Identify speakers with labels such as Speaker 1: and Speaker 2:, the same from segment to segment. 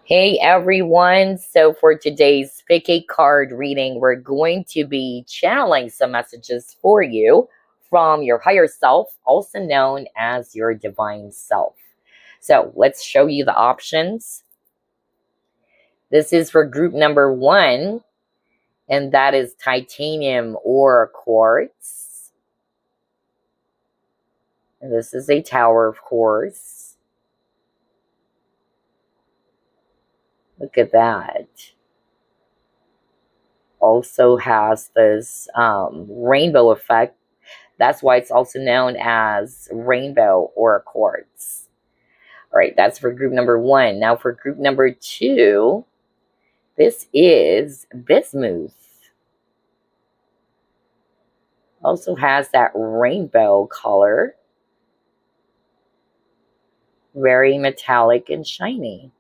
Speaker 1: Hey everyone, so for today's pick a card reading, we're going to be channeling some messages for you from your higher self, also known as your divine self. So let's show you the options. This is for group number 1, and that is titanium or quartz. And this is a tower, of course. Look at that. Also has this rainbow effect. That's why it's also known as rainbow or quartz. All right, that's for group number 1. Now for group number 2, this is bismuth. Also has that rainbow color. Very metallic and shiny.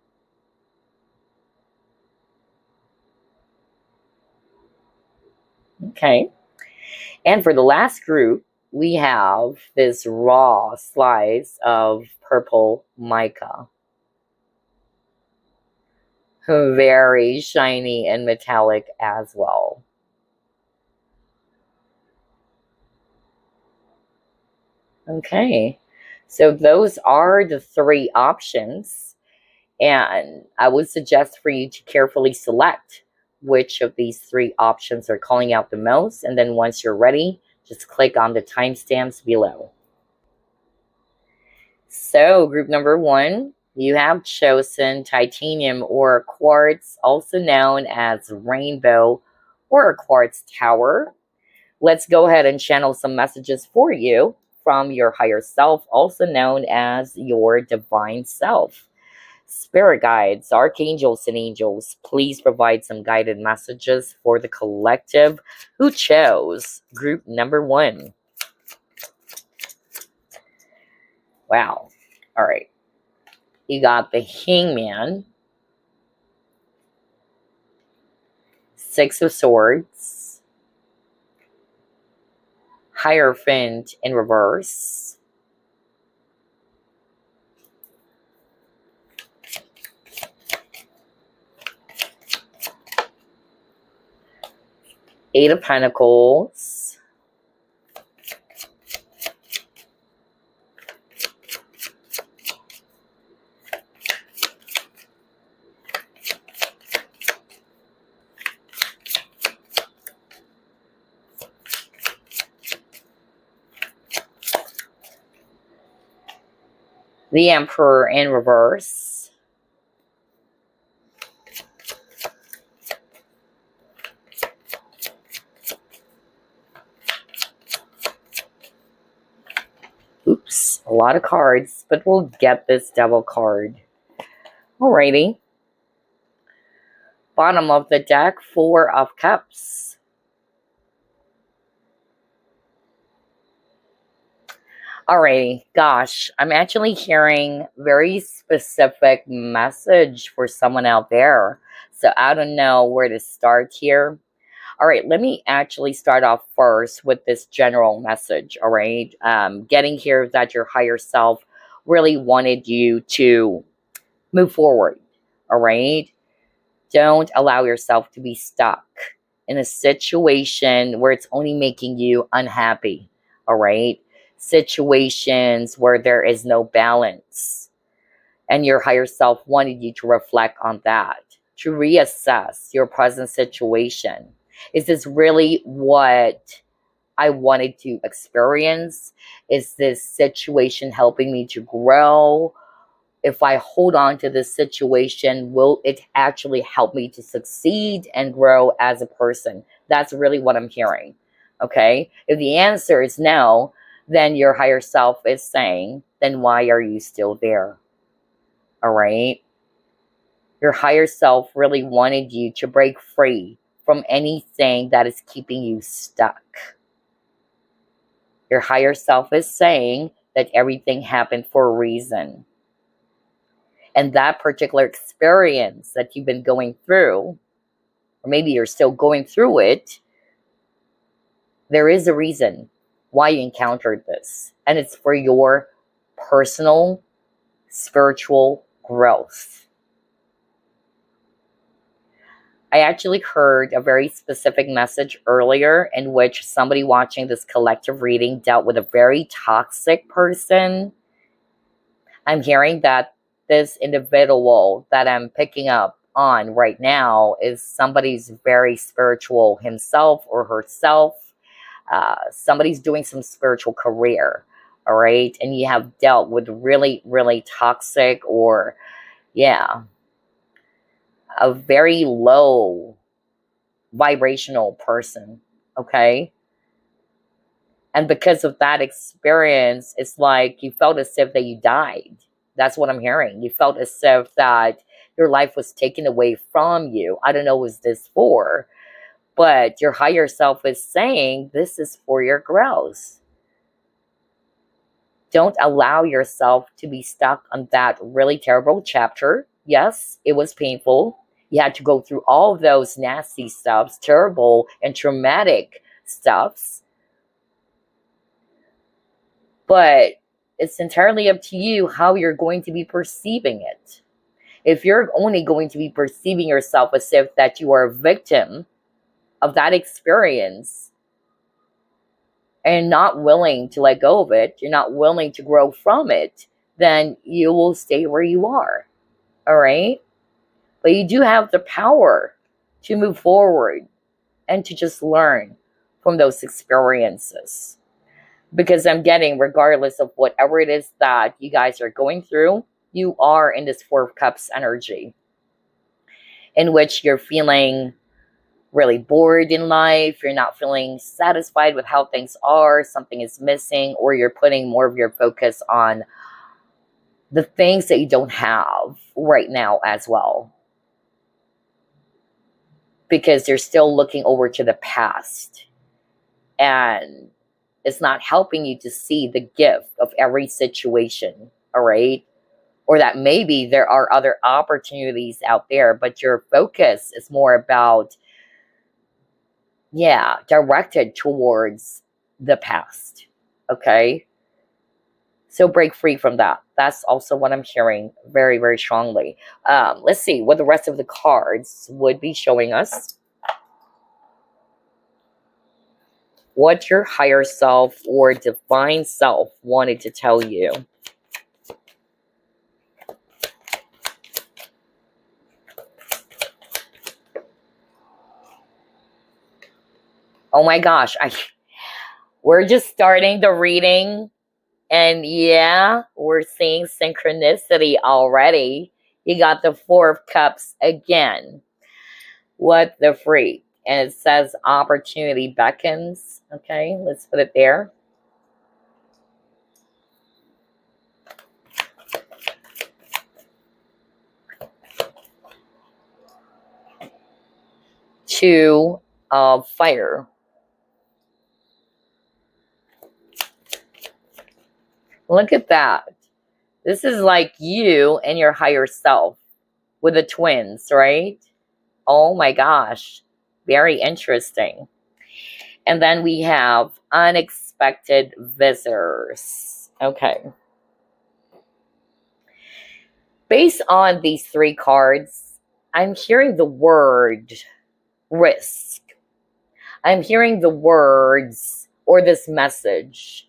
Speaker 1: Okay. And for the last group, we have this raw slice of purple mica. Very shiny and metallic as well. Okay, so those are the 3 options, and I would suggest for you to carefully select which of these 3 options are calling out the most, and then once you're ready, just click on the timestamps below. So group number 1, you have chosen titanium or quartz, also known as rainbow or quartz tower. Let's go ahead and channel some messages for you from your higher self, also known as your divine self. Spirit guides, archangels, and angels, please provide some guided messages for the collective who chose group number 1. Wow. All right. You got the Hangman, 6 of Swords, Hierophant in reverse, Eight of Pentacles, the Emperor in reverse, oops, a lot of cards, but we'll get this double card. Alrighty. Bottom of the deck, 4 of Cups. Alrighty, gosh, I'm actually hearing very specific message for someone out there. So I don't know where to start here. All right, let me actually start off first with this general message, all right? Getting here that your higher self really wanted you to move forward, all right? Don't allow yourself to be stuck in a situation where it's only making you unhappy, all right? Situations where there is no balance. And your higher self wanted you to reflect on that, to reassess your present situation. Is this really what I wanted to experience? Is this situation helping me to grow? If I hold on to this situation, will it actually help me to succeed and grow as a person? That's really what I'm hearing. Okay? If the answer is no, then your higher self is saying, then why are you still there? All right? Your higher self really wanted you to break free from anything that is keeping you stuck. Your higher self is saying that everything happened for a reason. And that particular experience that you've been going through, or maybe you're still going through it, there is a reason why you encountered this. And it's for your personal, spiritual growth. I actually heard a very specific message earlier in which somebody watching this collective reading dealt with a very toxic person. I'm hearing that this individual that I'm picking up on right now is somebody's very spiritual himself or herself. Somebody's doing some spiritual career, all right? And you have dealt with really, really toxic or, yeah, a very low vibrational person, okay? And because of that experience, it's like you felt as if that you died. That's what I'm hearing. You felt as if that your life was taken away from you. I don't know what this for, but your higher self is saying this is for your growth. Don't allow yourself to be stuck on that really terrible chapter. Yes, it was painful. You had to go through all of those nasty stuffs, terrible and traumatic stuffs. But it's entirely up to you how you're going to be perceiving it. If you're only going to be perceiving yourself as if that you are a victim of that experience and not willing to let go of it, you're not willing to grow from it, then you will stay where you are. All right? But you do have the power to move forward and to just learn from those experiences. Because I'm getting, regardless of whatever it is that you guys are going through, you are in this Four of Cups energy in which you're feeling really bored in life, you're not feeling satisfied with how things are, something is missing, or you're putting more of your focus on the things that you don't have right now as well. Because you're still looking over to the past. And it's not helping you to see the gift of every situation, all right? Or that maybe there are other opportunities out there, but your focus is more about, directed towards the past, okay? So break free from that. That's also what I'm hearing very, very strongly. Let's see what the rest of the cards would be showing us. What your higher self or divine self wanted to tell you. Oh my gosh, we're just starting the reading. And yeah, we're seeing synchronicity already. You got the Four of Cups again. What the freak? And it says opportunity beckons. Okay, let's put it there. Two of fire. Look at that. This is like you and your higher self with the twins, right? Oh my gosh. Very interesting. And then we have unexpected visitors. Okay. Based on these three cards, I'm hearing the word risk. I'm hearing the words or this message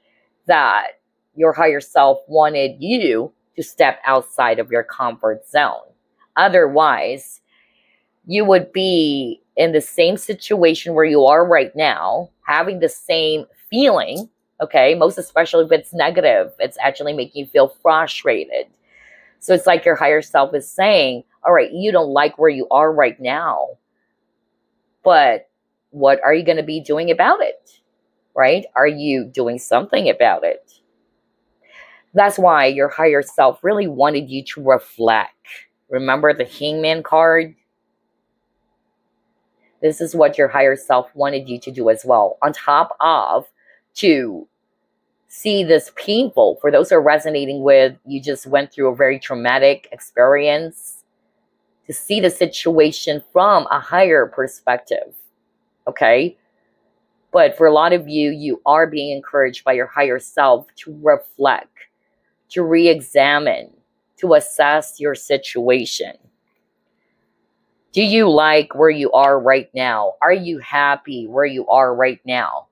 Speaker 1: that your higher self wanted you to step outside of your comfort zone. Otherwise, you would be in the same situation where you are right now, having the same feeling, okay? Most especially if it's negative, it's actually making you feel frustrated. So it's like your higher self is saying, all right, you don't like where you are right now, but what are you going to be doing about it, right? Are you doing something about it? That's why your higher self really wanted you to reflect. Remember the Hangman card? This is what your higher self wanted you to do as well. On top of to see this painful, for those who are resonating with, you just went through a very traumatic experience, to see the situation from a higher perspective, okay? But for a lot of you, you are being encouraged by your higher self to reflect, to re-examine, to assess your situation. Do you like where you are right now? Are you happy where you are right now?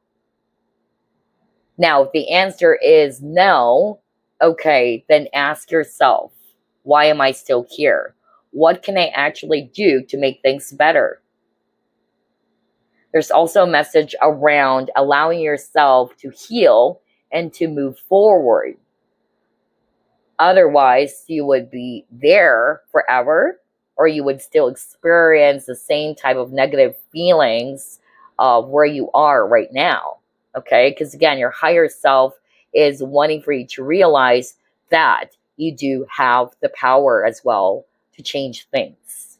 Speaker 1: Now, if the answer is no, okay, then ask yourself, why am I still here? What can I actually do to make things better? There's also a message around allowing yourself to heal and to move forward. Otherwise, you would be there forever, or you would still experience the same type of negative feelings of where you are right now. Okay? Because again, your higher self is wanting for you to realize that you do have the power as well to change things,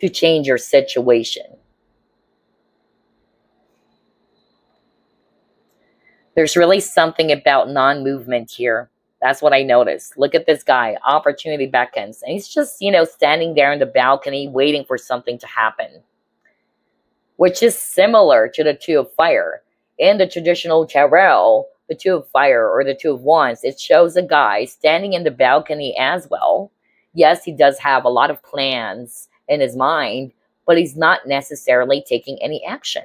Speaker 1: to change your situation. There's really something about non-movement here. That's what I noticed. Look at this guy. Opportunity beckons. And he's just, standing there in the balcony waiting for something to happen, which is similar to the Two of Fire. In the traditional tarot, the Two of Fire or the Two of Wands, it shows a guy standing in the balcony as well. Yes, he does have a lot of plans in his mind, but he's not necessarily taking any action.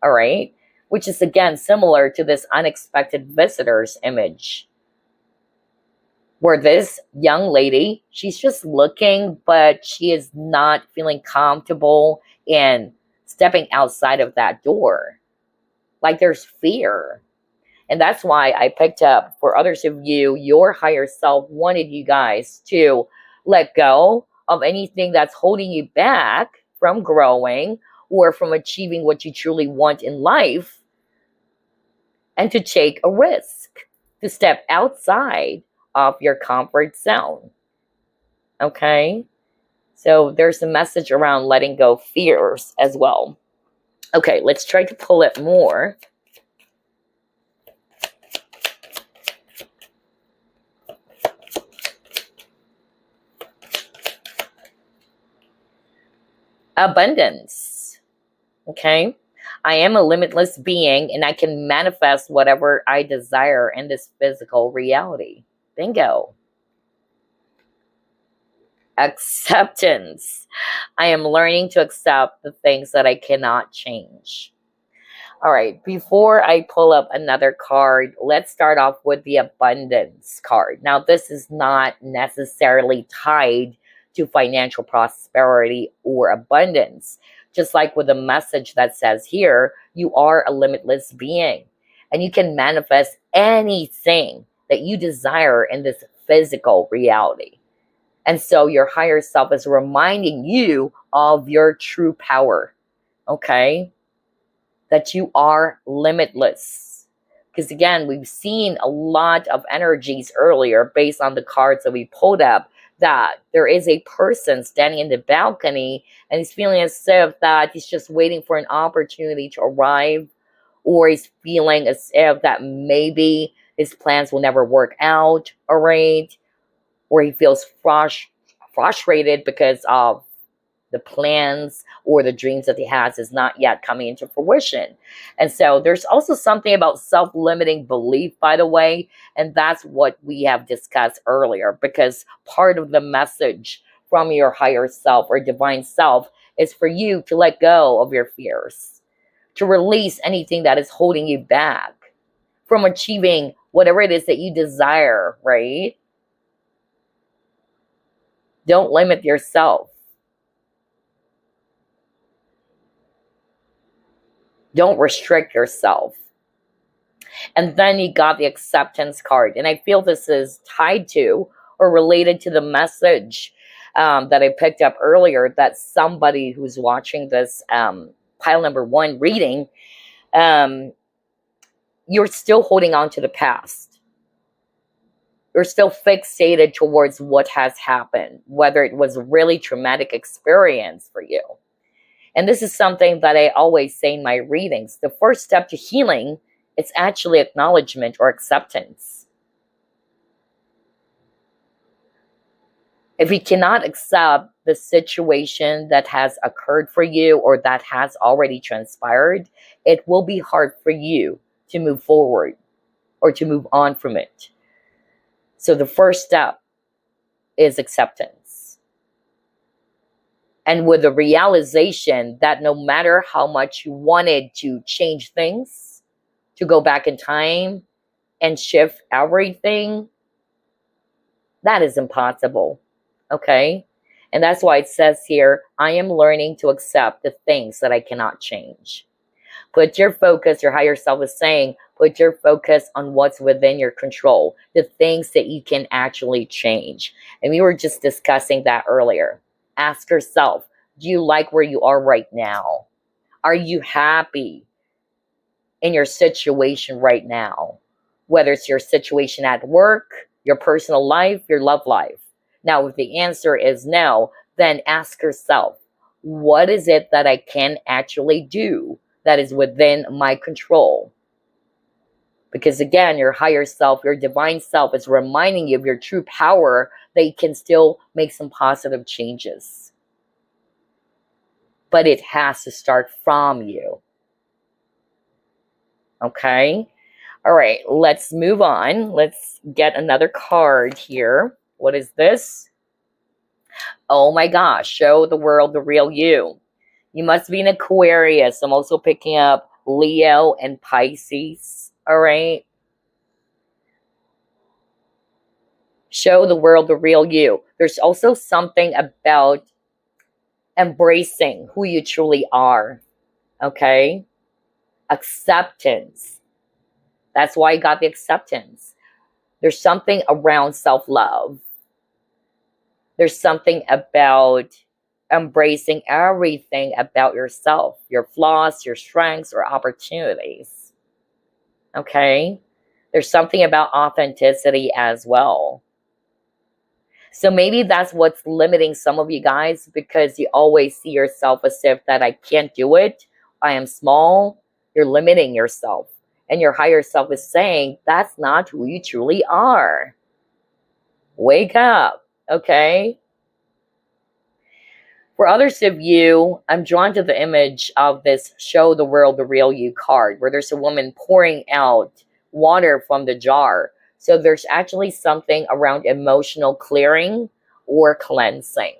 Speaker 1: All right? Which is again similar to this unexpected visitors image, where this young lady, she's just looking, but she is not feeling comfortable in stepping outside of that door. Like there's fear. And that's why I picked up, for others of you, your higher self wanted you guys to let go of anything that's holding you back from growing or from achieving what you truly want in life, and to take a risk, to step outside of your comfort zone. Okay? So there's a message around letting go of fears as well. Okay, let's try to pull it more. Abundance. Okay? I am a limitless being and I can manifest whatever I desire in this physical reality. Bingo. Acceptance. I am learning to accept the things that I cannot change. All right, before I pull up another card, let's start off with the abundance card. Now, this is not necessarily tied to financial prosperity or abundance. Just like with the message that says here, you are a limitless being and you can manifest anything that you desire in this physical reality. And so your higher self is reminding you of your true power, okay? That you are limitless. Because again, we've seen a lot of energies earlier based on the cards that we pulled up, that there is a person standing in the balcony and he's feeling as if that he's just waiting for an opportunity to arrive, or he's feeling as if that maybe his plans will never work out, all right? Or he feels frustrated because of the plans or the dreams that he has is not yet coming into fruition. And so there's also something about self-limiting belief, by the way, and that's what we have discussed earlier, because part of the message from your higher self or divine self is for you to let go of your fears, to release anything that is holding you back from achieving whatever it is that you desire, right? Don't limit yourself. Don't restrict yourself. And then you got the acceptance card. And I feel this is tied to or related to the message that I picked up earlier, that somebody who's watching this pile number 1 reading, you're still holding on to the past. You're still fixated towards what has happened, whether it was a really traumatic experience for you. And this is something that I always say in my readings. The first step to healing is actually acknowledgement or acceptance. If you cannot accept the situation that has occurred for you or that has already transpired, it will be hard for you to move forward or to move on from it. So the first step is acceptance. And with the realization that no matter how much you wanted to change things, to go back in time and shift everything, that is impossible. Okay? And that's why it says here, I am learning to accept the things that I cannot change. Put your focus, your higher self is saying, put your focus on what's within your control, the things that you can actually change. And we were just discussing that earlier. Ask yourself, do you like where you are right now? Are you happy in your situation right now? Whether it's your situation at work, your personal life, your love life. Now, if the answer is no, then ask yourself, what is it that I can actually do that is within my control? Because again, your higher self, your divine self is reminding you of your true power that you can still make some positive changes. But it has to start from you. Okay? All right, let's move on. Let's get another card here. What is this? Oh my gosh, show the world the real you. You must be an Aquarius. I'm also picking up Leo and Pisces. All right? Show the world the real you. There's also something about embracing who you truly are. Okay? Acceptance. That's why you got the acceptance. There's something around self-love. There's something about embracing everything about yourself, your flaws, your strengths, or opportunities. Okay? There's something about authenticity as well. So maybe that's what's limiting some of you guys, because you always see yourself as if that I can't do it, I am small. You're limiting yourself. And your higher self is saying, that's not who you truly are. Wake up, okay? For others of you, I'm drawn to the image of this show the world the real you card, where there's a woman pouring out water from the jar. So there's actually something around emotional clearing or cleansing.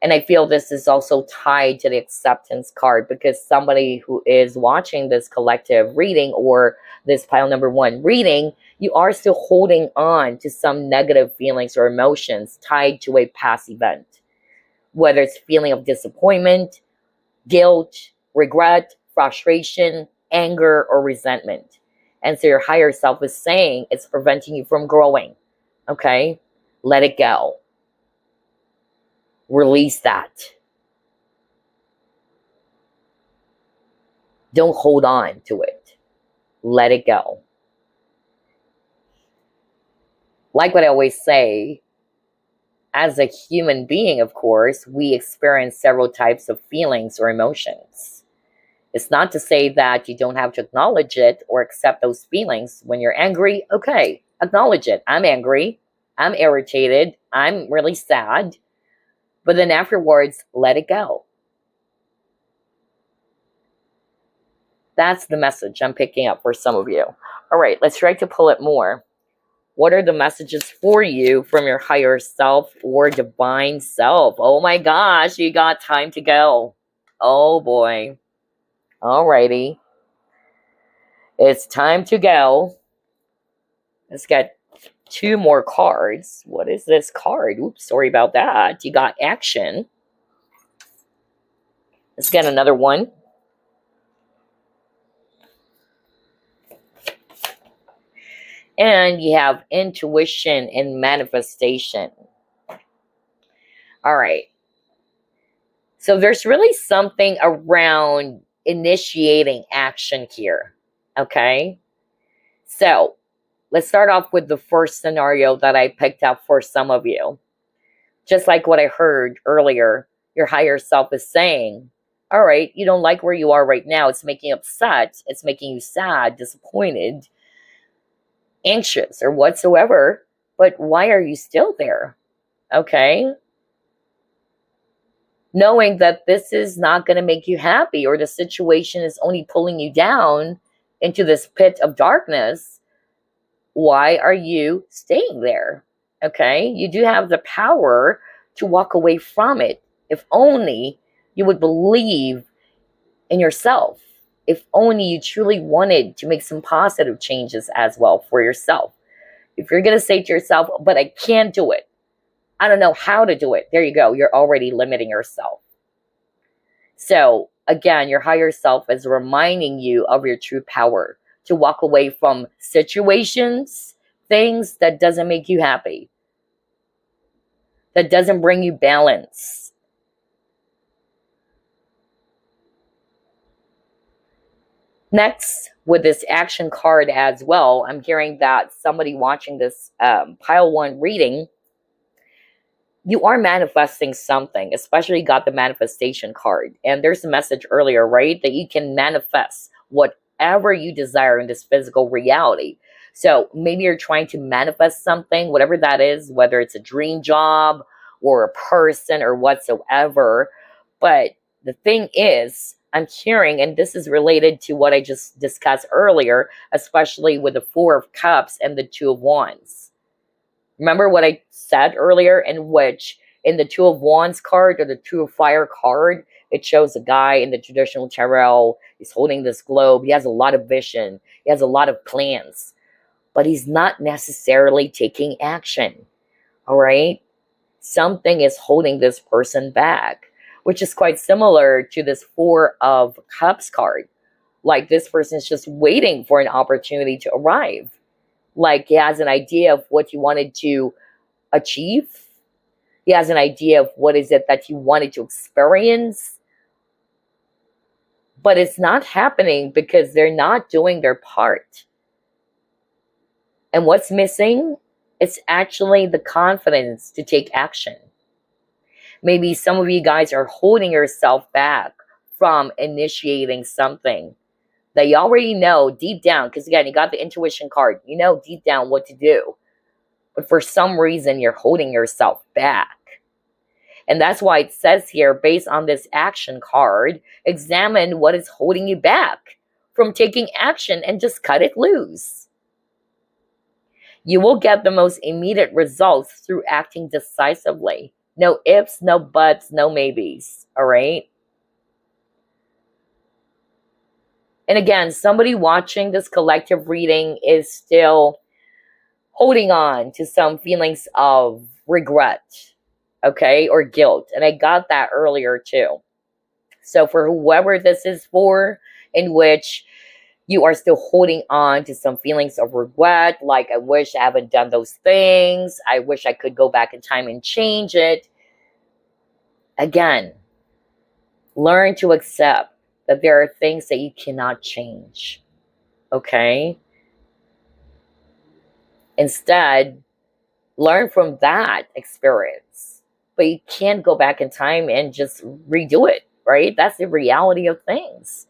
Speaker 1: And I feel this is also tied to the acceptance card, because somebody who is watching this collective reading or this pile number 1 reading, you are still holding on to some negative feelings or emotions tied to a past event. Whether it's feeling of disappointment, guilt, regret, frustration, anger, or resentment. And so your higher self is saying it's preventing you from growing. Okay? Let it go. Release that. Don't hold on to it. Let it go. Like what I always say, as a human being, of course, we experience several types of feelings or emotions. It's not to say that you don't have to acknowledge it or accept those feelings. When you're angry, okay, acknowledge it. I'm angry. I'm irritated. I'm really sad. But then afterwards, let it go. That's the message I'm picking up for some of you. All right, let's try to pull it more. What are the messages for you from your higher self or divine self? Oh my gosh, you got time to go. Oh boy. Alrighty. It's time to go. Let's get 2 more cards. What is this card? Oops, sorry about that. You got action. Let's get another one. And you have intuition and manifestation. All right. So there's really something around initiating action here. Okay. So let's start off with the first scenario that I picked up for some of you. Just like what I heard earlier, your higher self is saying, all right, you don't like where you are right now. It's making you upset. It's making you sad, disappointed, anxious, or whatsoever. But why are you still there? Okay? Knowing that this is not going to make you happy, or the situation is only pulling you down into this pit of darkness. Why are you staying there? Okay? You do have the power to walk away from it. If only you would believe in yourself. If only you truly wanted to make some positive changes as well for yourself. If you're going to say to yourself, but I can't do it, I don't know how to do it, there you go. You're already limiting yourself. So again, your higher self is reminding you of your true power to walk away from situations, things that doesn't make you happy, that doesn't bring you balance. Next, with this action card as well, I'm hearing that somebody watching this pile one reading, you are manifesting something, especially you got the manifestation card. And there's a message earlier, right? That you can manifest whatever you desire in this physical reality. So maybe you're trying to manifest something, whatever that is, whether it's a dream job or a person or whatsoever. But the thing is, I'm hearing, and this is related to what I just discussed earlier, especially with the Four of Cups and the Two of Wands. Remember what I said earlier, in which in the Two of Wands card or the Two of Fire card, it shows a guy in the traditional tarot. He's holding this globe. He has a lot of vision. He has a lot of plans, but he's not necessarily taking action. All right? Something is holding this person back, which is quite similar to this Four of Cups card. Like this person is just waiting for an opportunity to arrive. Like he has an idea of what he wanted to achieve. He has an idea of what is it that he wanted to experience. But it's not happening because they're not doing their part. And what's missing? It's actually the confidence to take action. Maybe some of you guys are holding yourself back from initiating something that you already know deep down, because again, you got the intuition card. You know deep down what to do. But for some reason, you're holding yourself back. And that's why it says here, based on this action card, examine what is holding you back from taking action and just cut it loose. You will get the most immediate results through acting decisively. No ifs, no buts, no maybes. All right? And again, somebody watching this collective reading is still holding on to some feelings of regret, okay, or guilt. And I got that earlier too. So for whoever this is for, in which you are still holding on to some feelings of regret, like I wish I haven't done those things, I wish I could go back in time and change it. Again, learn to accept that there are things that you cannot change, okay? Instead, learn from that experience. But you can't go back in time and just redo it, right? That's the reality of things.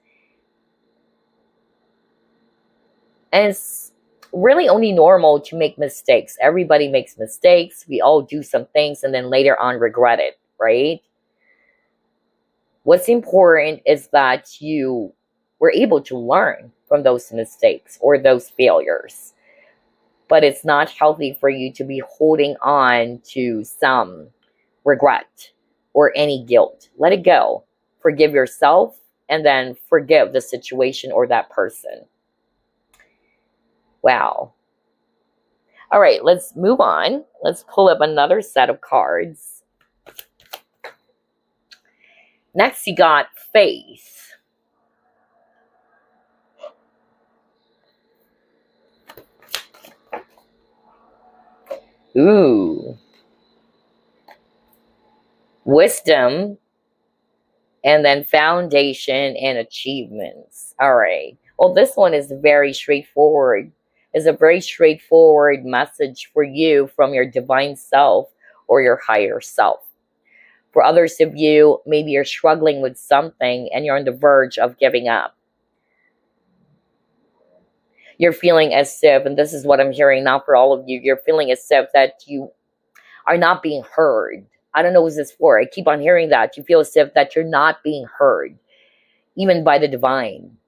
Speaker 1: And it's really only normal to make mistakes. Everybody makes mistakes. We all do some things and then later on regret it, right? What's important is that you were able to learn from those mistakes or those failures. But it's not healthy for you to be holding on to some regret or any guilt. Let it go. Forgive yourself and then forgive the situation or that person. Wow. All right, let's move on. Let's pull up another set of cards. Next, you got faith. Ooh. Wisdom. And then foundation and achievements. All right. Well, this one is very straightforward. It's a very straightforward message for you from your divine self or your higher self. For others of you, maybe you're struggling with something and you're on the verge of giving up. You're feeling as if, and this is what I'm hearing now for all of you, you're feeling as if that you are not being heard. I don't know what this is for. I keep on hearing that. You feel as if that you're not being heard, even by the divine.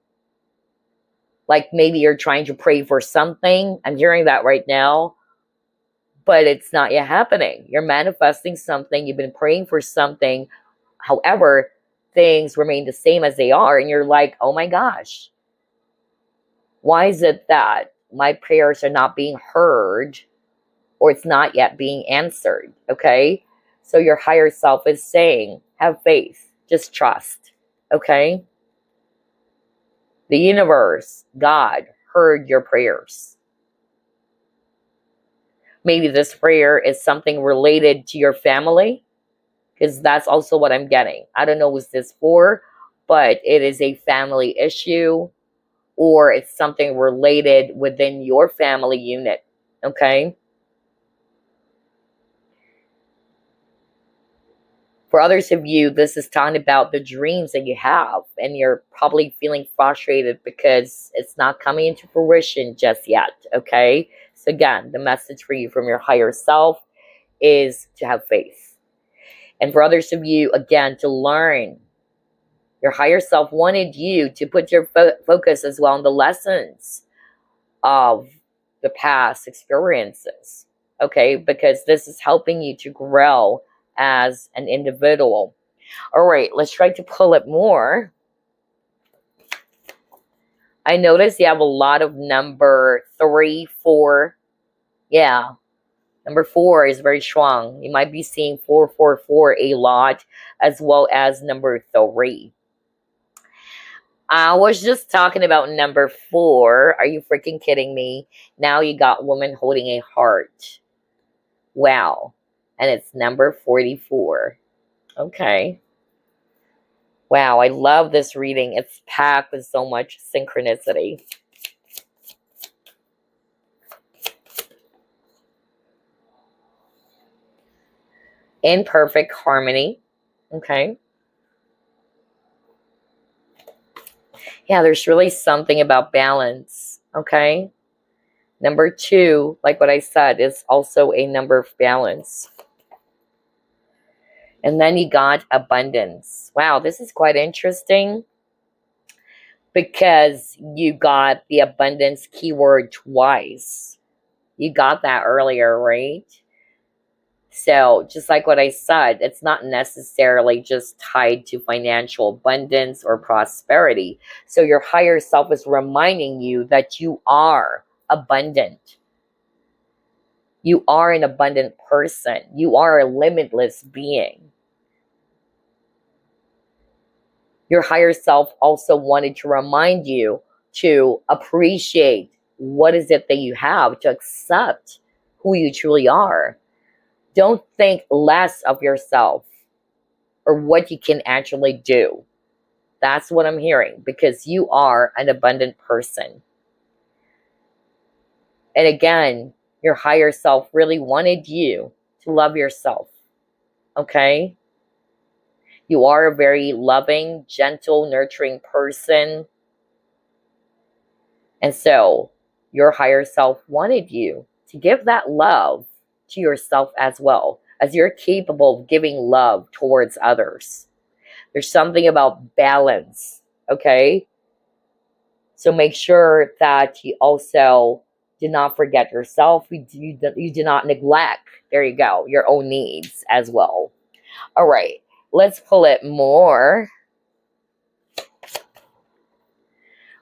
Speaker 1: Like maybe you're trying to pray for something. I'm hearing that right now. But it's not yet happening. You're manifesting something. You've been praying for something. However, things remain the same as they are, and you're like, oh my gosh, why is it that my prayers are not being heard, or it's not yet being answered? Okay, so your higher self is saying, have faith, just trust. Okay, the universe, God, heard your prayers. Maybe this prayer is something related to your family, because that's also what I'm getting. I don't know who's this for, but it is a family issue, or it's something related within your family unit. Okay, for others of you, this is talking about the dreams that you have, and you're probably feeling frustrated because it's not coming into fruition just yet. Okay, so again, the message for you from your higher self is to have faith. And for others of you, again, to learn. Your higher self wanted you to put your focus as well on the lessons of the past experiences. Okay, because this is helping you to grow as an individual. All right, let's try to pull it more. I notice you have a lot of number 3, 4. Yeah, number 4 is very strong. You might be seeing 444 a lot, as well as number 3. I was just talking about number 4. Are you freaking kidding me? Now you got woman holding a heart. Wow. And it's number 44. Okay. Wow, I love this reading. It's packed with so much synchronicity. In perfect harmony. Okay. Yeah, there's really something about balance. Okay. Number 2, like what I said, is also a number of balance. And then you got abundance. Wow, this is quite interesting, because you got the abundance keyword twice. You got that earlier, right? So just like what I said, it's not necessarily just tied to financial abundance or prosperity. So your higher self is reminding you that you are abundant. You are an abundant person. You are a limitless being. Your higher self also wanted to remind you to appreciate what is it that you have, to accept who you truly are. Don't think less of yourself or what you can actually do. That's what I'm hearing, because you are an abundant person. And again, your higher self really wanted you to love yourself. Okay? You are a very loving, gentle, nurturing person. And so your higher self wanted you to give that love to yourself as well, as you're capable of giving love towards others. There's something about balance, okay? So make sure that you also do not forget yourself. You do not neglect, there you go, your own needs as well. All right, let's pull it more.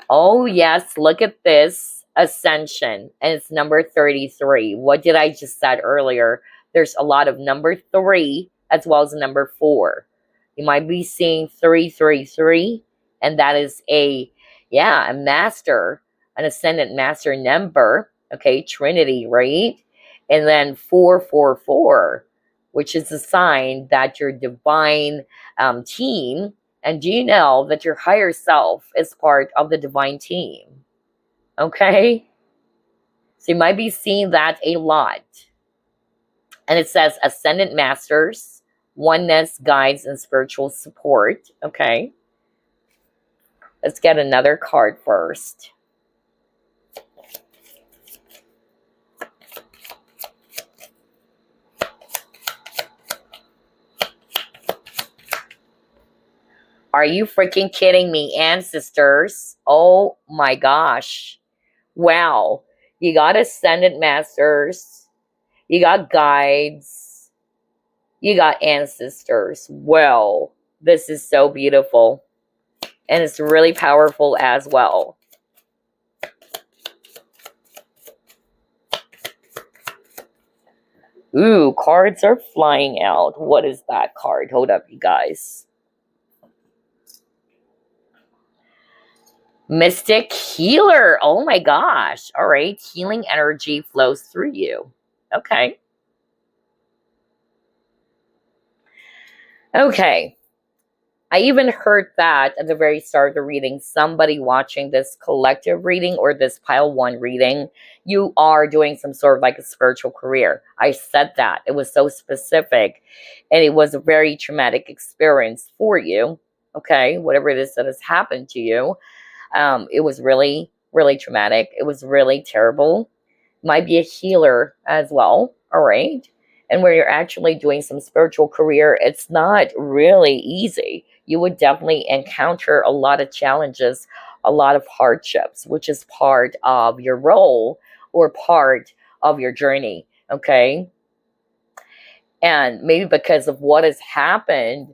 Speaker 1: Oh, yes, look at this. Ascension, and it's number 33. What did I just said earlier? There's a lot of number 3 as well as number 4. You might be seeing 333, and that is a master, an ascendant master number. Okay, Trinity, right? And then 444, which is a sign that your divine team. And do you know that your higher self is part of the divine team? Okay? So you might be seeing that a lot. And it says Ascendant Masters, Oneness, Guides, and Spiritual Support. Okay? Let's get another card first. Are you freaking kidding me, ancestors? Oh my gosh. Wow. You got Ascendant Masters. You got guides. You got ancestors. Well, This is so beautiful. And it's really powerful as well. Ooh, cards are flying out. What is that card? Hold up, you guys. Mystic Healer. Oh my gosh. All right. Healing energy flows through you. Okay. Okay. I even heard that at the very start of the reading. Somebody watching this collective reading or this pile one reading, you are doing some sort of like a spiritual career. I said that. It was so specific. And it was a very traumatic experience for you. Okay. Whatever it is that has happened to you. It was really, really traumatic. It was really terrible. Might be a healer as well. All right. And where you're actually doing some spiritual career, it's not really easy. You would definitely encounter a lot of challenges, a lot of hardships, which is part of your role or part of your journey. Okay. And maybe because of what has happened,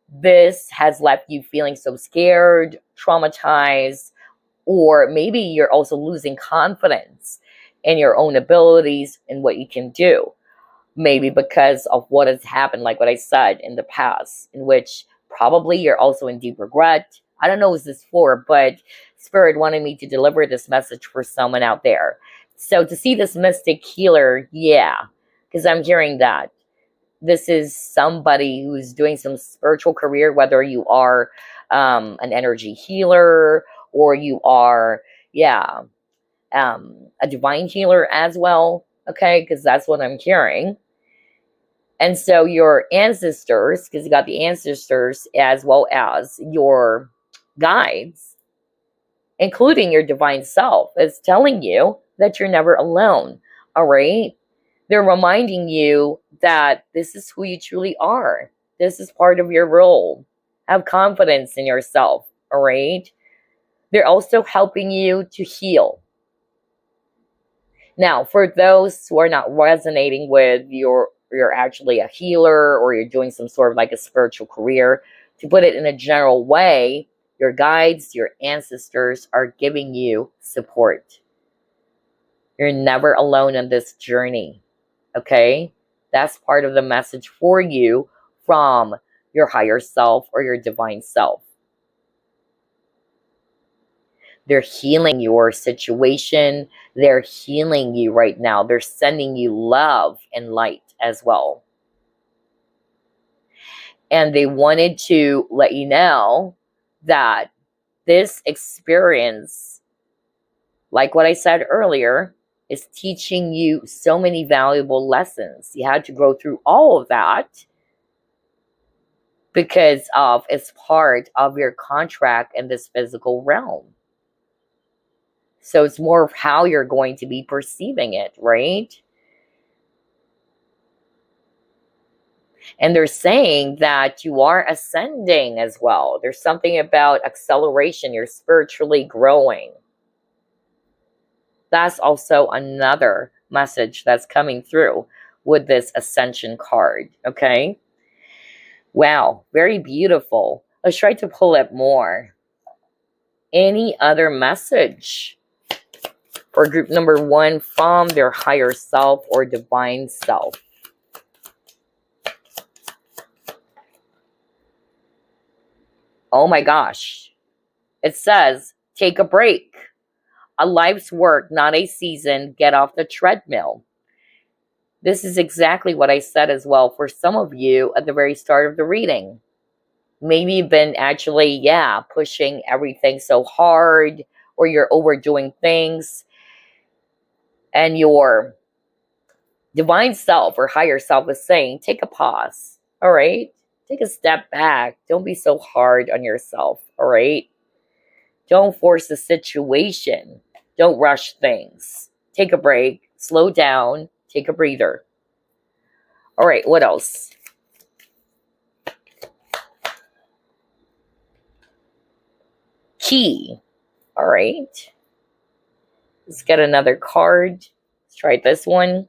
Speaker 1: this has left you feeling so scared, traumatized, or maybe you're also losing confidence in your own abilities and what you can do. Maybe because of what has happened, like what I said in the past, in which probably you're also in deep regret. I don't know what this for, but Spirit wanted me to deliver this message for someone out there. So to see this mystic healer, yeah, because I'm hearing that. This is somebody who's doing some spiritual career, whether you are an energy healer or you are, yeah, a divine healer as well. Okay, because that's what I'm hearing. And so your ancestors, because you got the ancestors as well as your guides, including your divine self, is telling you that you're never alone. All right. They're reminding you that this is who you truly are. This is part of your role. Have confidence in yourself. All right. They're also helping you to heal. Now, for those who are not resonating with you're actually a healer or you're doing some sort of like a spiritual career, to put it in a general way, your guides, your ancestors are giving you support. You're never alone on this journey. Okay? That's part of the message for you from your higher self or your divine self. They're healing your situation. They're healing you right now. They're sending you love and light as well. And they wanted to let you know that this experience, like what I said earlier, is teaching you so many valuable lessons. You had to go through all of that because of it's part of your contract in this physical realm. So it's more of how you're going to be perceiving it, right? And they're saying that you are ascending as well. There's something about acceleration. You're spiritually growing. That's also another message that's coming through with this ascension card, okay? Wow, very beautiful. Let's try to pull it more. Any other message for group number one from their higher self or divine self? Oh my gosh. It says, take a break. A life's work, not a season. Get off the treadmill. This is exactly what I said as well for some of you at the very start of the reading. Maybe you've been actually, yeah, pushing everything so hard, or you're overdoing things, and your divine self or higher self is saying, take a pause, all right? Take a step back. Don't be so hard on yourself, all right? Don't force the situation. Don't rush things. Take a break, slow down, take a breather. All right, what else? Key. All right. Let's get another card. Let's try this one.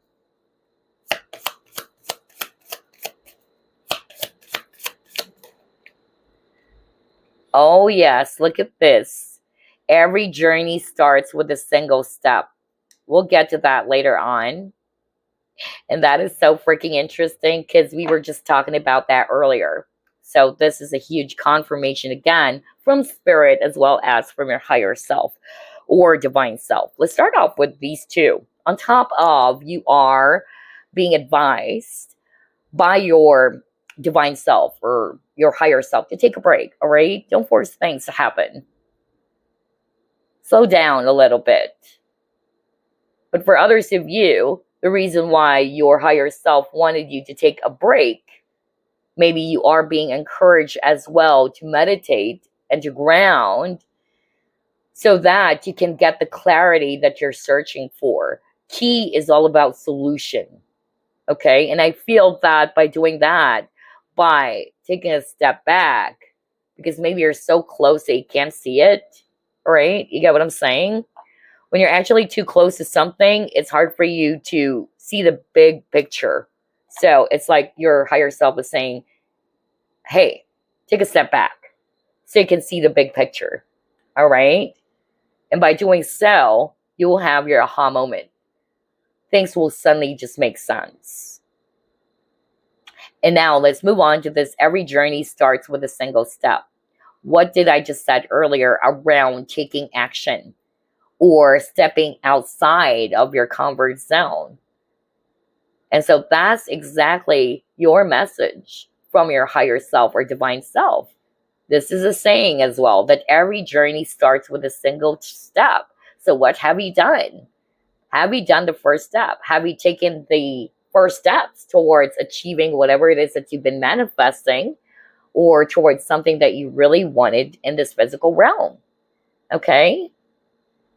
Speaker 1: Oh, yes, look at this. Every journey starts with a single step. We'll get to that later on. And that is so freaking interesting because we were just talking about that earlier. So, this is a huge confirmation again from spirit as well as from your higher self or divine self. Let's start off with these two. On top of you are being advised by your divine self or your higher self to take a break, all right? Don't force things to happen. Slow down a little bit. But for others of you, the reason why your higher self wanted you to take a break, maybe you are being encouraged as well to meditate and to ground so that you can get the clarity that you're searching for. Key is all about solution. Okay, and I feel that by doing that, by taking a step back, because maybe you're so close that you can't see it, right? You get what I'm saying? When you're actually too close to something, it's hard for you to see the big picture. So it's like your higher self is saying, hey, take a step back so you can see the big picture, all right? And by doing so, you will have your aha moment. Things will suddenly just make sense. And now let's move on to this. Every journey starts with a single step. What did I just said earlier around taking action or stepping outside of your comfort zone? And so that's exactly your message from your higher self or divine self. This is a saying as well, that every journey starts with a single step. So what have you done? Have you done the first step? Have you taken the first steps towards achieving whatever it is that you've been manifesting or towards something that you really wanted in this physical realm? Okay?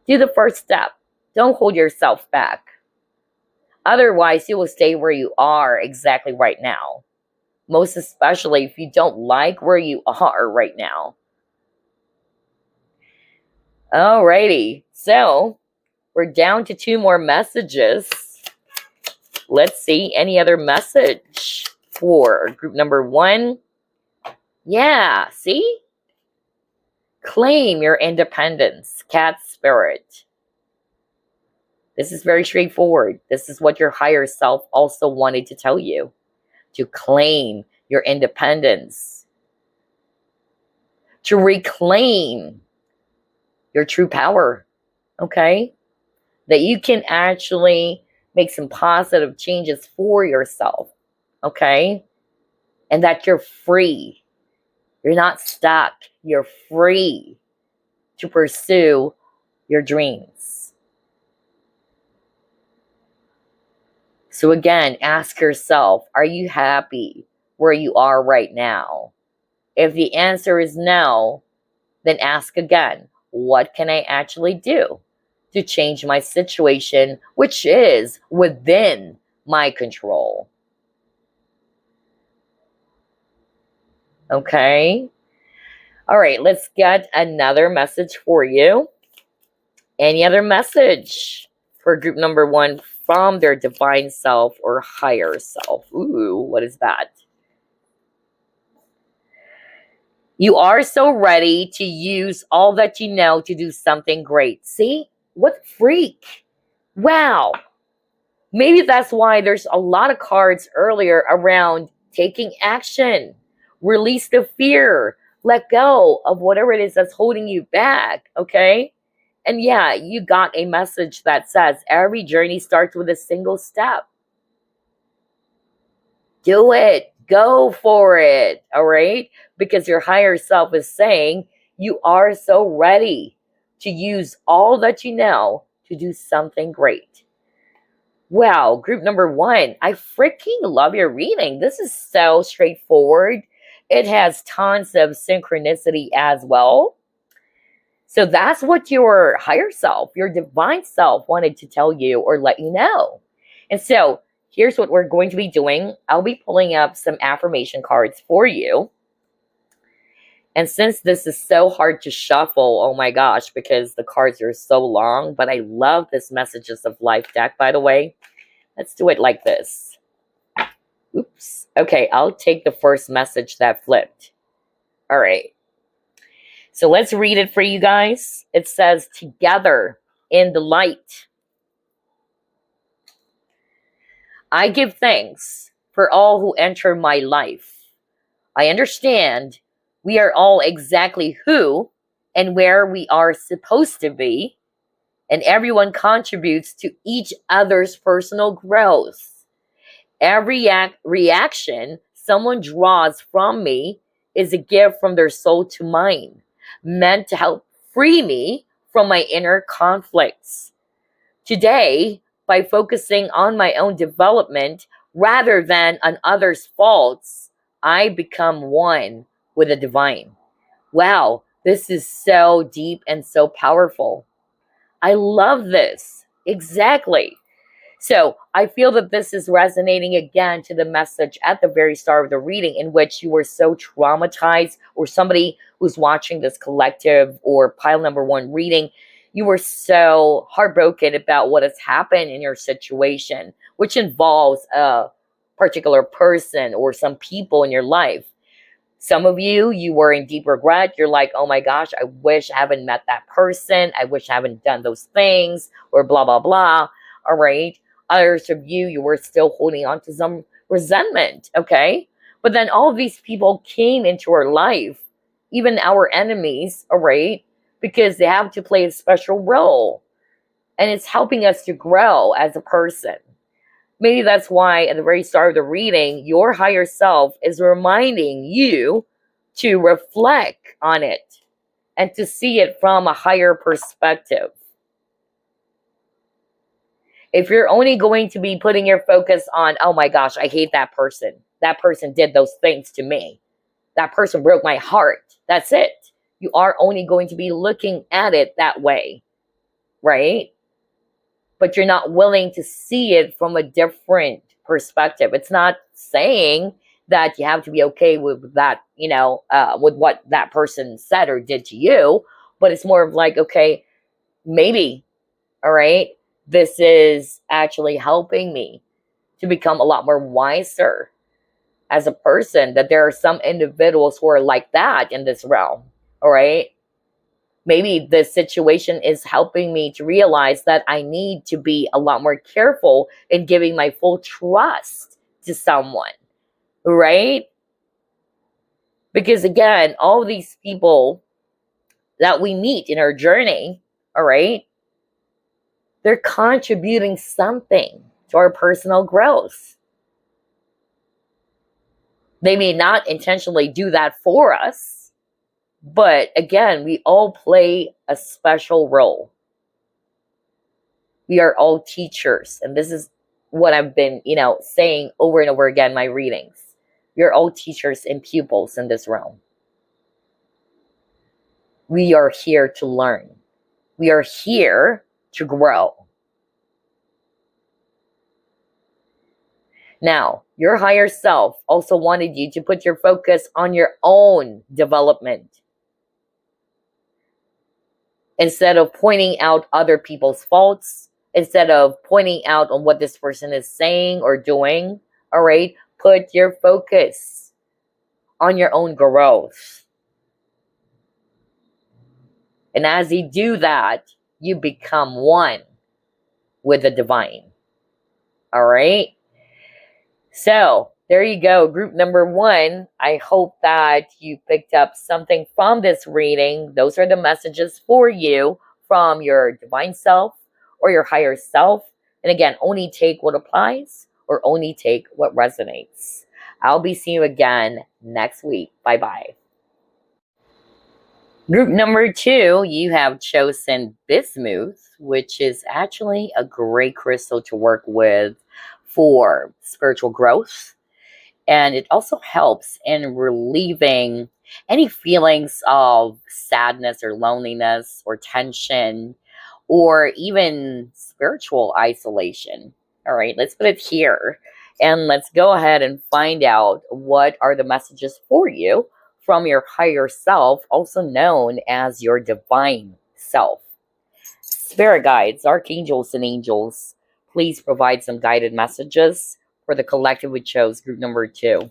Speaker 1: Do the first step. Don't hold yourself back. Otherwise, you will stay where you are exactly right now. Most especially if you don't like where you are right now. Alrighty. So, we're down to 2 more messages. Let's see any other message for group number 1. Yeah, see? Claim your independence, cat spirit. This is very straightforward. This is what your higher self also wanted to tell you. To claim your independence. To reclaim your true power. Okay? That you can actually make some positive changes for yourself, okay? And that you're free. You're not stuck. You're free to pursue your dreams. So again, ask yourself, are you happy where you are right now? If the answer is no, then ask again, what can I actually do to change my situation, which is within my control? Okay. All right, let's get another message for you. Any other message for group number 1 from their divine self or higher self? Ooh, what is that? You are so ready to use all that you know to do something great. See? What freak. Wow. Maybe that's why there's a lot of cards earlier around taking action. Release the fear. Let go of whatever it is that's holding you back, okay? And yeah, you got a message that says every journey starts with a single step. Do it. Go for it, all right? Because your higher self is saying you are so ready to use all that you know to do something great. Wow, group number 1, I freaking love your reading. This is so straightforward. It has tons of synchronicity as well. So that's what your higher self, your divine self wanted to tell you or let you know. And so here's what we're going to be doing. I'll be pulling up some affirmation cards for you. And since this is so hard to shuffle, oh my gosh, because the cards are so long, but I love this Messages of Life deck, by the way. Let's do it like this. Oops. Okay, I'll take the first message that flipped. All right. So let's read it for you guys. It says, together in the light, I give thanks for all who enter my life. I understand we are all exactly who and where we are supposed to be, and everyone contributes to each other's personal growth. Every reaction someone draws from me is a gift from their soul to mine, meant to help free me from my inner conflicts. Today, by focusing on my own development rather than on others' faults, I become one with the divine. Wow, this is so deep and so powerful. I love this. Exactly. So I feel that this is resonating again to the message at the very start of the reading, in which you were so traumatized, or somebody who's watching this collective or pile number one reading, you were so heartbroken about what has happened in your situation, which involves a particular person or some people in your life. Some of you, you were in deep regret. You're like, oh my gosh, I wish I haven't met that person. I wish I haven't done those things, or blah, blah, blah. All right. Others of you, you were still holding on to some resentment. Okay. But then all of these people came into our life, even our enemies. All right. Because they have to play a special role. And it's helping us to grow as a person. Maybe that's why at the very start of the reading, your higher self is reminding you to reflect on it and to see it from a higher perspective. If you're only going to be putting your focus on, oh my gosh, I hate that person. That person did those things to me. That person broke my heart. That's it. You are only going to be looking at it that way, right? But you're not willing to see it from a different perspective. It's not saying that you have to be okay with that, with what that person said or did to you, but it's more of like, okay, maybe, all right, this is actually helping me to become a lot more wiser as a person, that there are some individuals who are like that in this realm, all right? Maybe this situation is helping me to realize that I need to be a lot more careful in giving my full trust to someone, right? Because again, all these people that we meet in our journey, all right, they're contributing something to our personal growth. They may not intentionally do that for us, but again, we all play a special role. We are all teachers. And this is what I've been, saying over and over again in my readings. We are all teachers and pupils in this realm. We are here to learn. We are here to grow. Now, your higher self also wanted you to put your focus on your own development, instead of pointing out other people's faults, instead of pointing out on what this person is saying or doing, all right? Put your focus on your own growth. And as you do that, you become one with the divine, all right? So there you go, group number one. I hope that you picked up something from this reading. Those are the messages for you from your divine self or your higher self. And again, only take what applies or only take what resonates. I'll be seeing you again next week. Bye-bye. Group number two, you have chosen Bismuth, which is actually a great crystal to work with for spiritual growth. And it also helps in relieving any feelings of sadness or loneliness or tension or even spiritual isolation. All right, let's put it here. And let's go ahead and find out what are the messages for you from your higher self, also known as your divine self. Spirit guides, archangels, and angels, please provide some guided messages for the collective we chose, group number two.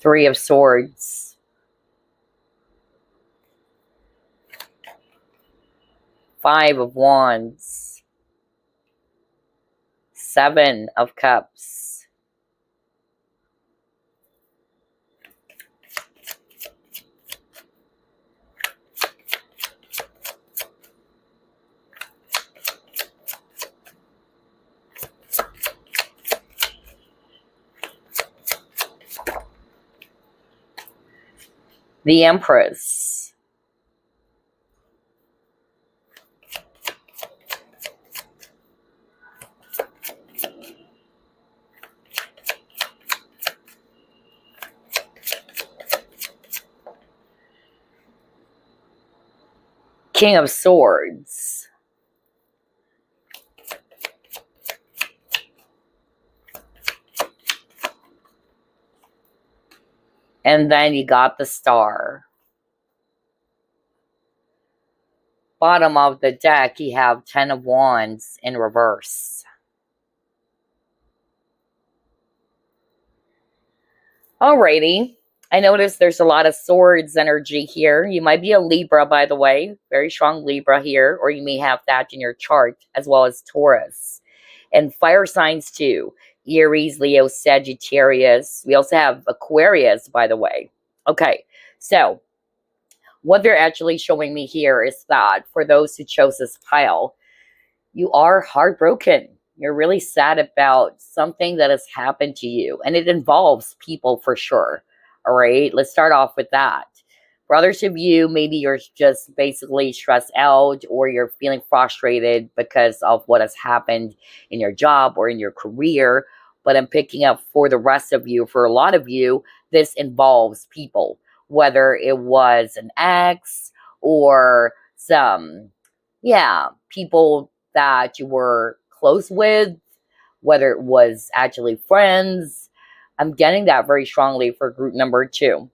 Speaker 1: Three of Swords. Five of Wands. Seven of Cups. The Empress. King of Swords. And then you got the Star. Bottom of the deck, you have Ten of Wands in reverse. Alrighty. I notice there's a lot of swords energy here. You might be a Libra, by the way. Very strong Libra here. Or you may have that in your chart, as well as Taurus. And fire signs too. Aries, Leo, Sagittarius. We also have Aquarius, by the way. Okay, so what they're actually showing me here is that for those who chose this pile, you are heartbroken. You're really sad about something that has happened to you. And it involves people for sure. All right, let's start off with that. For others of you, maybe you're just basically stressed out or you're feeling frustrated because of what has happened in your job or in your career. But I'm picking up for the rest of you, for a lot of you, this involves people. Whether it was an ex or some, people that you were close with, whether it was actually friends. I'm getting that very strongly for group number 2.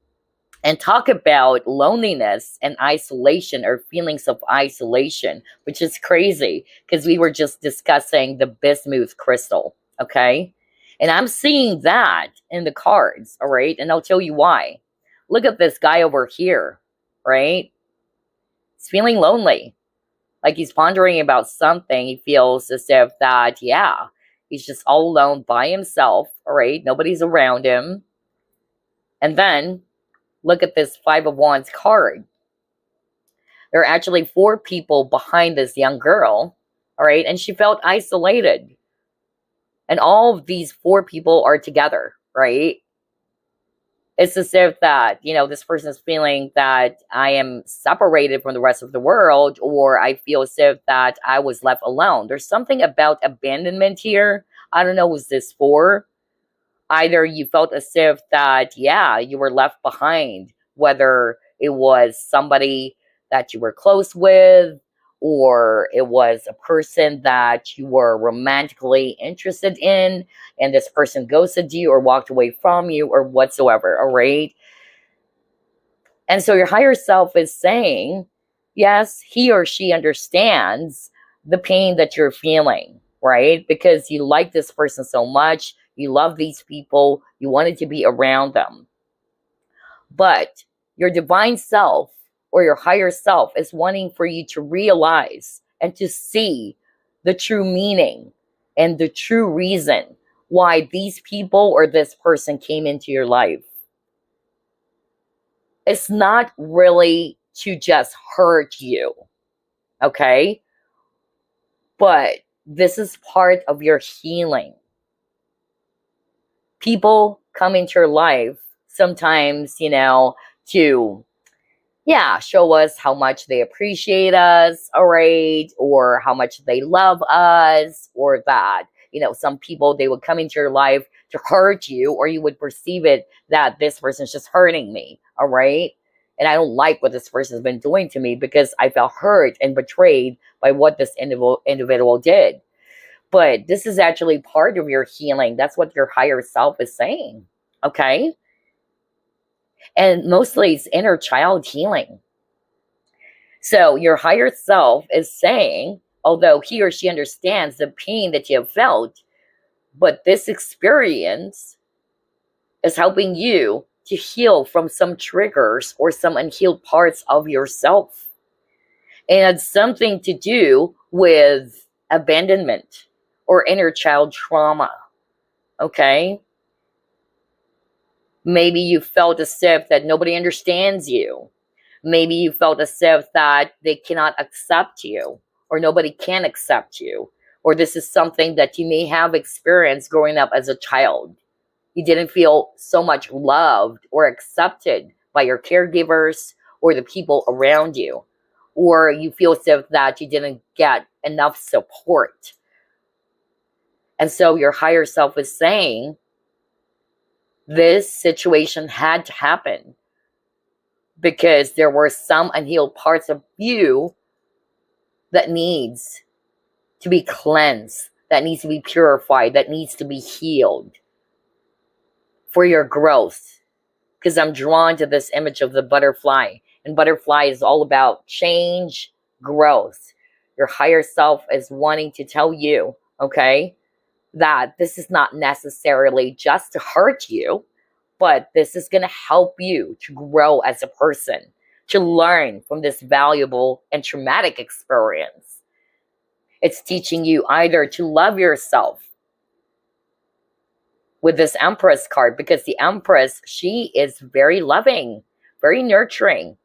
Speaker 1: And talk about loneliness and isolation or feelings of isolation, which is crazy because we were just discussing the Bismuth crystal, okay? And I'm seeing that in the cards, all right? And I'll tell you why. Look at this guy over here, right? He's feeling lonely. Like he's pondering about something. He feels as if that, he's just all alone by himself, all right? Nobody's around him. And then, look at this Five of Wands card. There are actually 4 people behind this young girl, all right? And she felt isolated. And all of these 4 people are together, right? It's as if that, this person is feeling that I am separated from the rest of the world, or I feel as if that I was left alone. There's something about abandonment here. I don't know who's this for. Either you felt as if that, you were left behind, whether it was somebody that you were close with, or it was a person that you were romantically interested in, and this person ghosted you or walked away from you or whatsoever, all right? And so your higher self is saying, yes, he or she understands the pain that you're feeling, right? Because you like this person so much, you love these people, you wanted to be around them. But your divine self or your higher self is wanting for you to realize and to see the true meaning and the true reason why these people or this person came into your life. It's not really to just hurt you, okay? But this is part of your healing. People come into your life sometimes, to, show us how much they appreciate us, all right? Or how much they love us, or that, some people, they would come into your life to hurt you, or you would perceive it that this person's just hurting me, all right? And I don't like what this person's been doing to me because I felt hurt and betrayed by what this individual did. But this is actually part of your healing. That's what your higher self is saying, okay? And mostly it's inner child healing. So your higher self is saying, although he or she understands the pain that you have felt, but this experience is helping you to heal from some triggers or some unhealed parts of yourself. And it has something to do with abandonment or inner child trauma. Okay? Maybe you felt as if that nobody understands you. Maybe you felt as if that they cannot accept you, or nobody can accept you. Or this is something that you may have experienced growing up as a child. You didn't feel so much loved or accepted by your caregivers or the people around you. Or you feel as if that you didn't get enough support. And so your higher self is saying, this situation had to happen because there were some unhealed parts of you that needs to be cleansed, that needs to be purified, that needs to be healed for your growth. Because I'm drawn to this image of the butterfly, and butterfly is all about change, growth. Your higher self is wanting to tell you, okay, that this is not necessarily just to hurt you, but this is going to help you to grow as a person, to learn from this valuable and traumatic experience. It's teaching you either to love yourself with this Empress card, because the Empress, she is very loving, very nurturing,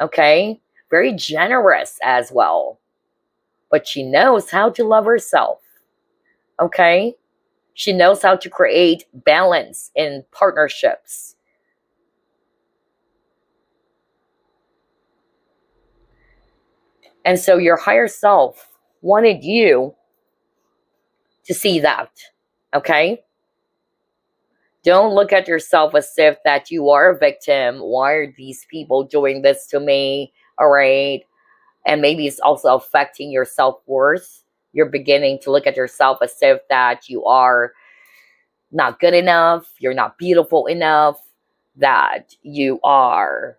Speaker 1: okay? Very generous as well. But she knows how to love herself, okay? She knows how to create balance in partnerships. And so your higher self wanted you to see that, okay? Don't look at yourself as if that you are a victim. Why are these people doing this to me? All right. And maybe it's also affecting your self-worth. You're beginning to look at yourself as if that you are not good enough. You're not beautiful enough. That you are,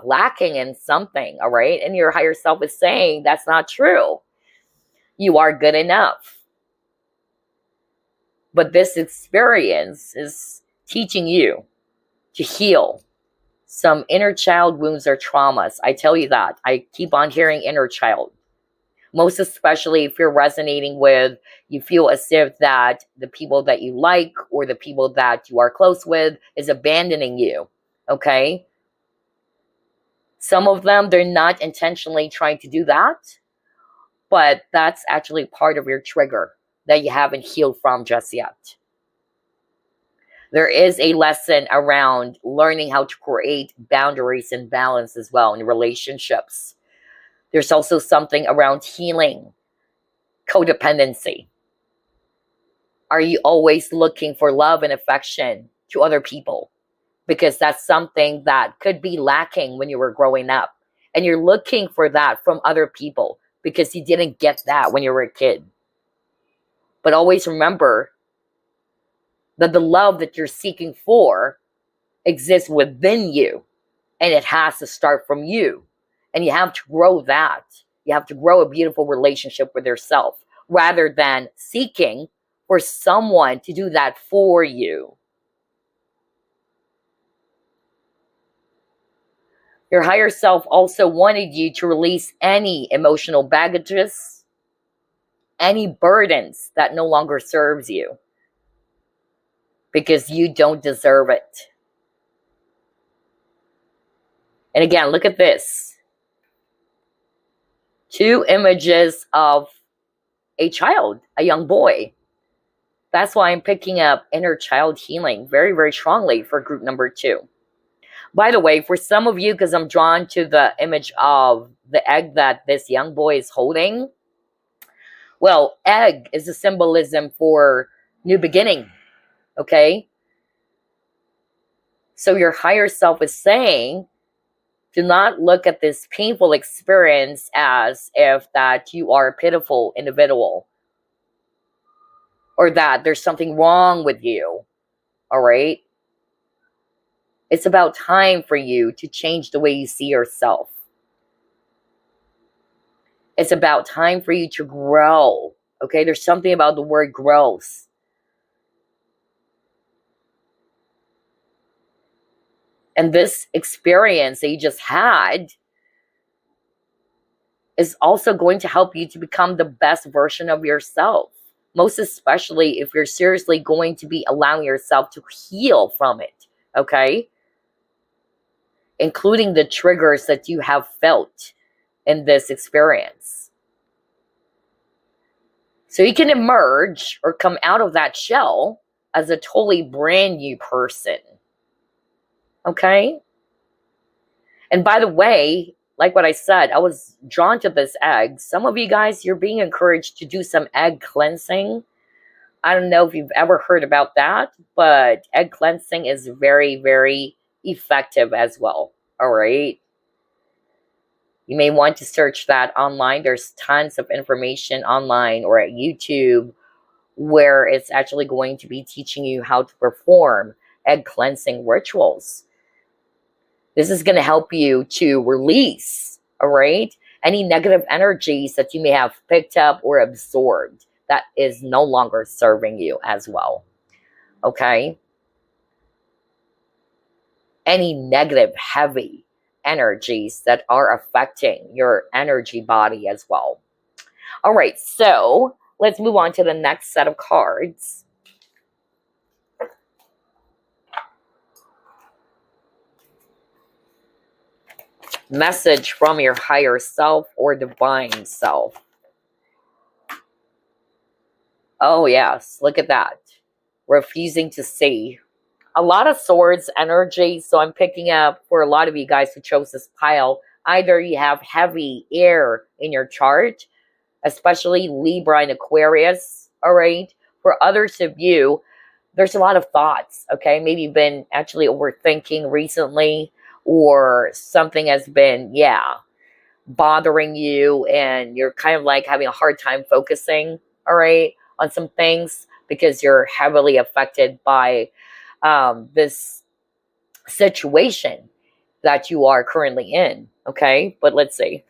Speaker 1: lacking in something. All right. And your higher self is saying that's not true. You are good enough. But this experience is teaching you to heal some inner child wounds or traumas. I tell you that. I keep on hearing inner child. Most especially if you're resonating with, you feel as if that the people that you like or the people that you are close with is abandoning you. Okay? Some of them, they're not intentionally trying to do that, but that's actually part of your trigger that you haven't healed from just yet. There is a lesson around learning how to create boundaries and balance as well in relationships. There's also something around healing codependency. Are you always looking for love and affection to other people? Because that's something that could be lacking when you were growing up. And you're looking for that from other people because you didn't get that when you were a kid. But always remember that the love that you're seeking for exists within you. And it has to start from you. And you have to grow that. You have to grow a beautiful relationship with yourself rather than seeking for someone to do that for you. Your higher self also wanted you to release any emotional baggages, any burdens that no longer serves you, because you don't deserve it. And again, look at this. 2 images of a child, a young boy. That's why I'm picking up inner child healing very, very strongly for group number 2. By the way, for some of you, because I'm drawn to the image of the egg that this young boy is holding. Well, egg is a symbolism for new beginning. Okay? So your higher self is saying, do not look at this painful experience as if that you are a pitiful individual. Or that there's something wrong with you. All right? It's about time for you to change the way you see yourself. It's about time for you to grow. Okay? There's something about the word growth. And this experience that you just had is also going to help you to become the best version of yourself. Most especially if you're seriously going to be allowing yourself to heal from it, okay? Including the triggers that you have felt in this experience. So you can emerge or come out of that shell as a totally brand new person, okay? And by the way, like what I said, I was drawn to this egg. Some of you guys, you're being encouraged to do some egg cleansing. I don't know if you've ever heard about that, but egg cleansing is very, very effective as well. All right. You may want to search that online. There's tons of information online or at YouTube where it's actually going to be teaching you how to perform egg cleansing rituals. This is going to help you to release, all right, any negative energies that you may have picked up or absorbed that is no longer serving you as well, okay? Any negative, heavy energies that are affecting your energy body as well. All right, so let's move on to the next set of cards. Message from your higher self or divine self. Oh, yes. Look at that. Refusing to see. A lot of swords energy. So I'm picking up for a lot of you guys who chose this pile. Either you have heavy air in your chart, especially Libra and Aquarius. All right. For others of you, there's a lot of thoughts. Okay. Maybe you've been actually overthinking recently, or something has been, bothering you, and you're kind of like having a hard time focusing, all right, on some things because you're heavily affected by this situation that you are currently in, okay? But let's see.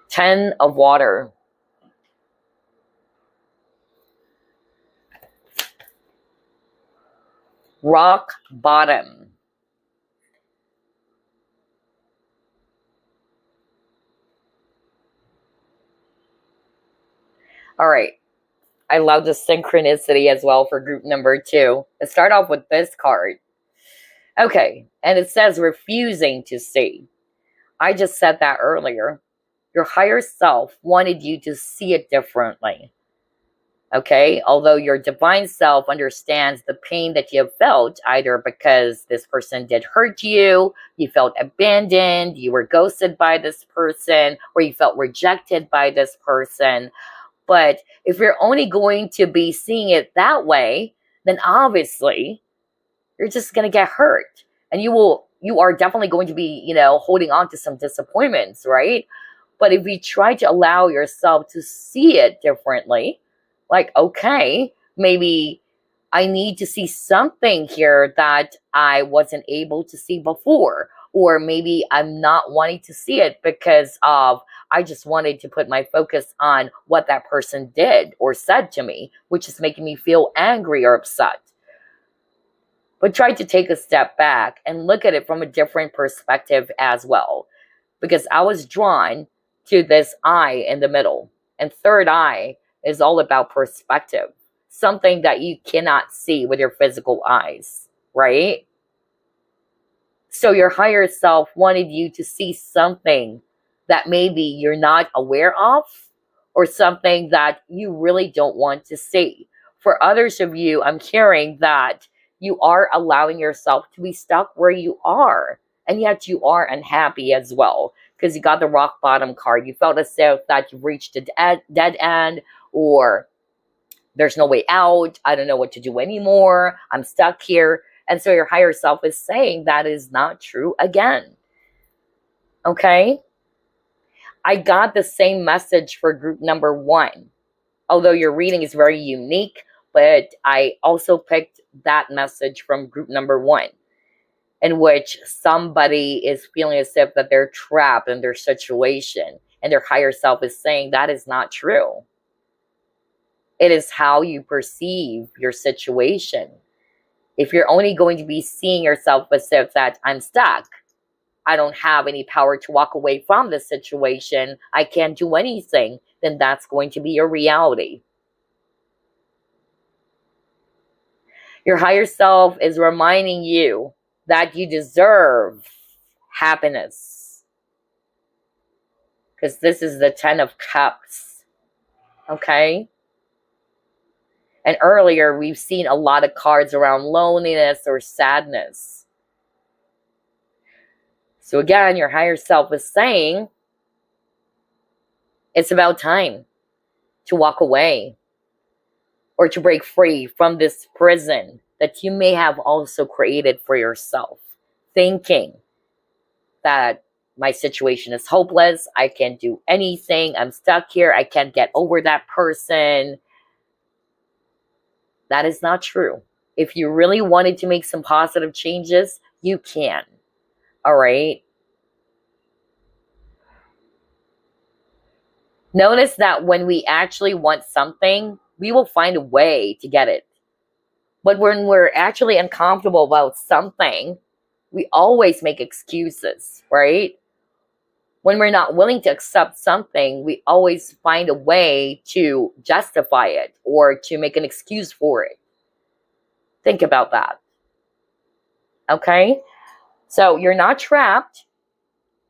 Speaker 1: Ten of Water. Rock Bottom. All right. I love the synchronicity as well for group number 2. Let's start off with this card. Okay. And it says refusing to see. I just said that earlier. Your higher self wanted you to see it differently. Okay, although your divine self understands the pain that you have felt, either because this person did hurt you, you felt abandoned, you were ghosted by this person, or you felt rejected by this person. But if you're only going to be seeing it that way, then obviously you're just going to get hurt. And you are definitely going to be, holding on to some disappointments, right? But if you try to allow yourself to see it differently, like, okay, maybe I need to see something here that I wasn't able to see before. Or maybe I'm not wanting to see it because of I just wanted to put my focus on what that person did or said to me, which is making me feel angry or upset. But try to take a step back and look at it from a different perspective as well. Because I was drawn to this eye in the middle. And third eye is all about perspective. Something that you cannot see with your physical eyes, right? So your higher self wanted you to see something that maybe you're not aware of, or something that you really don't want to see. For others of you, I'm hearing that you are allowing yourself to be stuck where you are, and yet you are unhappy as well, because you got the rock bottom card. You felt as if that you've reached a dead end, or there's no way out. I don't know what to do anymore. I'm stuck here. And so your higher self is saying that is not true again. Okay? I got the same message for group number 1. Although your reading is very unique, but I also picked that message from group number 1, in which somebody is feeling as if that they're trapped in their situation, and their higher self is saying that is not true. It is how you perceive your situation. If you're only going to be seeing yourself as if that I'm stuck, I don't have any power to walk away from this situation, I can't do anything, then that's going to be your reality. Your higher self is reminding you that you deserve happiness. Because this is the 10 of Cups. Okay? And earlier, we've seen a lot of cards around loneliness or sadness. So again, your higher self is saying, it's about time to walk away or to break free from this prison that you may have also created for yourself, thinking that my situation is hopeless, I can't do anything, I'm stuck here, I can't get over that person. That is not true. If you really wanted to make some positive changes, you can. All right? Notice that when we actually want something, we will find a way to get it. But when we're actually uncomfortable about something, we always make excuses, right? When we're not willing to accept something, we always find a way to justify it or to make an excuse for it. Think about that. Okay? So you're not trapped.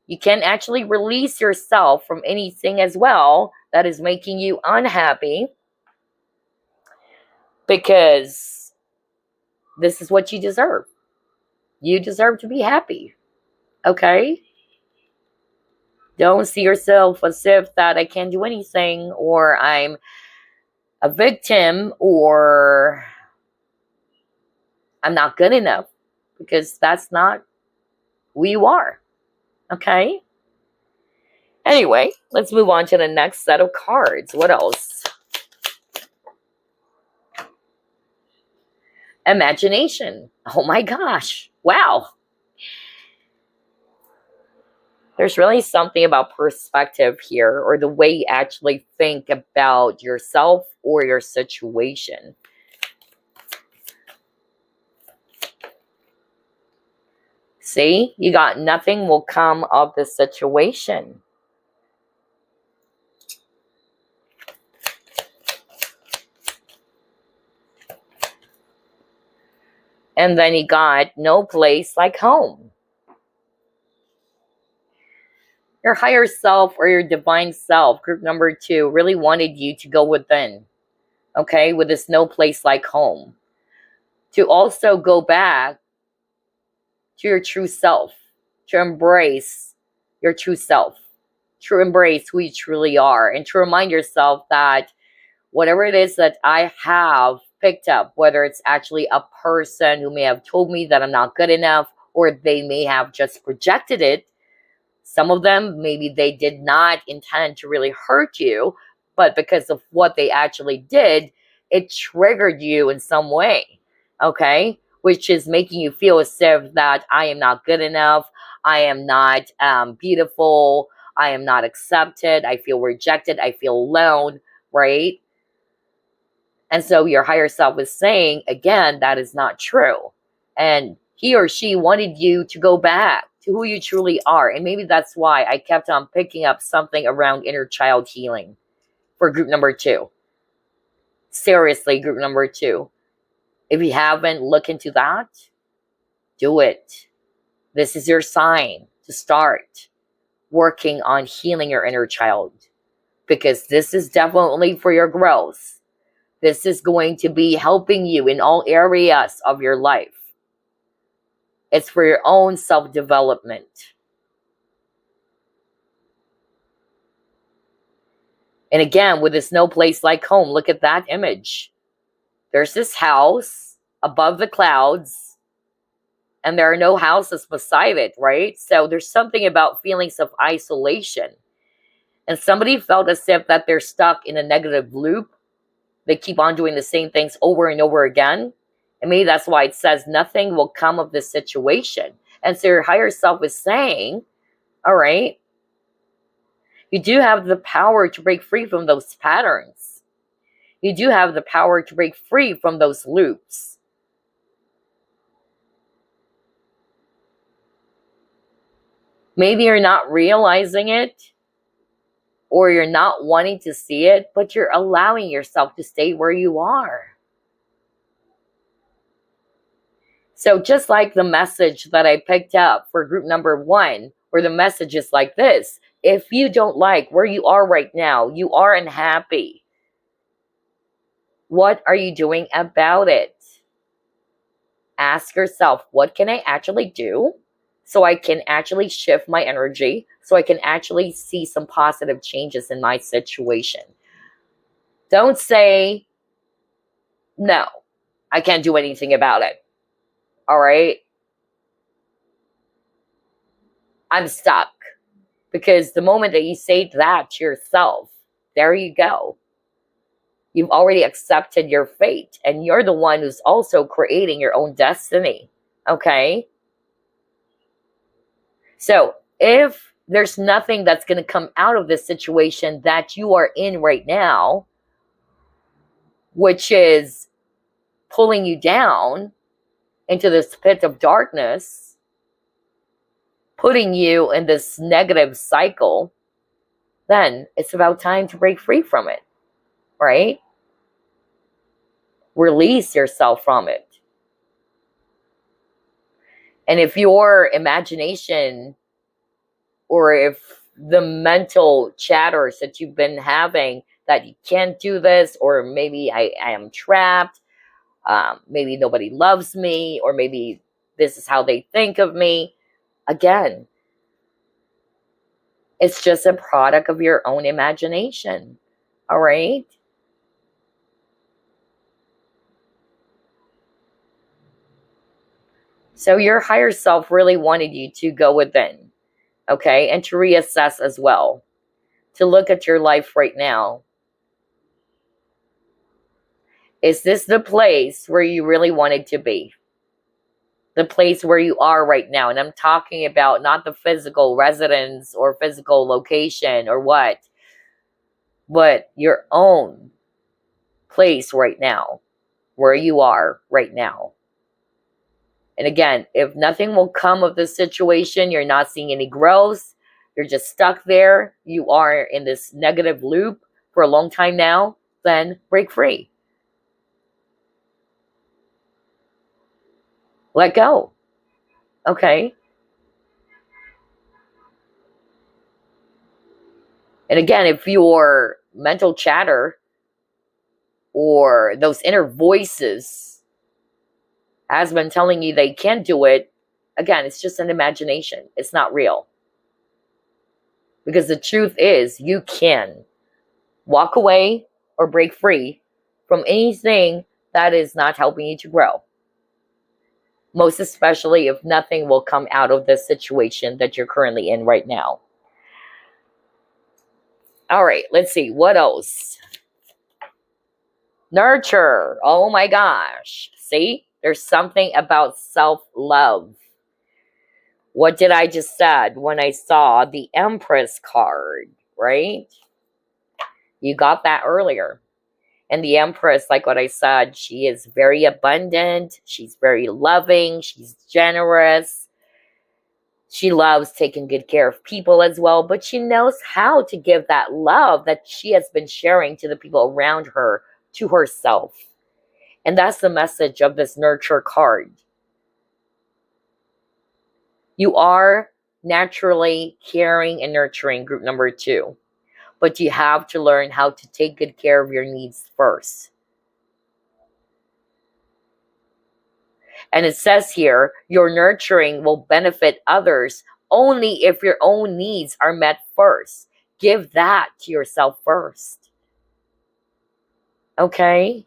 Speaker 1: You can actually release yourself from anything as well that is making you unhappy, because this is what you deserve. You deserve to be happy. Okay? Don't see yourself as if that I can't do anything, or I'm a victim, or I'm not good enough, because that's not who you are. Okay? Anyway, let's move on to the next set of cards. What else? Imagination. Oh my gosh. Wow. There's really something about perspective here, or the way you actually think about yourself or your situation. See, you got nothing will come of the situation. And then you got no place like home. Your higher self or your divine self, group number 2, really wanted you to go within. Okay, with this no place like home. To also go back to your true self. To embrace your true self. To embrace who you truly are. And to remind yourself that whatever it is that I have picked up, whether it's actually a person who may have told me that I'm not good enough, or they may have just projected it. Some of them, maybe they did not intend to really hurt you, but because of what they actually did, it triggered you in some way, okay? Which is making you feel as if that I am not good enough, I am not beautiful, I am not accepted, I feel rejected, I feel alone, right? And so your higher self is saying, again, that is not true. And he or she wanted you to go back to who you truly are. And maybe that's why I kept on picking up something around inner child healing for group number 2. Seriously, group number 2. If you haven't looked into that, do it. This is your sign to start working on healing your inner child, because this is definitely for your growth. This is going to be helping you in all areas of your life. It's for your own self-development. And again, with this no place like home, look at that image. There's this house above the clouds, and there are no houses beside it, right? So there's something about feelings of isolation. And somebody felt as if that they're stuck in a negative loop. They keep on doing the same things over and over again. And maybe that's why it says nothing will come of this situation. And so your higher self is saying, all right, you do have the power to break free from those patterns. You do have the power to break free from those loops. Maybe you're not realizing it, or you're not wanting to see it, but you're allowing yourself to stay where you are. So just like the message that I picked up for group number 1, where the message is like this: if you don't like where you are right now, you are unhappy, what are you doing about it? Ask yourself, what can I actually do so I can actually shift my energy, so I can actually see some positive changes in my situation? Don't say, no, I can't do anything about it. All right? I'm stuck. Because the moment that you say that to yourself, there you go. You've already accepted your fate, and you're the one who's also creating your own destiny. Okay? So if there's nothing that's going to come out of this situation that you are in right now, which is pulling you down into this pit of darkness, putting you in this negative cycle, then it's about time to break free from it, right? Release yourself from it. And if your imagination, or if the mental chatters that you've been having that you can't do this, or maybe I am trapped, maybe nobody loves me, or maybe this is how they think of me, again, it's just a product of your own imagination. All right? So your higher self really wanted you to go within, okay? And to reassess as well. To look at your life right now. Is this the place where you really wanted to be? The place where you are right now. And I'm talking about not the physical residence or physical location or what, but your own place right now, where you are right now. And again, if nothing will come of this situation, you're not seeing any growth, you're just stuck there, you are in this negative loop for a long time now, then break free. Let go. Okay? And again, if your mental chatter or those inner voices has been telling you they can't do it, again, it's just an imagination. It's not real. Because the truth is, you can walk away or break free from anything that is not helping you to grow. Most especially if nothing will come out of this situation that you're currently in right now. All right, let's see. What else? Nurture. Oh my gosh. See? There's something about self-love. What did I just said when I saw the Empress card, right? You got that earlier. And the Empress, like what I said, she is very abundant. She's very loving. She's generous. She loves taking good care of people as well. But she knows how to give that love that she has been sharing to the people around her, to herself. And that's the message of this nurture card. You are naturally caring and nurturing, group number 2. But you have to learn how to take good care of your needs first. And it says here, your nurturing will benefit others only if your own needs are met first. Give that to yourself first. Okay?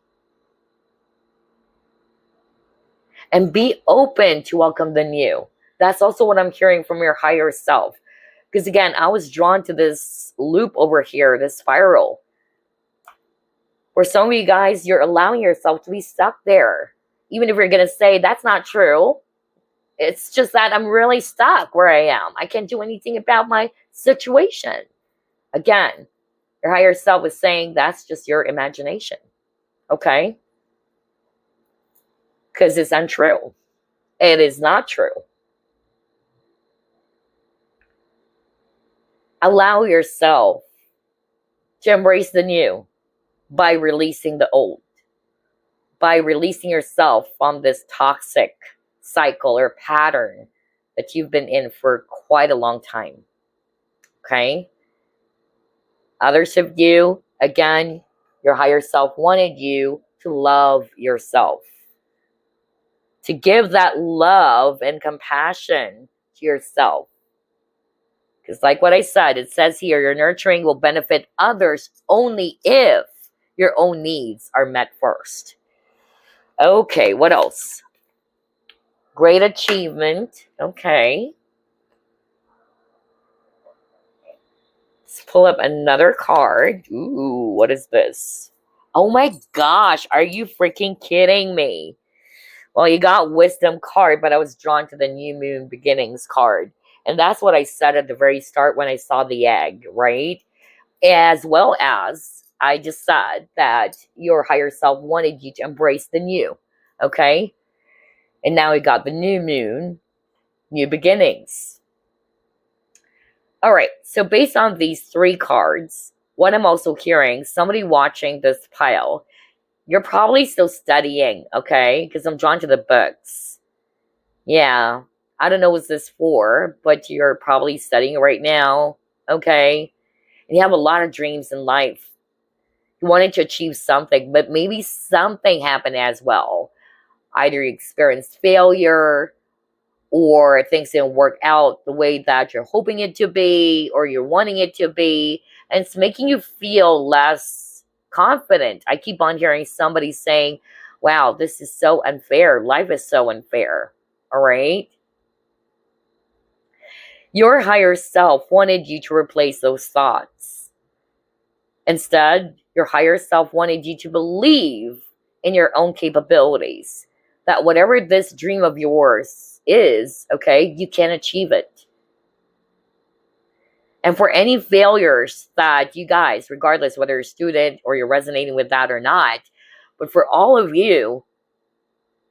Speaker 1: And be open to welcome the new. That's also what I'm hearing from your higher self. Because again, I was drawn to this loop over here, this spiral. Where some of you guys, you're allowing yourself to be stuck there. Even if you're going to say, that's not true. It's just that I'm really stuck where I am. I can't do anything about my situation. Again, your higher self is saying that's just your imagination. okay? Because it's untrue. It is not true. Allow yourself to embrace the new by releasing the old, by releasing yourself from this toxic cycle or pattern that you've been in for quite a long time. Okay? Others of you, again, your higher self wanted you to love yourself, to give that love and compassion to yourself. Because like what I said, it says here, your nurturing will benefit others only if your own needs are met first. Okay, what else? Great achievement. Okay. Let's pull up another card. Ooh, what is this? Oh my gosh, are you freaking kidding me? Well, you got wisdom card, but I was drawn to the new moon beginnings card. And that's what I said at the very start when I saw the egg, right? As well as I just said that your higher self wanted you to embrace the new, okay? And now we got the new moon, new beginnings. All right, so based on these three cards, what I'm also hearing, somebody watching this pile, you're probably still studying, okay? Because I'm drawn to the books. Yeah, I don't know what this for, but you're probably studying right now, okay? And you have a lot of dreams in life. You wanted to achieve something, but maybe something happened as well. Either you experienced failure, or things didn't work out the way that you're hoping it to be, or you're wanting it to be, and it's making you feel less confident. I keep on hearing somebody saying, wow, this is so unfair. Life is so unfair. All right? Your higher self wanted you to replace those thoughts. Instead, your higher self wanted you to believe in your own capabilities, that whatever this dream of yours is, okay, you can achieve it. And for any failures that you guys, regardless whether you're a student or you're resonating with that or not, but for all of you,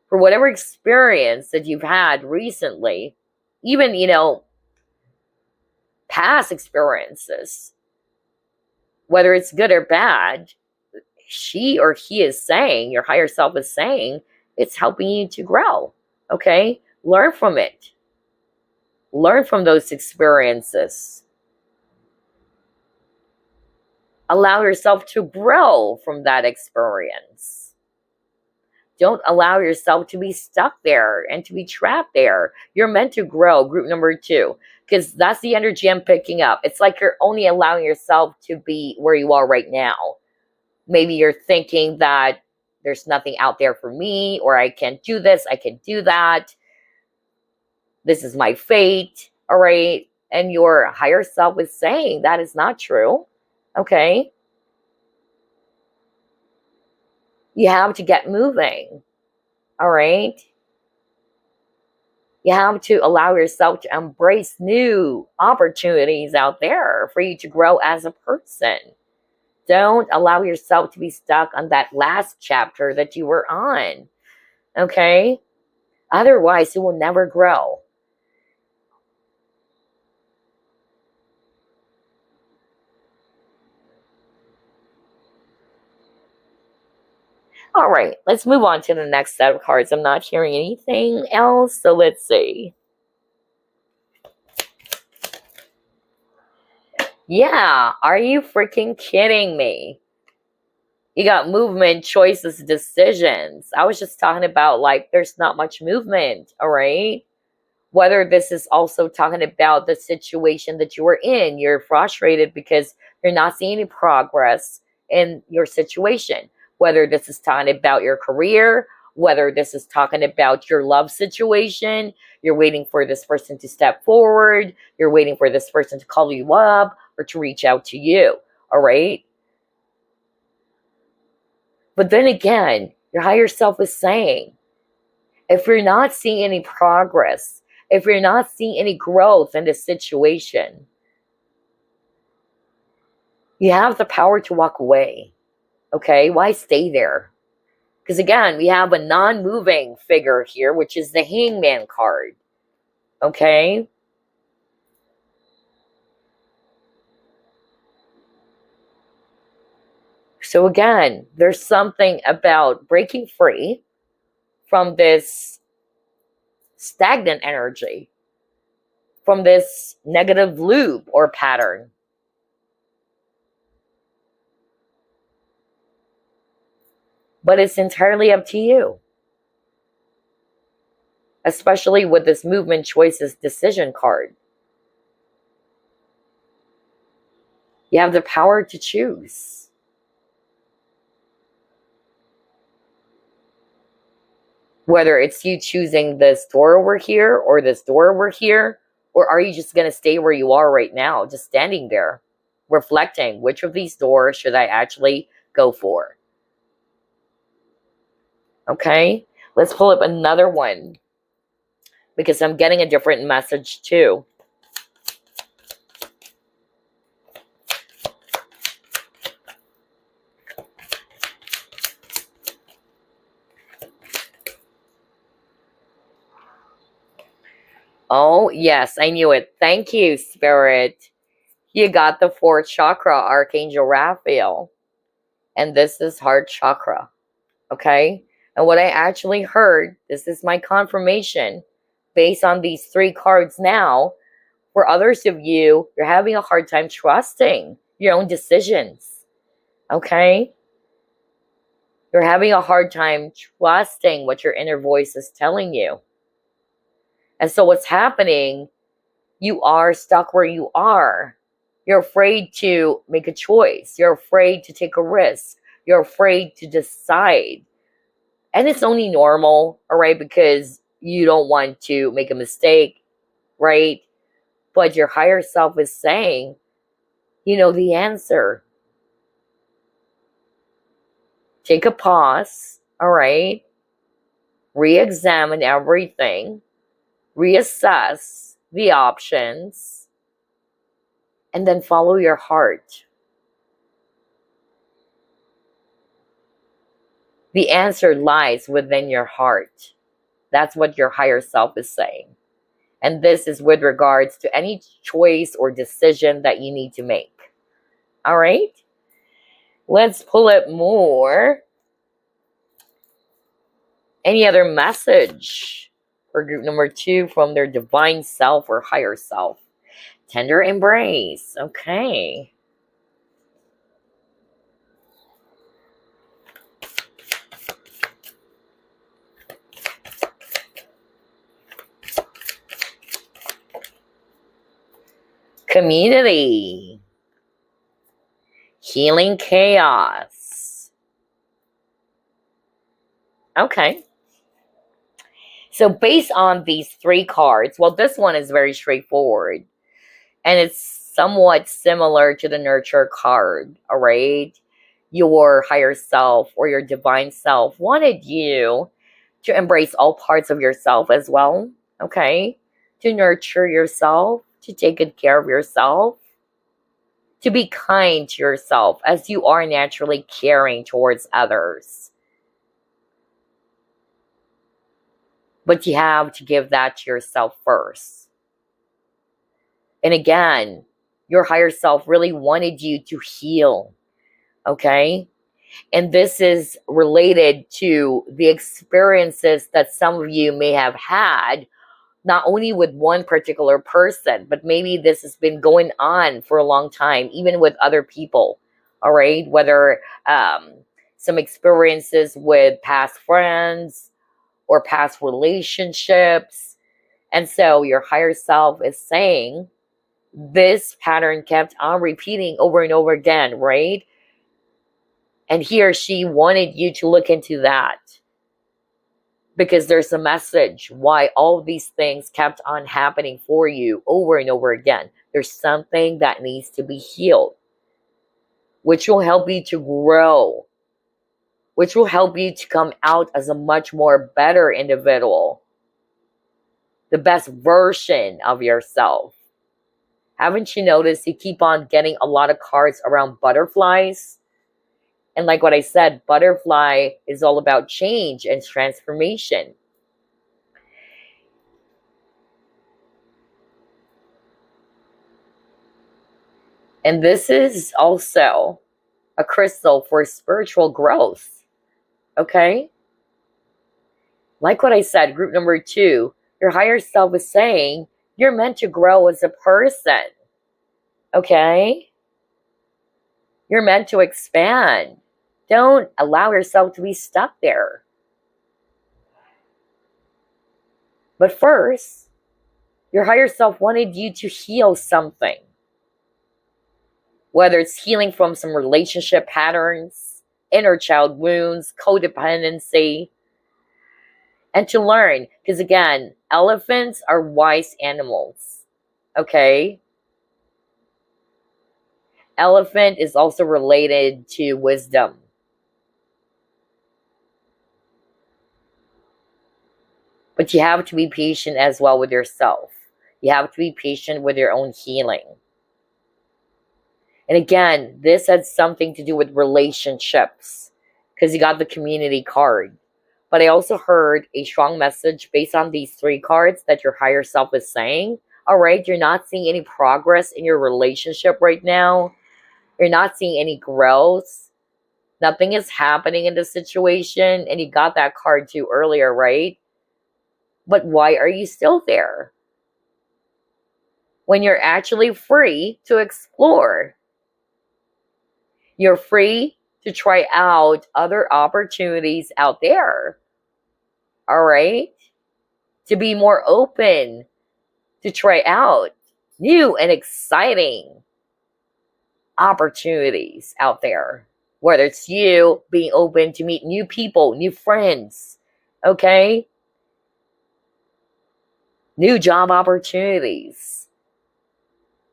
Speaker 1: for whatever experience that you've had recently, even, past experiences, whether it's good or bad, she or he is saying, your higher self is saying, it's helping you to grow, okay? Learn from it. Learn from those experiences. Allow yourself to grow from that experience. Don't allow yourself to be stuck there and to be trapped there. You're meant to grow, group number 2, because that's the energy I'm picking up. It's like you're only allowing yourself to be where you are right now. Maybe you're thinking that there's nothing out there for me, or I can't do this, I can't do that. This is my fate, all right? And your higher self is saying that is not true, okay? You have to get moving, all right? You have to allow yourself to embrace new opportunities out there for you to grow as a person. Don't allow yourself to be stuck on that last chapter that you were on, okay? Otherwise, you will never grow. All right, let's move on to the next set of cards. I'm not hearing anything else, so let's see. Yeah, are you freaking kidding me? You got movement, choices, decisions. I was just talking about, like, there's not much movement, all right? Whether this is also talking about the situation that you were in. You're frustrated because you're not seeing any progress in your situation. Whether this is talking about your career, whether this is talking about your love situation, you're waiting for this person to step forward, you're waiting for this person to call you up or to reach out to you, all right? But then again, your higher self is saying, if you're not seeing any progress, if you're not seeing any growth in this situation, you have the power to walk away. Okay? Why stay there? Because again, we have a non-moving figure here, which is the Hangman card. Okay? So again, there's something about breaking free from this stagnant energy, from this negative loop or pattern. But it's entirely up to you. Especially with this movement choices decision card. You have the power to choose. Whether it's you choosing this door over here or this door over here, or are you just going to stay where you are right now, just standing there, reflecting which of these doors should I actually go for? Okay, let's pull up another one because I'm getting a different message too. Oh, yes, I knew it. Thank you, Spirit. You got the 4th chakra, Archangel Raphael. And this is heart chakra. Okay? And what I actually heard, this is my confirmation, based on these 3 cards now, for others of you, you're having a hard time trusting your own decisions. Okay? You're having a hard time trusting what your inner voice is telling you. And so what's happening, you are stuck where you are. You're afraid to make a choice. You're afraid to take a risk. You're afraid to decide. And it's only normal, all right, because you don't want to make a mistake, right? But your higher self is saying, you know the answer. Take a pause, all right? Re-examine everything. Reassess the options. And then follow your heart. The answer lies within your heart. That's what your higher self is saying. And this is with regards to any choice or decision that you need to make. All right? Let's pull up more. Any other message for group number 2 from their divine self or higher self? Tender embrace. Okay. Community. Healing chaos. Okay. So based on these 3 cards, well, this one is very straightforward. And it's somewhat similar to the nurture card, all right? Your higher self or your divine self wanted you to embrace all parts of yourself as well, okay? To nurture yourself, to take good care of yourself, to be kind to yourself as you are naturally caring towards others. But you have to give that to yourself first. And again, your higher self really wanted you to heal, okay? And this is related to the experiences that some of you may have had, not only with one particular person, but maybe this has been going on for a long time, even with other people, all right? Whether some experiences with past friends or past relationships. And so your higher self is saying, this pattern kept on repeating over and over again, right? And he or she wanted you to look into that because there's a message why all of these things kept on happening for you over and over again. There's something that needs to be healed, which will help you to grow, which will help you to come out as a much more better individual, the best version of yourself. Haven't you noticed you keep on getting a lot of cards around butterflies? And like what I said, butterfly is all about change and transformation. And this is also a crystal for spiritual growth. Okay? Like what I said, group number 2, your higher self is saying you're meant to grow as a person. Okay? You're meant to expand. Don't allow yourself to be stuck there. But first, your higher self wanted you to heal something. Whether it's healing from some relationship patterns, inner child wounds, codependency, and to learn. Because again, elephants are wise animals. Okay? Elephant is also related to wisdom. But you have to be patient as well with yourself. You have to be patient with your own healing. And again, this has something to do with relationships because you got the community card. But I also heard a strong message based on these 3 cards that your higher self is saying. All right, you're not seeing any progress in your relationship right now. You're not seeing any growth. Nothing is happening in the situation. And you got that card too earlier, right? But why are you still there? When you're actually free to explore. You're free to try out other opportunities out there. All right? To be more open, to try out new and exciting opportunities out there. Whether it's you being open to meet new people, new friends, okay? New job opportunities.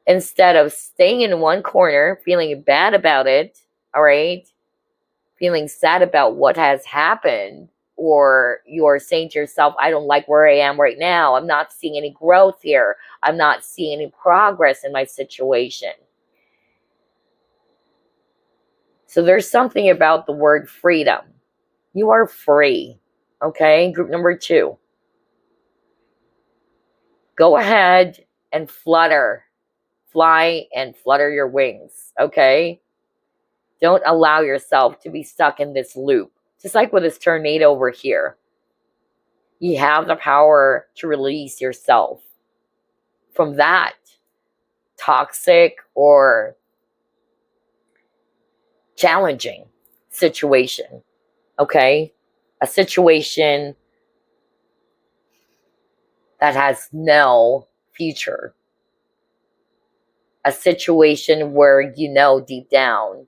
Speaker 1: Instead of staying in one corner, feeling bad about it, all right? Feeling sad about what has happened, or you're saying to yourself, I don't like where I am right now. I'm not seeing any growth here. I'm not seeing any progress in my situation. So there's something about the word freedom. You are free, okay? Group number 2. Go ahead and flutter. Fly and flutter your wings, okay? Don't allow yourself to be stuck in this loop. Just like with this tornado over here. You have the power to release yourself from that toxic or challenging situation, okay? A situation that has no future. A situation where you know deep down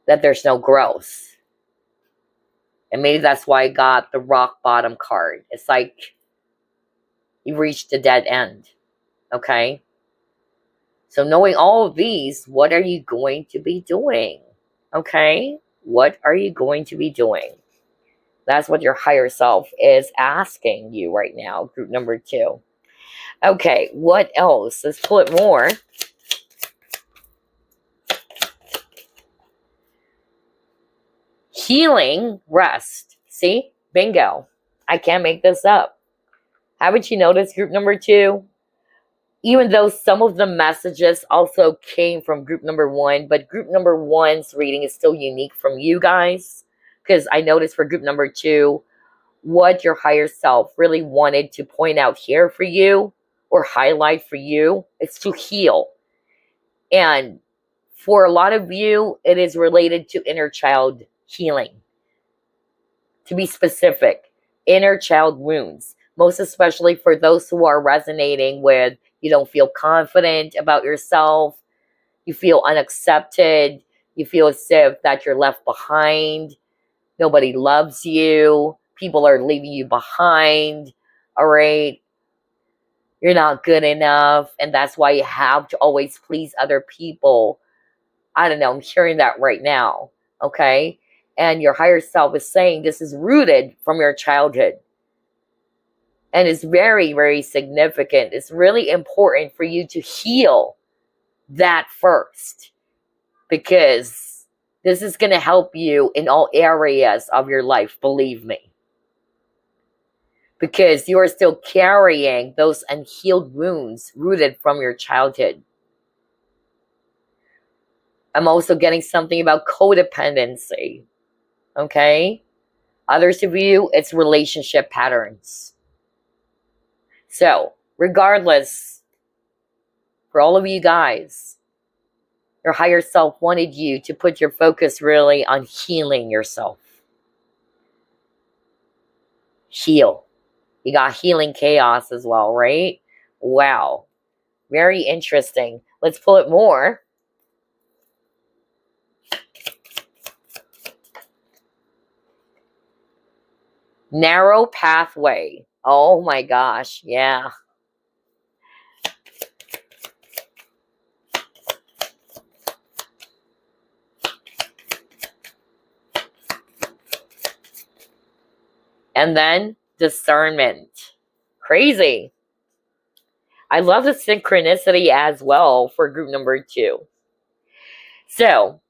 Speaker 1: that there's no growth. And maybe that's why I got the rock bottom card. It's like you reached a dead end, okay? So knowing all of these, what are you going to be doing, okay? What are you going to be doing? That's what your higher self is asking you right now, group number 2. Okay, what else? Let's pull it more. Healing, rest. See? Bingo. I can't make this up. Haven't you noticed, group number 2? Even though some of the messages also came from group number 1, but group number 1's reading is still unique from you guys. Because I noticed for group number 2, what your higher self really wanted to point out here for you or highlight for you is to heal. And for a lot of you, it is related to inner child healing. To be specific, inner child wounds. Most especially for those who are resonating with you don't feel confident about yourself, you feel unaccepted, you feel as if that you're left behind, nobody loves you, people are leaving you behind, all right? You're not good enough, and that's why you have to always please other people. I don't know, I'm hearing that right now, okay? And your higher self is saying this is rooted from your childhood. And it's very, very significant. It's really important for you to heal that first. Because This is going to help you in all areas of your life, believe me. Because you are still carrying those unhealed wounds rooted from your childhood. I'm also getting something about codependency. Okay? Others of you, it's relationship patterns. So, regardless, for all of you guys, your higher self wanted you to put your focus really on healing yourself. Heal. You got healing chaos as well, right? Wow. Very interesting. Let's pull it more. Narrow pathway. Oh my gosh. Yeah. And then discernment. Crazy. I love the synchronicity as well for group number 2. So,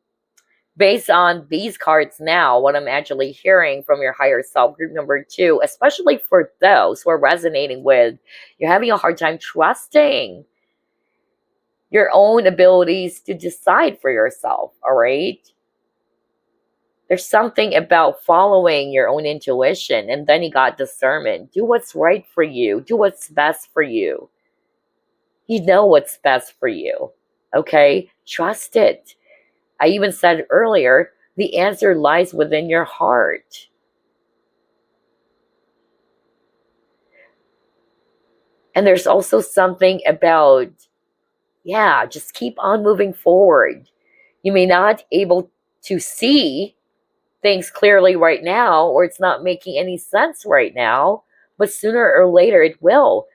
Speaker 1: based on these cards now, what I'm actually hearing from your higher self, group number 2, especially for those who are resonating with, you're having a hard time trusting your own abilities to decide for yourself, all right? There's something about following your own intuition, and then you got discernment. Do what's right for you. Do what's best for you. You know what's best for you, okay? Trust it. I even said earlier, the answer lies within your heart. And there's also something about, yeah, just keep on moving forward. You may not be able to see things clearly right now, or it's not making any sense right now, but sooner or later it will.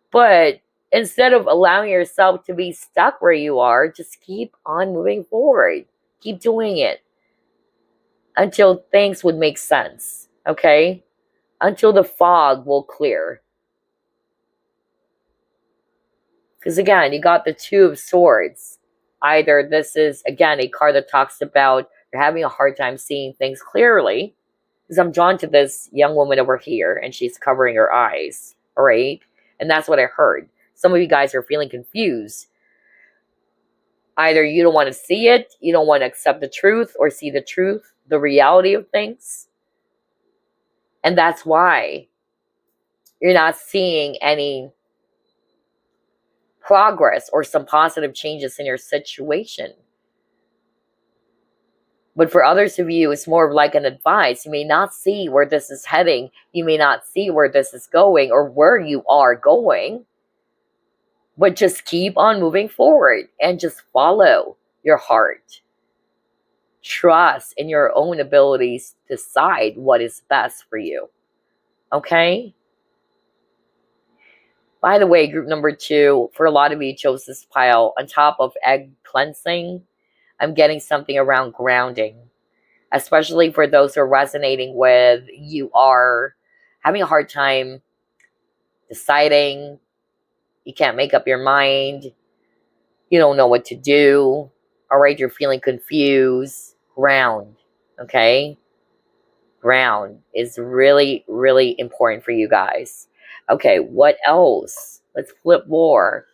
Speaker 1: But instead of allowing yourself to be stuck where you are, just keep on moving forward. Keep doing it until things would make sense, okay? Until the fog will clear. Because again, you got the 2 of Swords. Either this is, again, a card that talks about you're having a hard time seeing things clearly. Because I'm drawn to this young woman over here, and she's covering her eyes, all right? And that's what I heard. Some of you guys are feeling confused. Either you don't want to see it, you don't want to accept the truth or see the truth, the reality of things. And that's why you're not seeing any progress or some positive changes in your situation. But for others of you, it's more like an advice. You may not see where this is heading. You may not see where this is going or where you are going. But just keep on moving forward and just follow your heart. Trust in your own abilities to decide what is best for you. Okay? By the way, group number 2, for a lot of you chose this pile. On top of egg cleansing, I'm getting something around grounding. Especially for those who are resonating with, you are having a hard time deciding. You can't make up your mind. You don't know what to do. All right, you're feeling confused. Ground, okay? Ground is really, really important for you guys. Okay, what else? Let's flip more.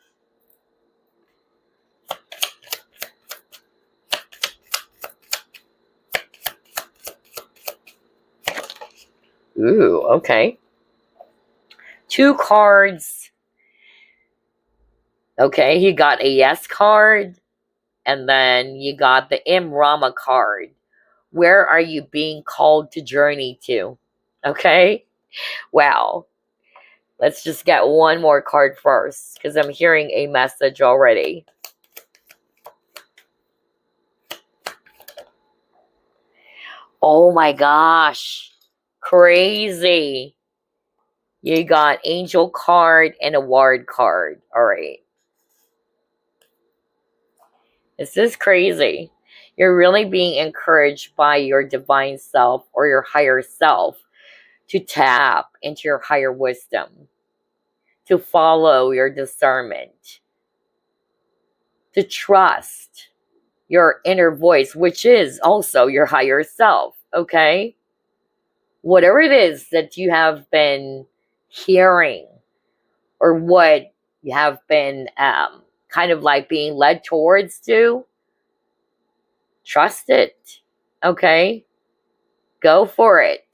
Speaker 1: Ooh, okay. 2 cards. Okay, you got a yes card, and then you got the Rama card. Where are you being called to journey to? Okay? Wow. Let's just get one more card first, because I'm hearing a message already. Oh my gosh. Crazy. You got Angel card and a Ward card. All right. This is crazy. You're really being encouraged by your divine self or your higher self to tap into your higher wisdom, to follow your discernment, to trust your inner voice, which is also your higher self, okay? Whatever it is that you have been hearing or what you have been kind of like being led towards to, trust it, okay? Go for it.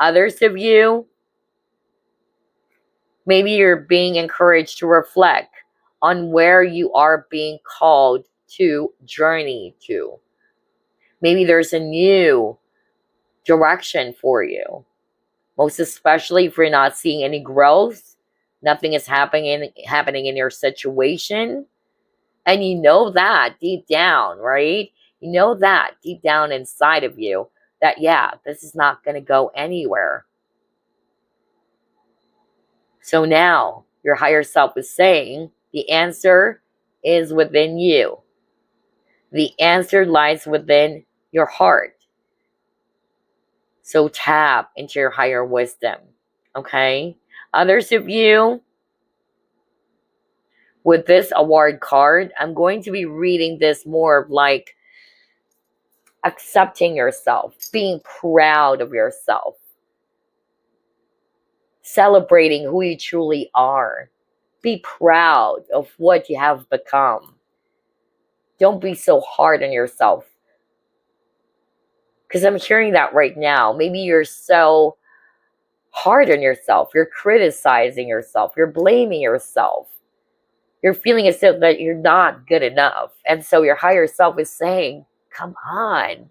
Speaker 1: Others of you, maybe you're being encouraged to reflect on where you are being called to journey to. Maybe there's a new direction for you. Most especially if you're not seeing any growth, nothing is happening in your situation. And you know that deep down, right? You know that deep down inside of you that, yeah, this is not going to go anywhere. So now your higher self is saying the answer is within you. The answer lies within your heart. So tap into your higher wisdom, okay? Others of you, with this award card, I'm going to be reading this more of like accepting yourself, being proud of yourself, celebrating who you truly are. Be proud of what you have become. Don't be so hard on yourself. Because I'm hearing that right now. Maybe you're so hard on yourself. You're criticizing yourself. You're blaming yourself. You're feeling as if that you're not good enough. And so your higher self is saying, come on.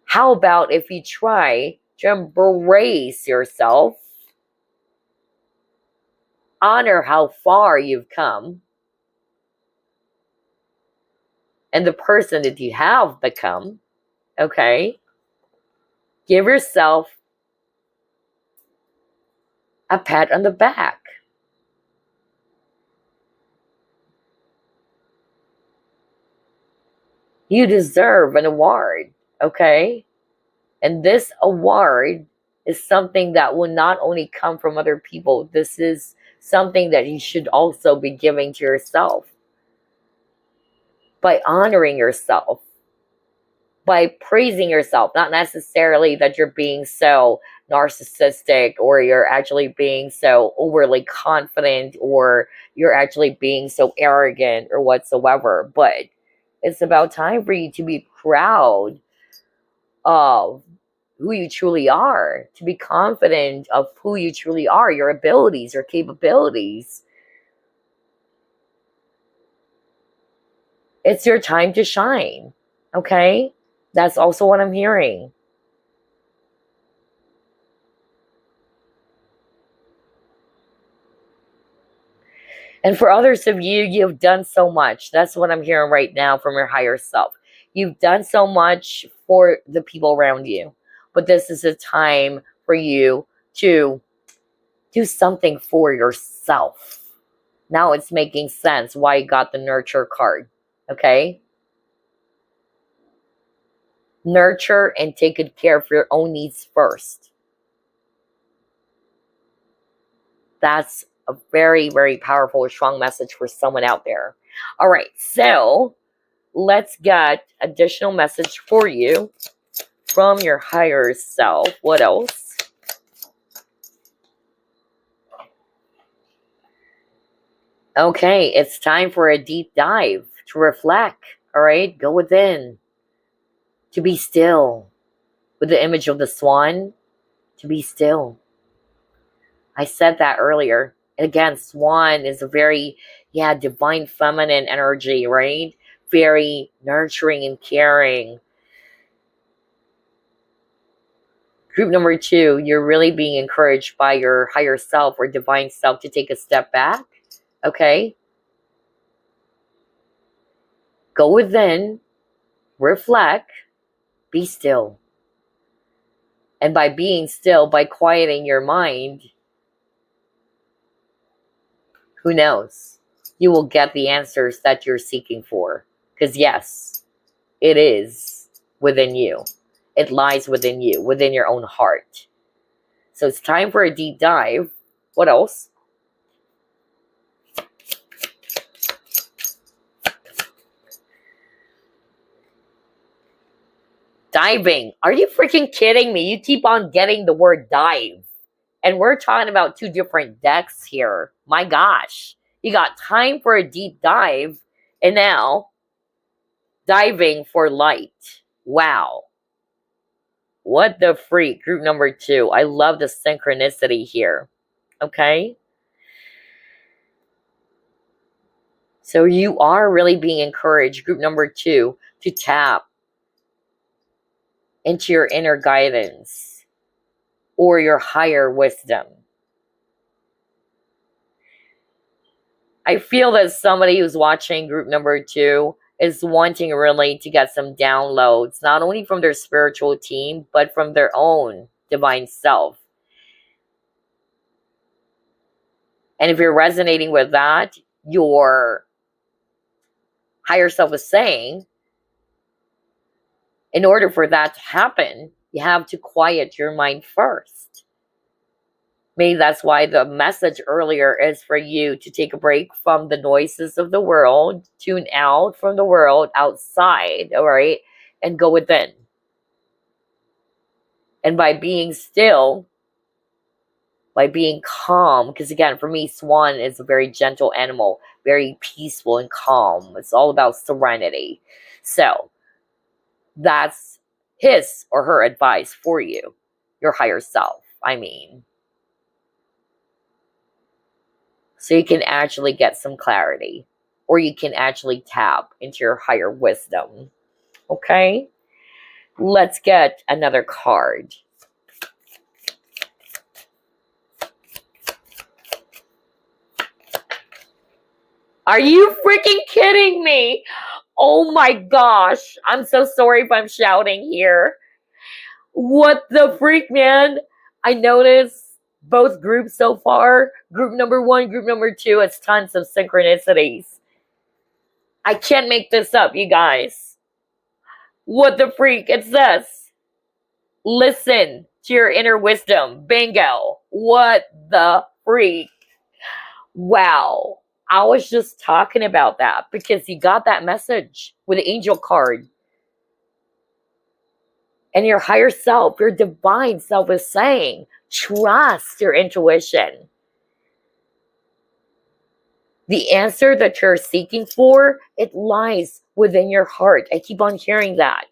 Speaker 1: How about if you try to embrace yourself, honor how far you've come, and the person that you have become, okay? Give yourself a pat on the back. You deserve an award, okay? And this award is something that will not only come from other people. This is something that you should also be giving to yourself. By honoring yourself. By praising yourself. Not necessarily that you're being so narcissistic or you're actually being so overly confident or you're actually being so arrogant or whatsoever. But it's about time for you to be proud of who you truly are, to be confident of who you truly are, your abilities, your capabilities. It's your time to shine, okay? That's also what I'm hearing. And for others of you, you've done so much. That's what I'm hearing right now from your higher self. You've done so much for the people around you. But this is a time for you to do something for yourself. Now it's making sense why you got the nurture card. Okay? Nurture and take good care of your own needs first. That's a very, very powerful, strong message for someone out there. All right, so let's get additional message for you from your higher self. What else? Okay, it's time for a deep dive to reflect. All right, go within. To be still. With the image of the swan, to be still. I said that earlier. Again, swan is a very, divine feminine energy, right? Very nurturing and caring. Group number 2, you're really being encouraged by your higher self or divine self to take a step back. Okay? Go within, reflect, be still. And by being still, by quieting your mind, who knows? You will get the answers that you're seeking for. Because yes, it is within you. It lies within you, within your own heart. So it's time for a deep dive. What else? Diving. Are you freaking kidding me? You keep on getting the word dive. And we're talking about two different decks here. My gosh. You got time for a deep dive, and now diving for light. Wow. What the freak? Group number 2. I love the synchronicity here. Okay? So you are really being encouraged, group number 2, to tap into your inner guidance or your higher wisdom. I feel that somebody who's watching group number 2 is wanting really to get some downloads, not only from their spiritual team, but from their own divine self. And if you're resonating with that, your higher self is saying, in order for that to happen, you have to quiet your mind first. Maybe that's why the message earlier is for you to take a break from the noises of the world, tune out from the world outside, all right, and go within. And by being still, by being calm, because again, for me, swan is a very gentle animal, very peaceful and calm. It's all about serenity. So that's his or her advice for you, your higher self, I mean. So you can actually get some clarity, or you can actually tap into your higher wisdom. Okay? Let's get another card. Are you freaking kidding me? Oh my gosh. I'm so sorry if I'm shouting here. What the freak, man? I noticed both groups so far, group number 1, group number 2, it's tons of synchronicities. I can't make this up, you guys. What the freak? It's this. Listen to your inner wisdom. Bingo. What the freak? Wow. I was just talking about that because you got that message with the angel card. And your higher self, your divine self is saying, trust your intuition. The answer that you're seeking for, it lies within your heart. I keep on hearing that.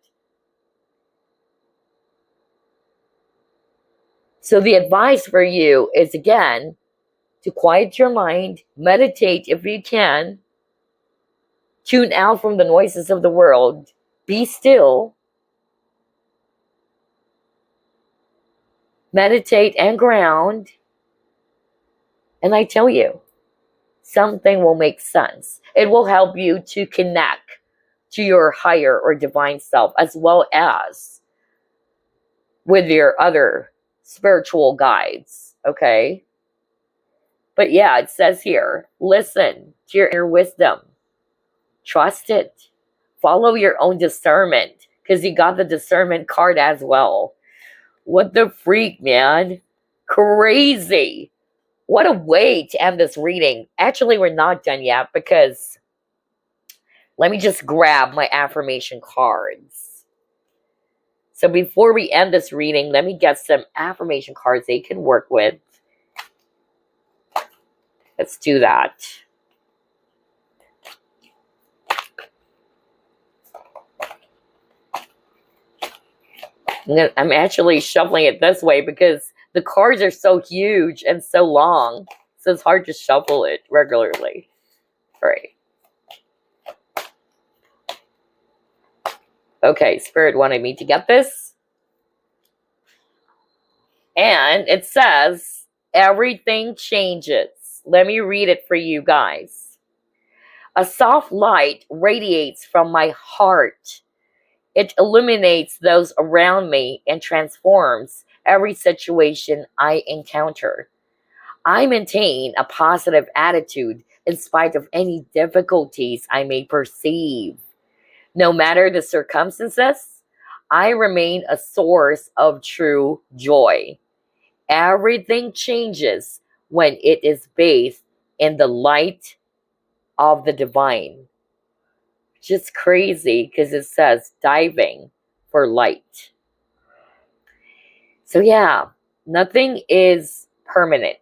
Speaker 1: So the advice for you is, again, to quiet your mind, meditate if you can, tune out from the noises of the world, be still, meditate and ground, and I tell you, something will make sense. It will help you to connect to your higher or divine self, as well as with your other spiritual guides, okay? But yeah, it says here, listen to your inner wisdom. Trust it. Follow your own discernment, because you got the discernment card as well. What the freak, man? Crazy. What a way to end this reading. Actually, we're not done yet, because let me just grab my affirmation cards. So before we end this reading, let me get some affirmation cards that you can work with. Let's do that. I'm actually shuffling it this way because the cards are so huge and so long, so it's hard to shuffle it regularly. All right. Okay, Spirit wanted me to get this. And it says, everything changes. Let me read it for you guys. A soft light radiates from my heart. It illuminates those around me and transforms every situation I encounter. I maintain a positive attitude in spite of any difficulties I may perceive. No matter the circumstances, I remain a source of true joy. Everything changes when it is bathed in the light of the divine. Just crazy, because it says diving for light. So yeah, nothing is permanent,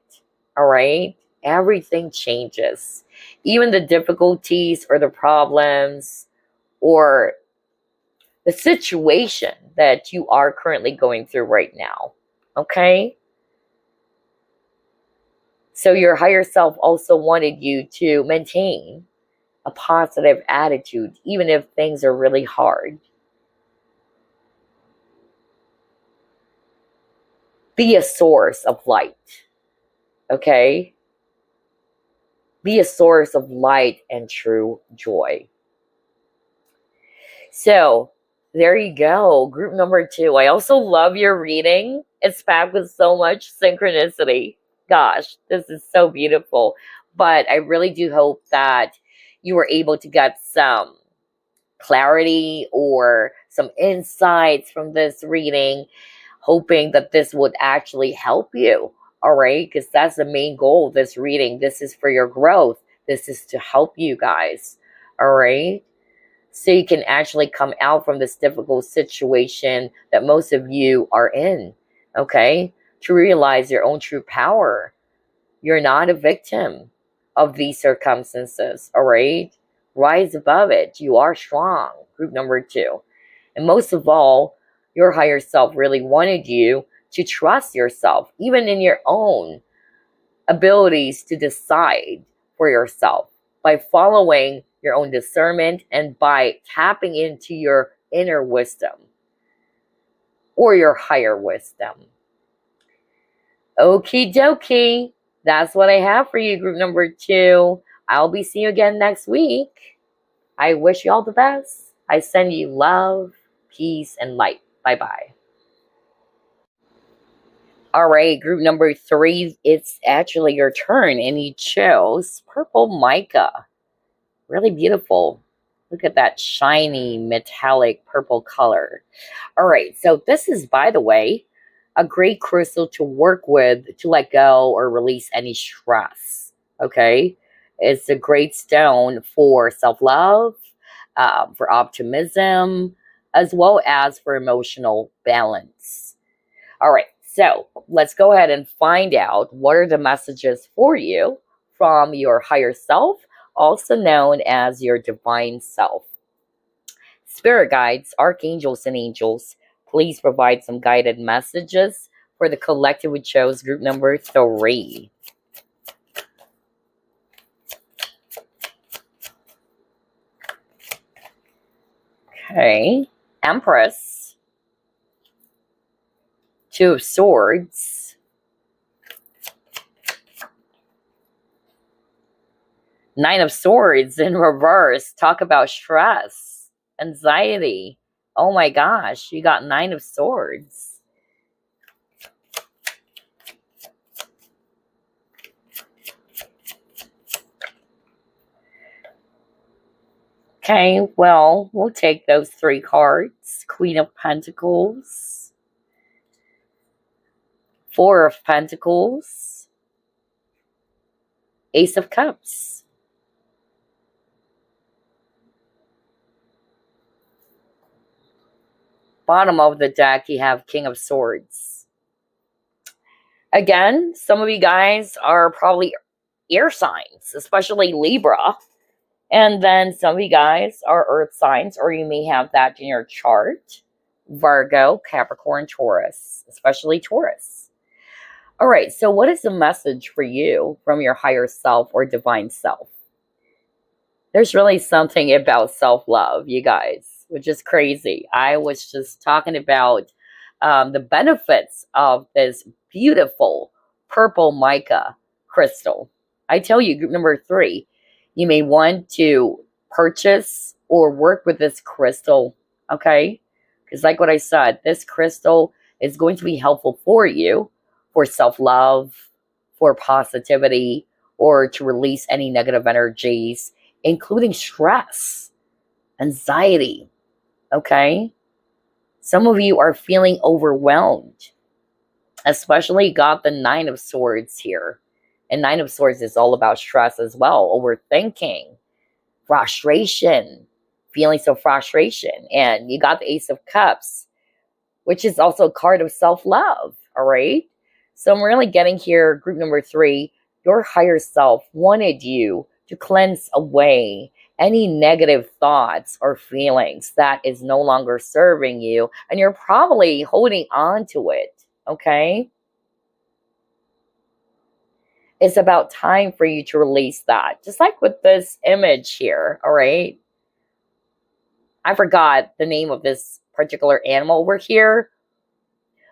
Speaker 1: all right? Everything changes. Even the difficulties or the problems or the situation that you are currently going through right now, okay? So your higher self also wanted you to maintain a positive attitude, even if things are really hard. Be a source of light, okay? Be a source of light and true joy. So, there you go. Group number 2. I also love your reading. It's packed with so much synchronicity. Gosh, this is so beautiful. But I really do hope that you were able to get some clarity or some insights from this reading, hoping that this would actually help you. All right, because that's the main goal of this reading. This is for your growth. This is to help you guys. All right, so you can actually come out from this difficult situation that most of you are in. Okay, to realize your own true power. You're not a victim of these circumstances. All right, rise above it. You are strong. Group number 2. And most of all, your higher self really wanted you to trust yourself, even in your own abilities to decide for yourself by following your own discernment and by tapping into your inner wisdom or your higher wisdom. Okie dokie. That's what I have for you, group number 2. I'll be seeing you again next week. I wish you all the best. I send you love, peace, and light. Bye-bye. All right, group number 3, it's actually your turn, and you chose purple mica. Really beautiful. Look at that shiny, metallic purple color. All right, so this is, by the way, a great crystal to work with to let go or release any stress, okay? It's a great stone for self-love, for optimism, as well as for emotional balance. All right, so let's go ahead and find out what are the messages for you from your higher self, also known as your divine self. Spirit guides, archangels, and angels, please provide some guided messages for the collective we chose, group number 3. Okay, Empress, 2 of Swords, Nine of Swords in reverse. Talk about stress, anxiety. Oh my gosh, you got 9 of Swords. Okay, well, we'll take those 3 cards. Queen of Pentacles, 4 of Pentacles, Ace of Cups. Bottom of the deck, you have King of Swords. Again, some of you guys are probably air signs, especially Libra. And then some of you guys are earth signs, or you may have that in your chart. Virgo, Capricorn, Taurus, especially Taurus. All right, so what is the message for you from your higher self or divine self? There's really something about self-love, you guys, which is crazy. I was just talking about the benefits of this beautiful purple mica crystal. I tell you, group number 3, you may want to purchase or work with this crystal, okay? Because like what I said, this crystal is going to be helpful for you for self-love, for positivity, or to release any negative energies, including stress, anxiety, okay? Some of you are feeling overwhelmed, especially got the 9 of Swords here. And 9 of Swords is all about stress as well, overthinking, frustration, feelings of frustration. And you got the Ace of Cups, which is also a card of self-love, all right? So I'm really getting here, group number 3, your higher self wanted you to cleanse away any negative thoughts or feelings that is no longer serving you, and you're probably holding on to it, okay? It's about time for you to release that. Just like with this image here, all right? I forgot the name of this particular animal over here,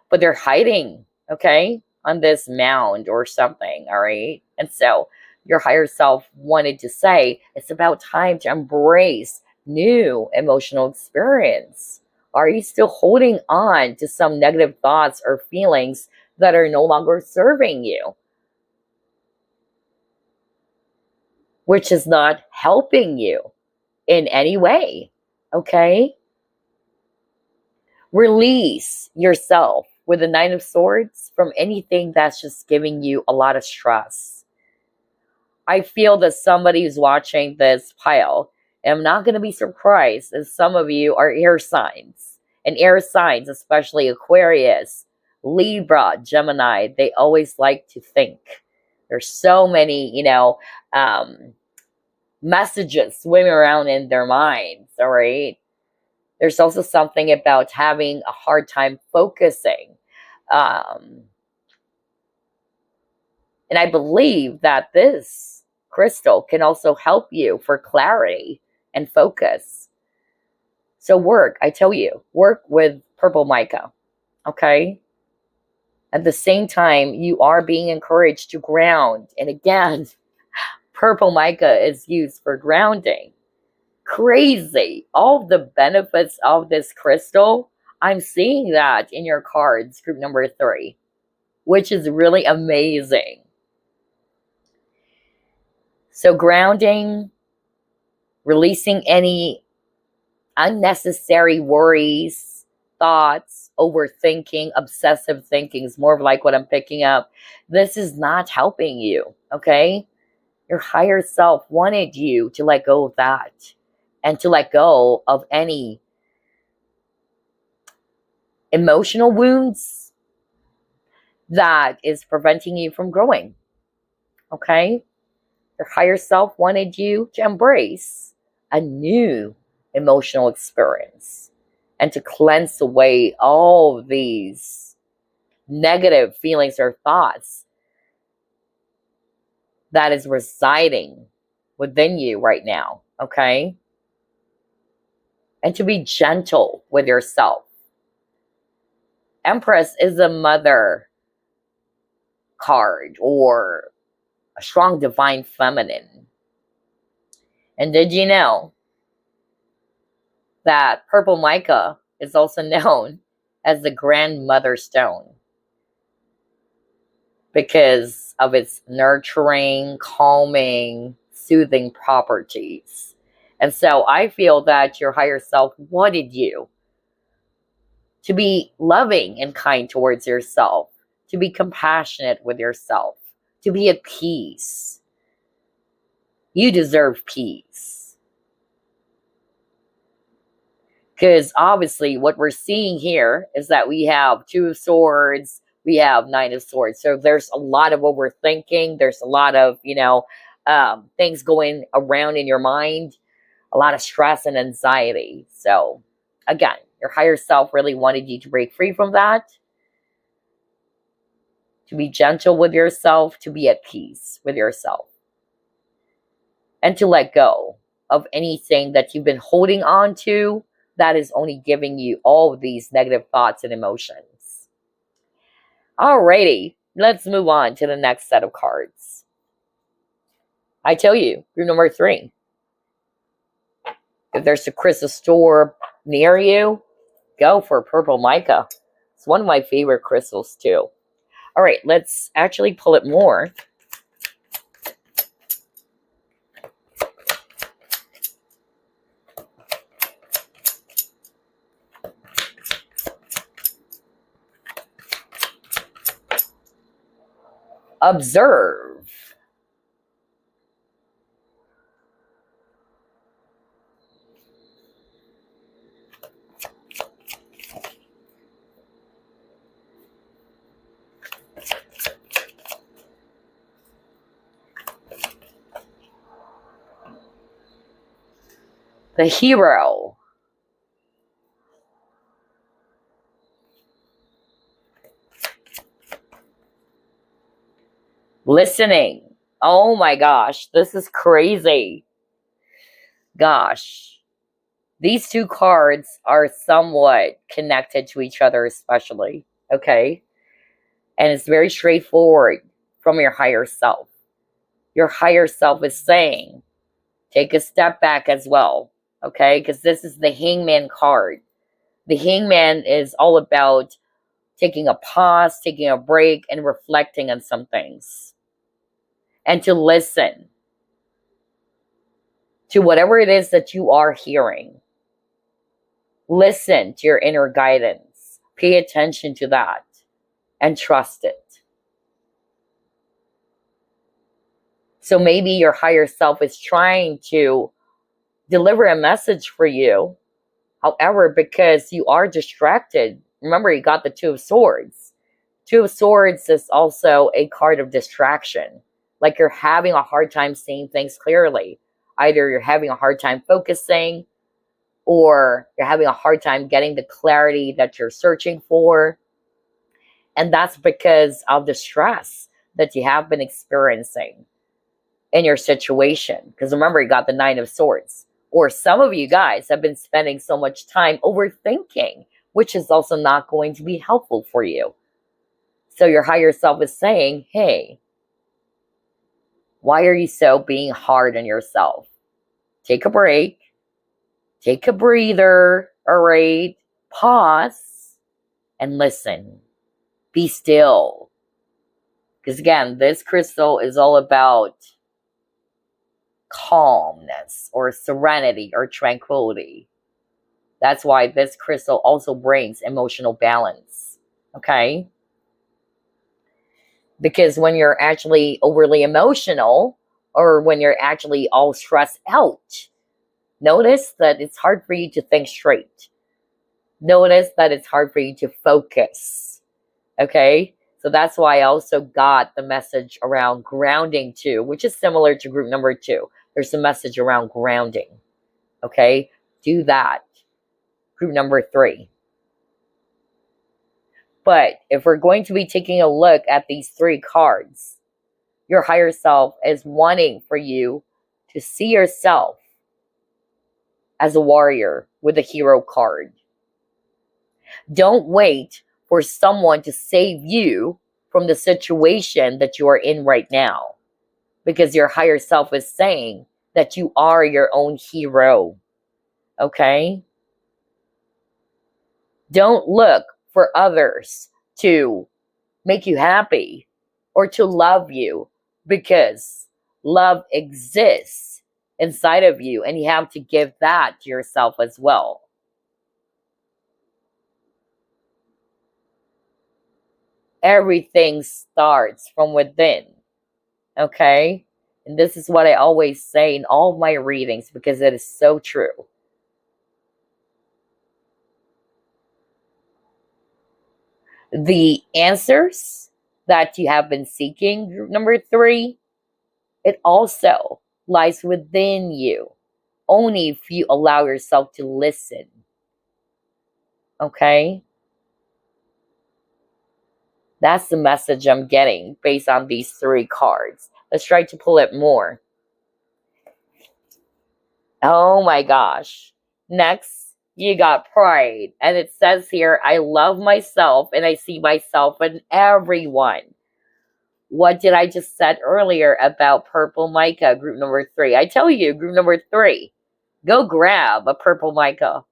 Speaker 1: but they're hiding, okay, on this mound or something, all right? And so your higher self wanted to say, it's about time to embrace new emotional experience. Are you still holding on to some negative thoughts or feelings that are no longer serving you, which is not helping you in any way, okay? Release yourself with the Nine of Swords from anything that's just giving you a lot of stress. I feel that somebody who's watching this pile, and I'm not going to be surprised if some of you are air signs. And air signs, especially Aquarius, Libra, Gemini, they always like to think. There's so many, messages swimming around in their minds, all right? There's also something about having a hard time focusing. And I believe that this crystal can also help you for clarity and focus. So I tell you, work with purple mica, okay? At the same time, you are being encouraged to ground. And again, purple mica is used for grounding. Crazy. All the benefits of this crystal, I'm seeing that in your cards, group number 3, which is really amazing. So grounding, releasing any unnecessary worries, thoughts, overthinking, obsessive thinking is more of like what I'm picking up. This is not helping you, okay? Your higher self wanted you to let go of that and to let go of any emotional wounds that is preventing you from growing, okay? Your higher self wanted you to embrace a new emotional experience and to cleanse away all of these negative feelings or thoughts that is residing within you right now, okay? And to be gentle with yourself. Empress is a mother card or a strong divine feminine. And did you know that purple mica is also known as the grandmother stone because of its nurturing, calming, soothing properties? And so I feel that your higher self wanted you to be loving and kind towards yourself, to be compassionate with yourself, to be at peace. You deserve peace. Because obviously what we're seeing here is that we have 2 of Swords, we have 9 of Swords. So there's a lot of overthinking. There's a lot of, things going around in your mind, a lot of stress and anxiety. So again, your higher self really wanted you to break free from that, to be gentle with yourself, to be at peace with yourself, and to let go of anything that you've been holding on to that is only giving you all of these negative thoughts and emotions. Alrighty, let's move on to the next set of cards. I tell you, group number 3. If there's a crystal store near you, go for purple mica. It's one of my favorite crystals too. All right, let's actually pull it more. Observe. The hero. Listening. Oh my gosh, this is crazy. Gosh. These two cards are somewhat connected to each other, especially. Okay? And it's very straightforward from your higher self. Your higher self is saying, take a step back as well. Okay? Because this is the Hangman card. The Hangman is all about taking a pause, taking a break, and reflecting on some things. And to listen to whatever it is that you are hearing. Listen to your inner guidance. Pay attention to that and trust it. So maybe your higher self is trying to deliver a message for you. However, because you are distracted, remember you got the Two of Swords. Two of Swords is also a card of distraction. Like you're having a hard time seeing things clearly. Either you're having a hard time focusing, or you're having a hard time getting the clarity that you're searching for. And that's because of the stress that you have been experiencing in your situation. Because remember, you got the Nine of Swords. Or some of you guys have been spending so much time overthinking, which is also not going to be helpful for you. So your higher self is saying, hey, why are you so being hard on yourself? Take a break. Take a breather. All right. Pause and listen. Be still. Because again, this crystal is all about calmness or serenity or tranquility. That's why this crystal also brings emotional balance. Okay? Because when you're actually overly emotional, or when you're actually all stressed out, notice that it's hard for you to think straight. Notice that it's hard for you to focus. Okay? So that's why I also got the message around grounding too, which is similar to group number 2. There's a message around grounding. Okay? Do that. Group number 3. But if we're going to be taking a look at these 3 cards, your higher self is wanting for you to see yourself as a warrior with a hero card. Don't wait for someone to save you from the situation that you are in right now. Because your higher self is saying that you are your own hero. Okay? Don't look for others to make you happy or to love you, because love exists inside of you and you have to give that to yourself as well. Everything starts from within. Okay? And this is what I always say in all of my readings, because it is so true. The answers that you have been seeking, group number 3, it also lies within you. Only if you allow yourself to listen. Okay? That's the message I'm getting based on these 3 cards. Let's try to pull it more. Oh my gosh. Next, you got pride. And it says here, I love myself and I see myself in everyone. What did I just said earlier about purple mica, group number 3? I tell you, group number 3, go grab a purple mica.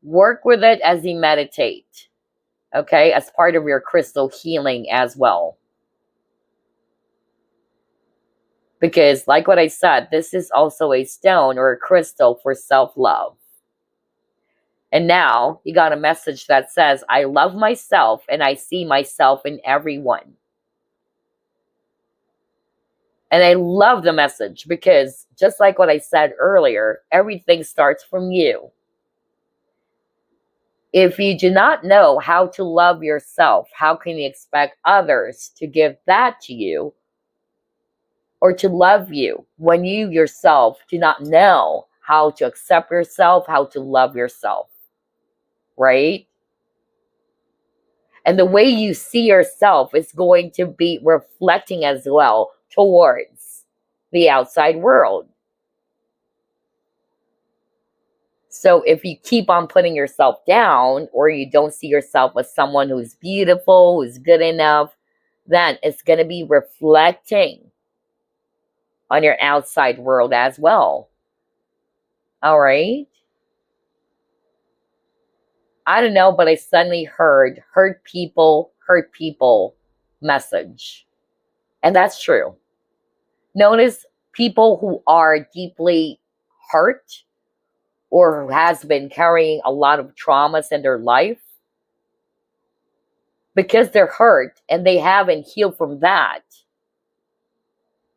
Speaker 1: Work with it as you meditate. Okay, as part of your crystal healing as well. Because like what I said, this is also a stone or a crystal for self-love. And now you got a message that says, I love myself and I see myself in everyone. And I love the message because just like what I said earlier, everything starts from you. If you do not know how to love yourself, how can you expect others to give that to you or to love you when you yourself do not know how to accept yourself, how to love yourself, right? And the way you see yourself is going to be reflecting as well towards the outside world. So if you keep on putting yourself down, or you don't see yourself as someone who's beautiful, who's good enough, then it's going to be reflecting on your outside world as well. All right? I don't know, but I suddenly heard hurt people message. And that's true. Notice people who are deeply hurt or who has been carrying a lot of traumas in their life, because they're hurt and they haven't healed from that,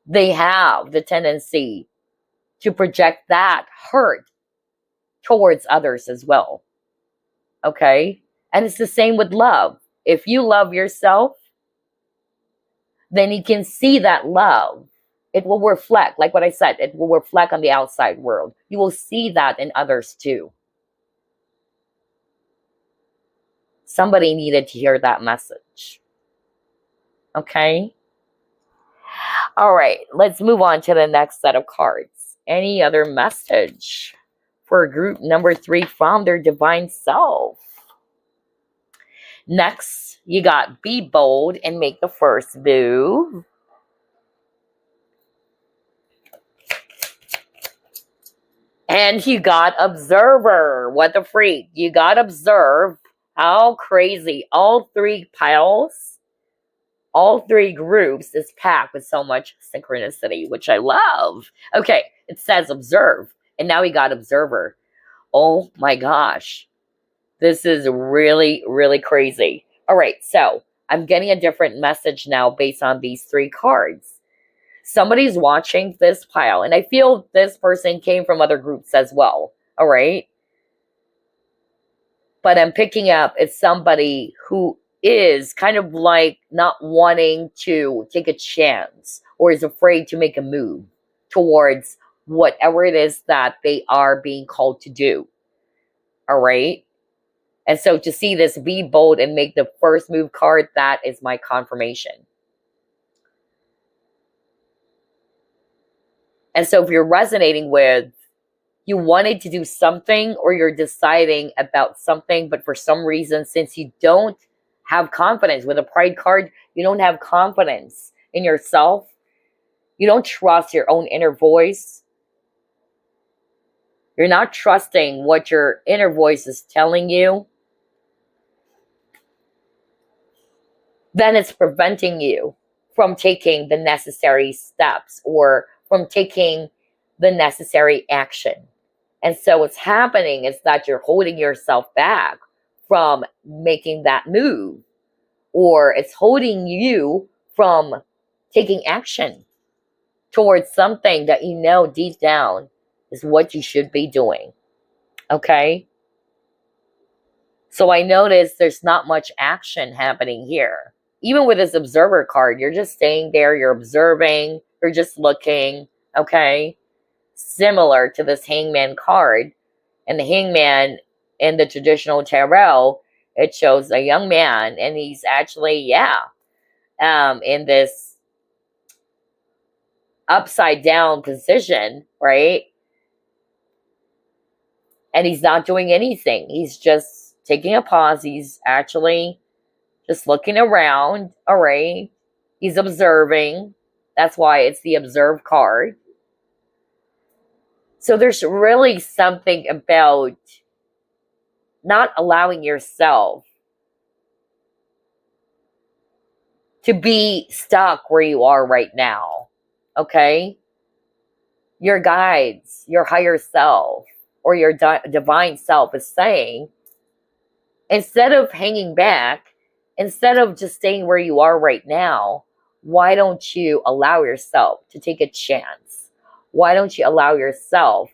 Speaker 1: they have the tendency to project that hurt towards others as well. Okay? And it's the same with love. If you love yourself, then you can see that love. It will reflect, like what I said, it will reflect on the outside world. You will see that in others too. Somebody needed to hear that message. Okay? All right, let's move on to the next set of cards. Any other message for group number 3 from their divine self? Next, you got be bold and make the first move. And you got observer. What the freak? You got observe. How crazy. All 3 piles, all 3 groups is packed with so much synchronicity, which I love. Okay, it says observe. And now we got observer. Oh my gosh. This is really, really crazy. All right, so I'm getting a different message now based on these 3 cards. Somebody's watching this pile, and I feel this person came from other groups as well. All right? But I'm picking up it's somebody who is kind of like not wanting to take a chance or is afraid to make a move towards whatever it is that they are being called to do. All right? And so to see this be bold and make the first move card, that is my confirmation. And so if you're resonating with, you wanted to do something or you're deciding about something, but for some reason, since you don't have confidence with a pride card, you don't have confidence in yourself. You don't trust your own inner voice. You're not trusting what your inner voice is telling you. Then it's preventing you from taking the necessary steps or from taking the necessary action. And so what's happening is that you're holding yourself back from making that move, or it's holding you from taking action towards something that you know deep down is what you should be doing. Okay? So I notice there's not much action happening here. Even with this observer card, you're just staying there, you're observing, you're just looking, okay? Similar to this hangman card. And the hangman in the traditional tarot, it shows a young man, and he's actually, in this upside down position, right? And he's not doing anything. He's just taking a pause. He's actually just looking around, all right? He's observing. That's why it's the observe card. So there's really something about not allowing yourself to be stuck where you are right now, okay? Your guides, your higher self, or your divine self is saying, instead of hanging back, instead of just staying where you are right now, why don't you allow yourself to take a chance? Why don't you allow yourself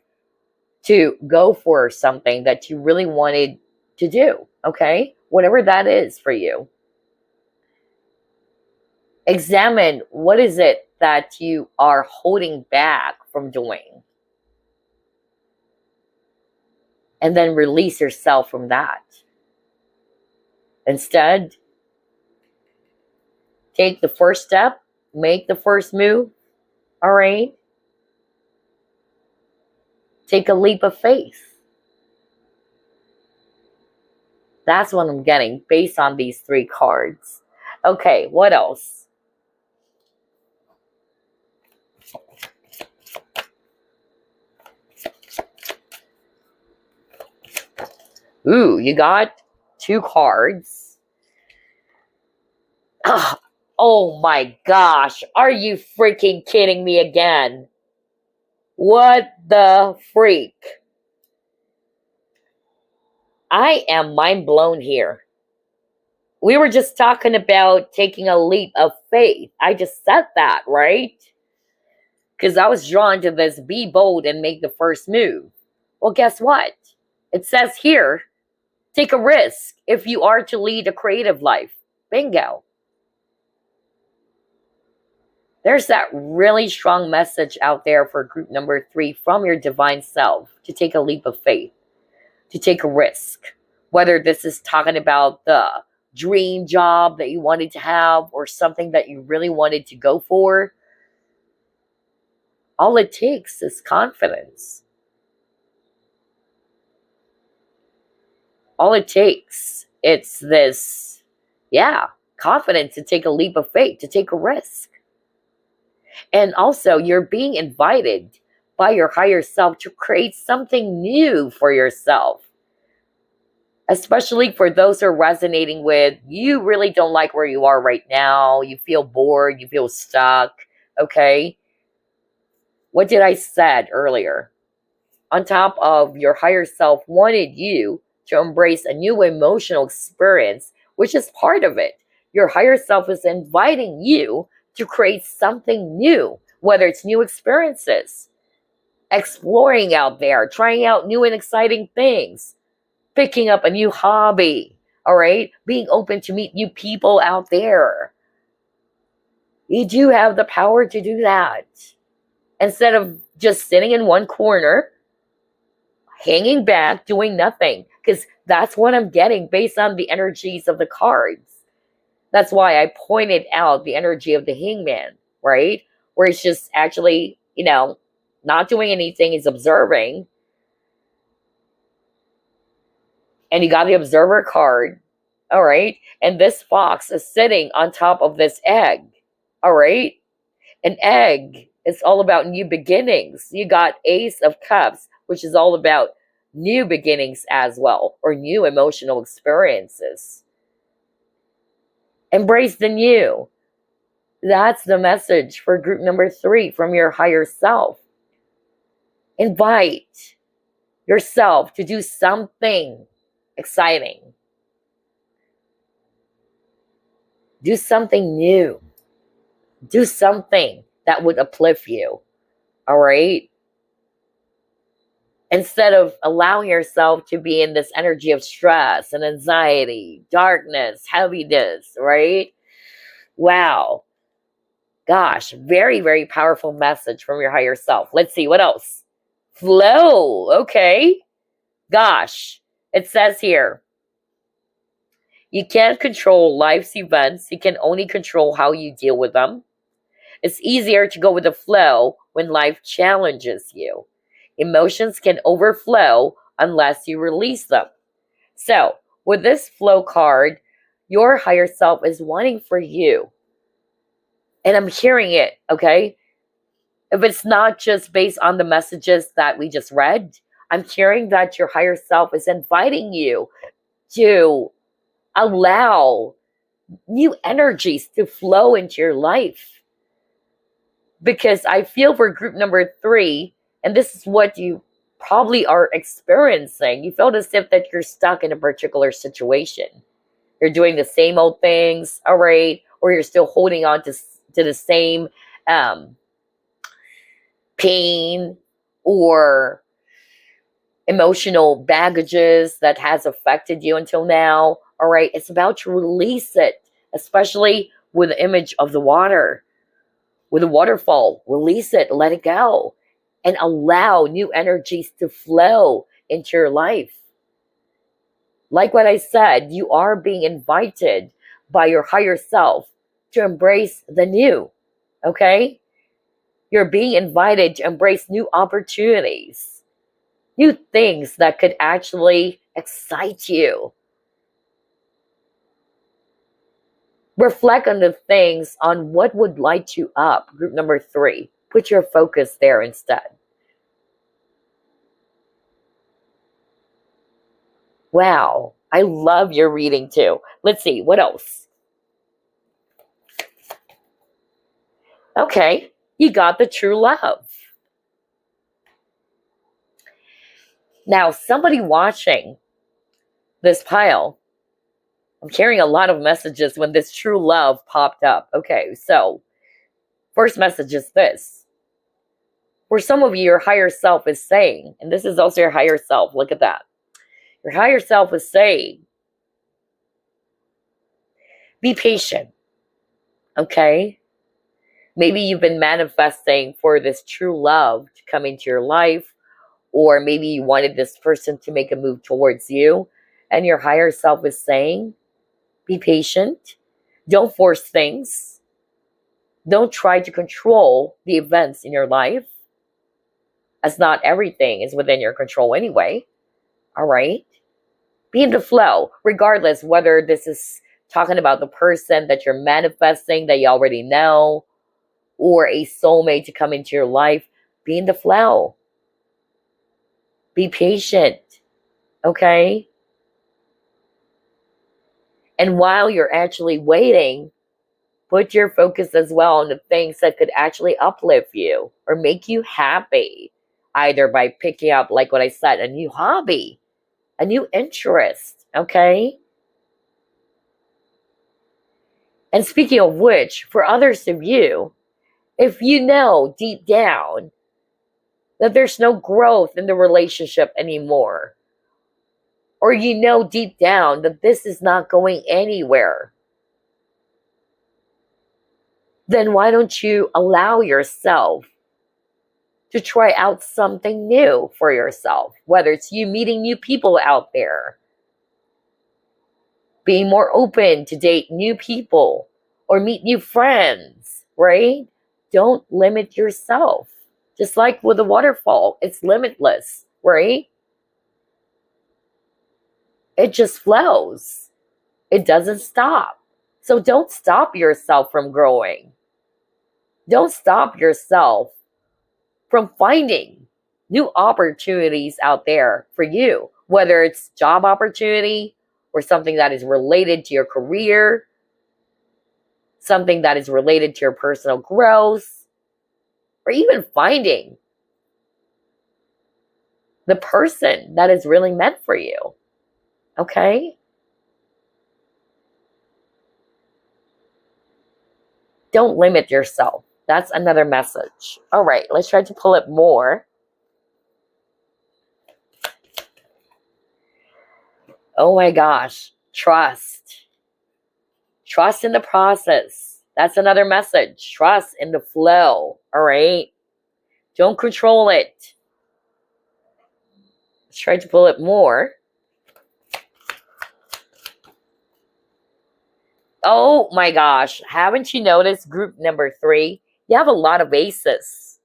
Speaker 1: to go for something that you really wanted to do, okay? Whatever that is for you. Examine what is it that you are holding back from doing. and then release yourself from that. Instead, take the first step, make the first move, all right? Take a leap of faith. That's what I'm getting based on these 3 cards. Okay, what else? Ooh, you got 2 cards. Oh my gosh, are you freaking kidding me again? What the freak? I am mind blown here. We were just talking about taking a leap of faith. I just said that, right? Because I was drawn to this be bold and make the first move. Well, guess what? It says here, take a risk if you are to lead a creative life. Bingo. There's that really strong message out there for group number 3 from your divine self to take a leap of faith, to take a risk. Whether this is talking about the dream job that you wanted to have or something that you really wanted to go for, all it takes is confidence. All it takes, it's this, confidence to take a leap of faith, to take a risk. And also, you're being invited by your higher self to create something new for yourself. Especially for those who are resonating with, you really don't like where you are right now. You feel bored. You feel stuck. Okay? What did I said earlier? On top of your higher self wanted you to embrace a new emotional experience, which is part of it. Your higher self is inviting you to create something new, whether it's new experiences, exploring out there, trying out new and exciting things, picking up a new hobby, all right? Being open to meet new people out there. You do have the power to do that. Instead of just sitting in one corner, hanging back, doing nothing. Because that's what I'm getting based on the energies of the cards. That's why I pointed out the energy of the hangman, right? Where it's just actually, not doing anything, he's observing. And you got the observer card, all right? And this fox is sitting on top of this egg, all right? An egg is all about new beginnings. You got Ace of Cups, which is all about new beginnings as well, or new emotional experiences. Embrace the new. That's the message for group number 3 from your higher self. Invite yourself to do something exciting. Do something new. Do something that would uplift you. All right? Instead of allowing yourself to be in this energy of stress and anxiety, darkness, heaviness, right? Wow. Gosh, very, very powerful message from your higher self. Let's see, what else? Flow, okay. Gosh, it says here, you can't control life's events. You can only control how you deal with them. It's easier to go with the flow when life challenges you. Emotions can overflow unless you release them. So, with this flow card, your higher self is wanting for you. And I'm hearing it, okay? If it's not just based on the messages that we just read, I'm hearing that your higher self is inviting you to allow new energies to flow into your life. Because I feel for group number 3, and this is what you probably are experiencing. You feel as if that you're stuck in a particular situation. You're doing the same old things, all right? Or you're still holding on to the same pain or emotional baggages that has affected you until now, all right? It's about to release it, especially with the image of the water, with a waterfall. Release it, let it go. And allow new energies to flow into your life. Like what I said, you are being invited by your higher self to embrace the new, okay? You're being invited to embrace new opportunities, new things that could actually excite you. Reflect on the things on what would light you up. Group number 3. Put your focus there instead. Wow, I love your reading too. Let's see, what else? Okay, you got the true love. Now, somebody watching this pile, I'm carrying a lot of messages when this true love popped up. Okay, so first message is this. For some of you, your higher self is saying, and this is also your higher self, look at that. Your higher self is saying, be patient, okay? Maybe you've been manifesting for this true love to come into your life, or maybe you wanted this person to make a move towards you, and your higher self is saying, be patient. Don't force things. Don't try to control the events in your life, as not everything is within your control anyway. All right? Be in the flow, regardless whether this is talking about the person that you're manifesting that you already know, or a soulmate to come into your life. Be in the flow. Be patient. Okay? And while you're actually waiting, put your focus as well on the things that could actually uplift you or make you happy. Either by picking up, like what I said, a new hobby, a new interest. Okay? And speaking of which, for others of you, if you know deep down that there's no growth in the relationship anymore, or you know deep down that this is not going anywhere, then why don't you allow yourself to try out something new for yourself? Whether it's you meeting new people out there, being more open to date new people or meet new friends, right? Don't limit yourself. Just like with a waterfall, it's limitless, right? It just flows. It doesn't stop. So don't stop yourself from growing. Don't stop yourself from finding new opportunities out there for you, whether it's job opportunity or something that is related to your career, something that is related to your personal growth, or even finding the person that is really meant for you. Okay? Don't limit yourself. That's another message. All right, let's try to pull it more. Oh my gosh, trust. Trust in the process. That's another message. Trust in the flow. All right? Don't control it. Let's try to pull it more. Oh my gosh, haven't you noticed group number 3? You have a lot of aces,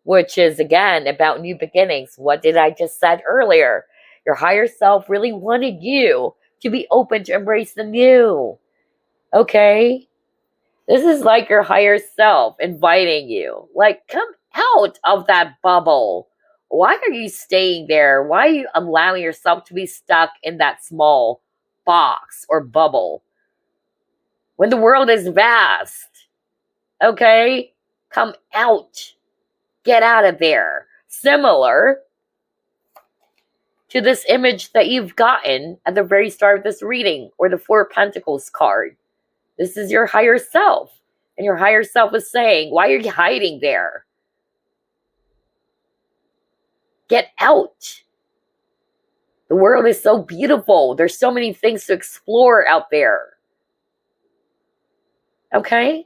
Speaker 1: which is again about new beginnings. What did I just said earlier? Your higher self really wanted you to be open to embrace the new. Okay? This is like your higher self inviting you. Like, come out of that bubble. Why are you staying there? Why are you allowing yourself to be stuck in that small box or bubble? When the world is vast, okay? Come out. Get out of there. Similar to this image that you've gotten at the very start of this reading, or the Four of Pentacles card. This is your higher self. And your higher self is saying, why are you hiding there? Get out. The world is so beautiful. There's so many things to explore out there. Okay?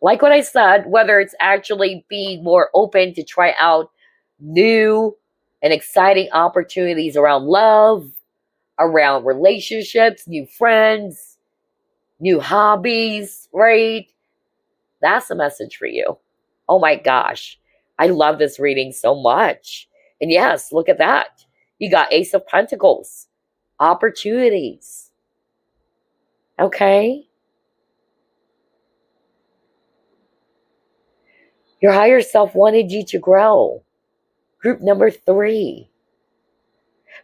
Speaker 1: Like what I said, whether it's actually being more open to try out new and exciting opportunities around love, around relationships, new friends, new hobbies, right? That's a message for you. Oh my gosh. I love this reading so much. And yes, look at that. You got Ace of Pentacles. Opportunities. Okay? Your higher self wanted you to grow. Group number 3.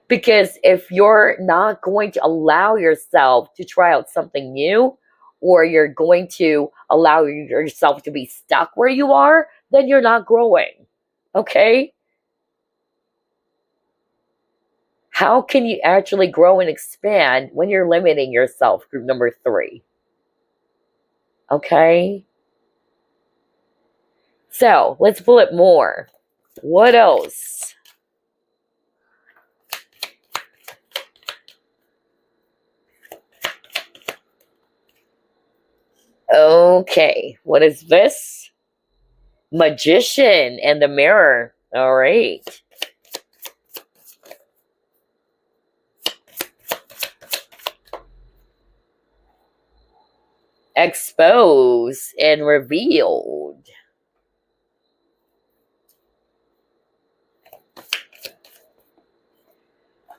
Speaker 1: Because if you're not going to allow yourself to try out something new, or you're going to allow yourself to be stuck where you are, then you're not growing. Okay? How can you actually grow and expand when you're limiting yourself? Group number 3. Okay? So, let's pull it more. What else? Okay, what is this? Magician and the mirror. All right. Exposed and revealed.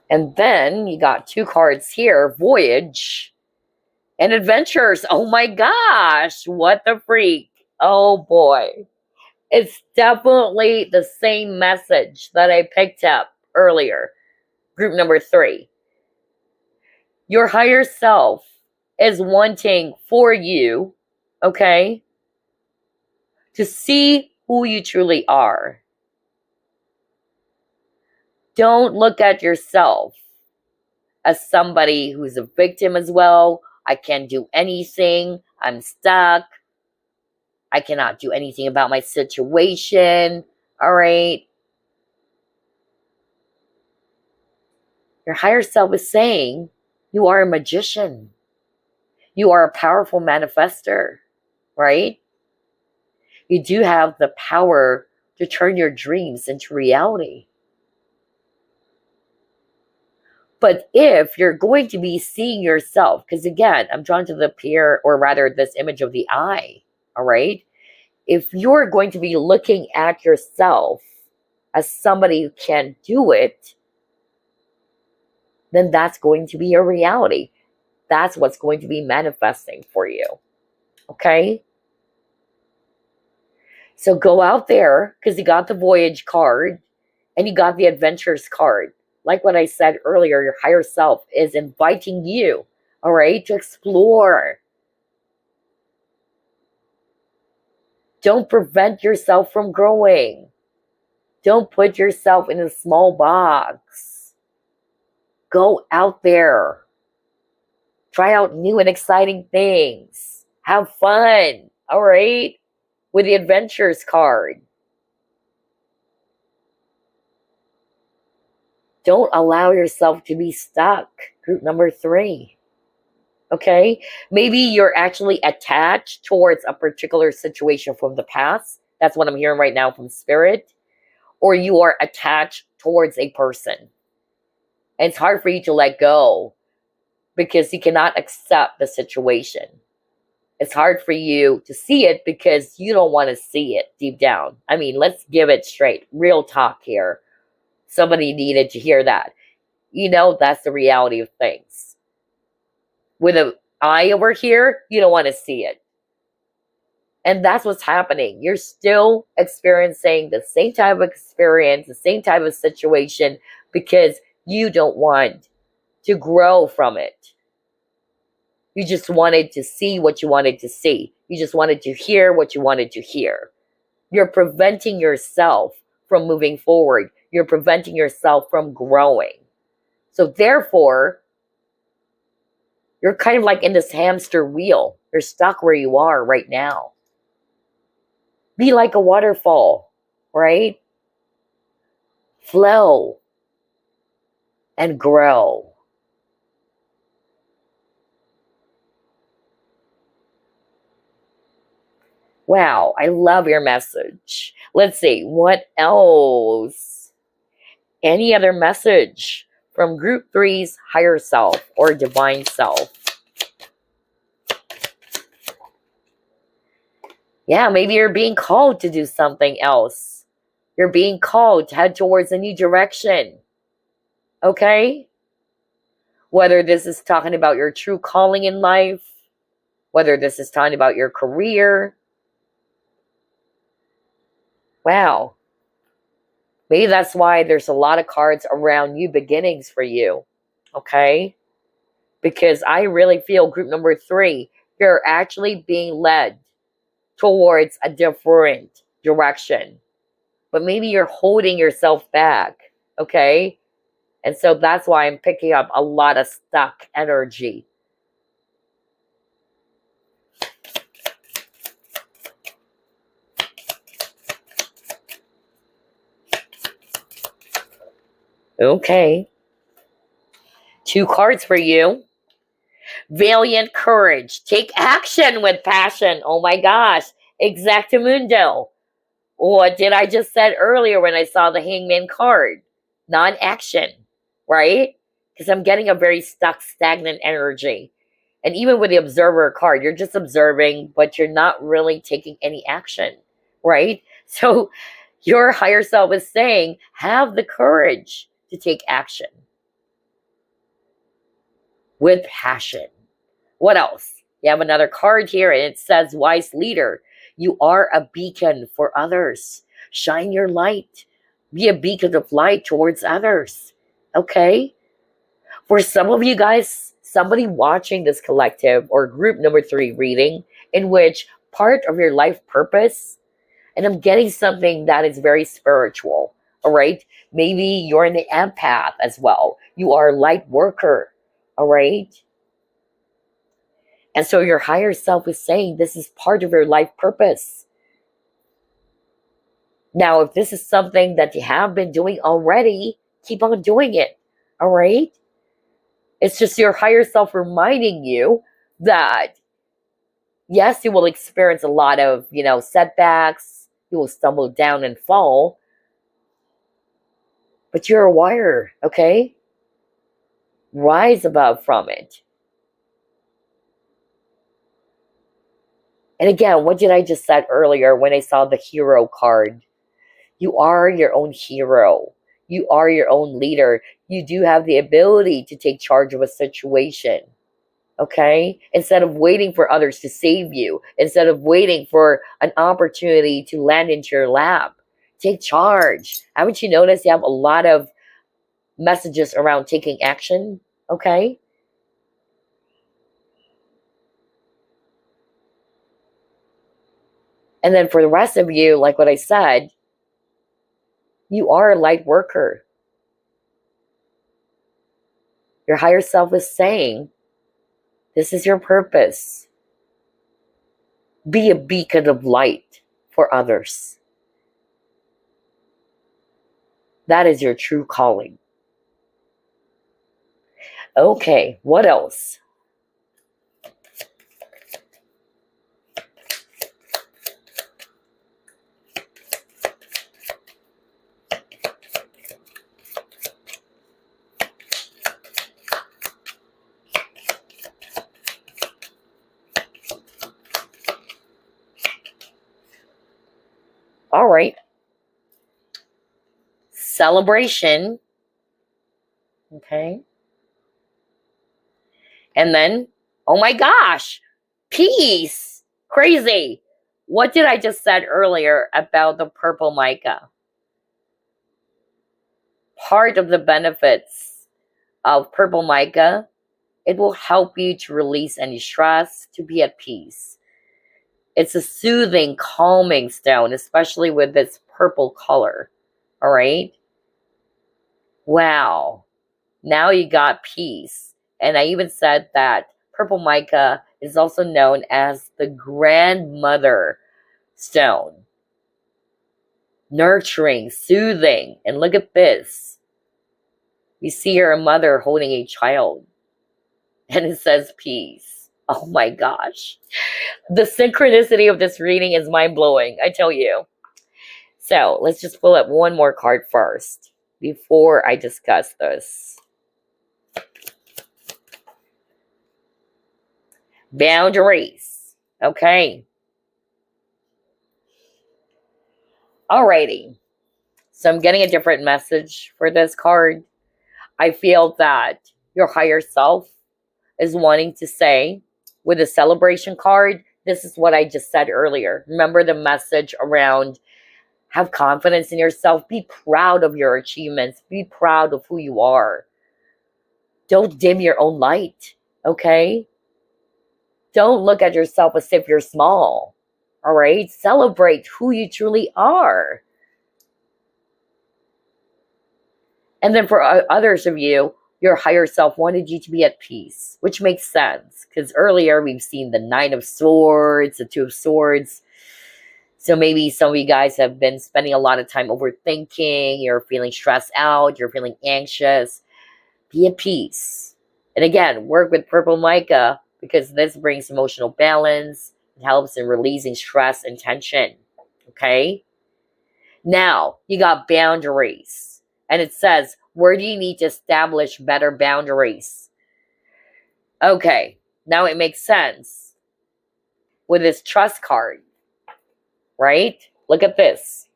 Speaker 1: And then you got 2 cards here, Voyage and Adventures. Oh my gosh, what the freak. Oh boy. It's definitely the same message that I picked up earlier. Group number 3. Your higher self is wanting for you, okay, to see who you truly are. Don't look at yourself as somebody who's a victim as well. I can't do anything. I'm stuck. I cannot do anything about my situation. All right. Your higher self is saying you are a magician. You are a powerful manifester, right? You do have the power to turn your dreams into reality. But if you're going to be seeing yourself, because again, I'm drawn to the pair, or rather this image of the eye, all right? If you're going to be looking at yourself as somebody who can do it, then that's going to be your reality. That's what's going to be manifesting for you, okay? So go out there, because you got the Voyage card and you got the Adventures card. Like what I said earlier, your higher self is inviting you, all right, to explore. Don't prevent yourself from growing. Don't put yourself in a small box. Go out there. Try out new and exciting things. Have fun, all right, with the Adventures card. Don't allow yourself to be stuck. Group number 3. Okay? Maybe you're actually attached towards a particular situation from the past. That's what I'm hearing right now from Spirit. Or you are attached towards a person. And it's hard for you to let go because you cannot accept the situation. It's hard for you to see it because you don't want to see it deep down. I mean, let's give it straight. Real talk here. Somebody needed to hear that. You know, that's the reality of things. With an eye over here, you don't want to see it. And that's what's happening. You're still experiencing the same type of experience, the same type of situation, because you don't want to grow from it. You just wanted to see what you wanted to see. You just wanted to hear what you wanted to hear. You're preventing yourself from moving forward. You're preventing yourself from growing. So therefore, you're kind of like in this hamster wheel. You're stuck where you are right now. Be like a waterfall, right? Flow and grow. Wow, I love your message. Let's see, what else? Any other message from group three's higher self or divine self? Yeah, maybe you're being called to do something else. You're being called to head towards a new direction. Okay? Whether this is talking about your true calling in life, whether this is talking about your career. Wow. Maybe that's why there's a lot of cards around new beginnings for you. Okay? Because I really feel group number three, you're actually being led towards a different direction. But maybe you're holding yourself back. Okay? And so that's why I'm picking up a lot of stuck energy. Okay. 2 cards for you. Valiant courage. Take action with passion. Oh my gosh. Exactamundo. What did I just said earlier when I saw the Hangman card? Non-action. Right? Because I'm getting a very stuck, stagnant energy. And even with the observer card, you're just observing, but you're not really taking any action. Right? So your higher self is saying, have the courage to take action. With passion. What else? You have another card here and it says wise leader. You are a beacon for others. Shine your light. Be a beacon of light towards others. Okay? For some of you guys, somebody watching this collective or group number 3 reading in which part of your life purpose, and I'm getting something that is very spiritual. All right? Maybe you're in the empath as well. You are a light worker. All right? And so your higher self is saying this is part of your life purpose. Now, if this is something that you have been doing already, keep on doing it. All right? It's just your higher self reminding you that, yes, you will experience a lot of, setbacks. You will stumble down and fall. But you're a warrior, okay? Rise above from it. And again, what did I just said earlier when I saw the hero card? You are your own hero. You are your own leader. You do have the ability to take charge of a situation. Okay? Instead of waiting for others to save you, instead of waiting for an opportunity to land into your lap, take charge. Haven't you noticed you have a lot of messages around taking action? Okay? And then for the rest of you, like what I said, you are a light worker. Your higher self is saying, this is your purpose. Be a beacon of light for others. That is your true calling. Okay, what else? All right. Celebration. Okay. And then, oh my gosh, peace. Crazy. What did I just said earlier about the purple mica? Part of the benefits of purple mica, it will help you to release any stress, to be at peace. It's a soothing, calming stone, especially with this purple color. All right? Wow. Now you got peace. And I even said that purple mica is also known as the grandmother stone. Nurturing, soothing. And look at this. You see here a mother holding a child. And it says peace. Oh my gosh. The synchronicity of this reading is mind-blowing, I tell you. So let's just pull up one more card first. before I discuss this. Boundaries. Okay. Alrighty. So I'm getting a different message for this card. I feel that your higher self is wanting to say with a celebration card, this is what I just said earlier. Remember the message around have confidence in yourself. Be proud of your achievements. Be proud of who you are. Don't dim your own light, okay? Don't look at yourself as if you're small, all right? Celebrate who you truly are. And then for others of you, your higher self wanted you to be at peace, which makes sense because earlier we've seen the Nine of Swords, the Two of Swords. So maybe some of you guys have been spending a lot of time overthinking. You're feeling stressed out. You're feeling anxious. Be at peace. And again, work with purple mica because this brings emotional balance. It helps in releasing stress and tension. Okay? Now, you got boundaries. And it says, where do you need to establish better boundaries? Okay, now it makes sense with this trust card, right? Look at this.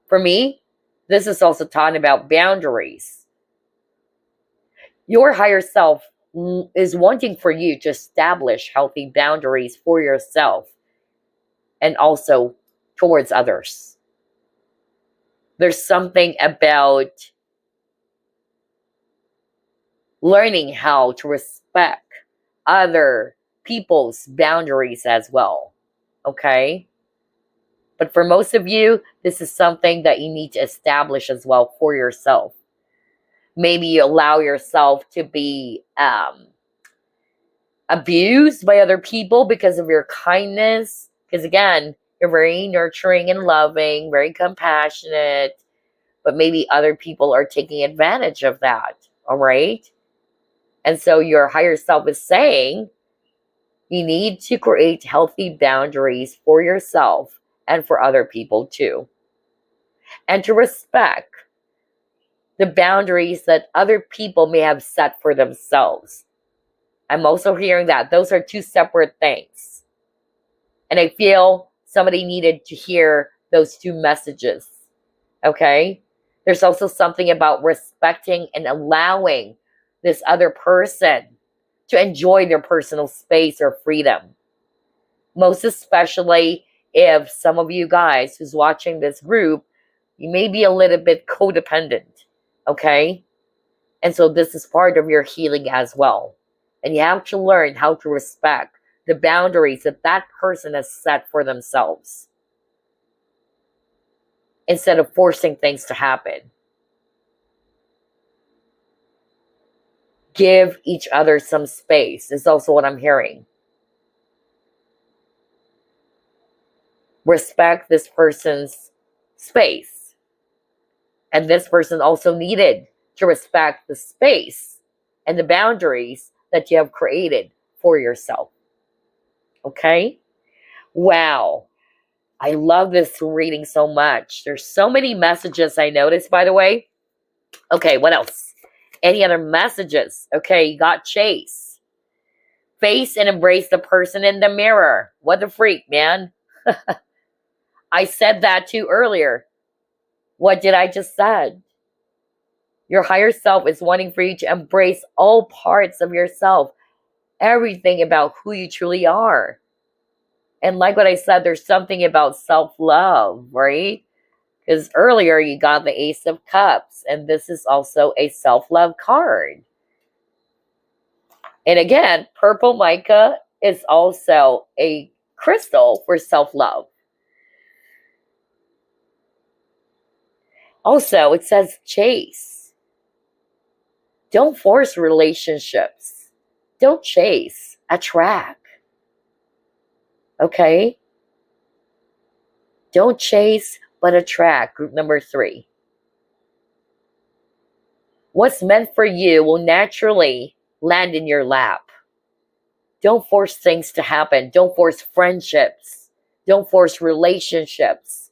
Speaker 1: For me, this is also talking about boundaries. Your higher self is wanting for you to establish healthy boundaries for yourself and also towards others. There's something about learning how to respect other people's boundaries as well, okay? But for most of you, this is something that you need to establish as well for yourself. Maybe you allow yourself to be abused by other people because of your kindness. Because again, you're very nurturing and loving, very compassionate, but maybe other people are taking advantage of that, all right? And so your higher self is saying you need to create healthy boundaries for yourself and for other people too. And to respect the boundaries that other people may have set for themselves. I'm also hearing that those are two separate things. And I feel somebody needed to hear those two messages, okay? There's also something about respecting and allowing this other person to enjoy their personal space or freedom. Most especially if some of you guys who's watching this group, you may be a little bit codependent, okay? And so this is part of your healing as well. And you have to learn how to respect the boundaries that that person has set for themselves instead of forcing things to happen. Give each other some space is also what I'm hearing. Respect this person's space. And this person also needed to respect the space and the boundaries that you have created for yourself. Okay? Wow. I love this reading so much. There's so many messages I noticed, by the way. Okay, what else? Any other messages? Okay, you got chase. Face and embrace the person in the mirror. What the freak, man. I said that too earlier. What did I just said? Your higher self is wanting for you to embrace all parts of yourself. Everything about who you truly are. And like what I said, there's something about self-love, right? Because earlier you got the Ace of Cups, and this is also a self-love card. And again, purple mica is also a crystal for self-love. Also, it says chase. Don't force relationships. Don't chase. Attract. Okay? Don't chase, but attract. Group number 3. What's meant for you will naturally land in your lap. Don't force things to happen. Don't force friendships. Don't force relationships.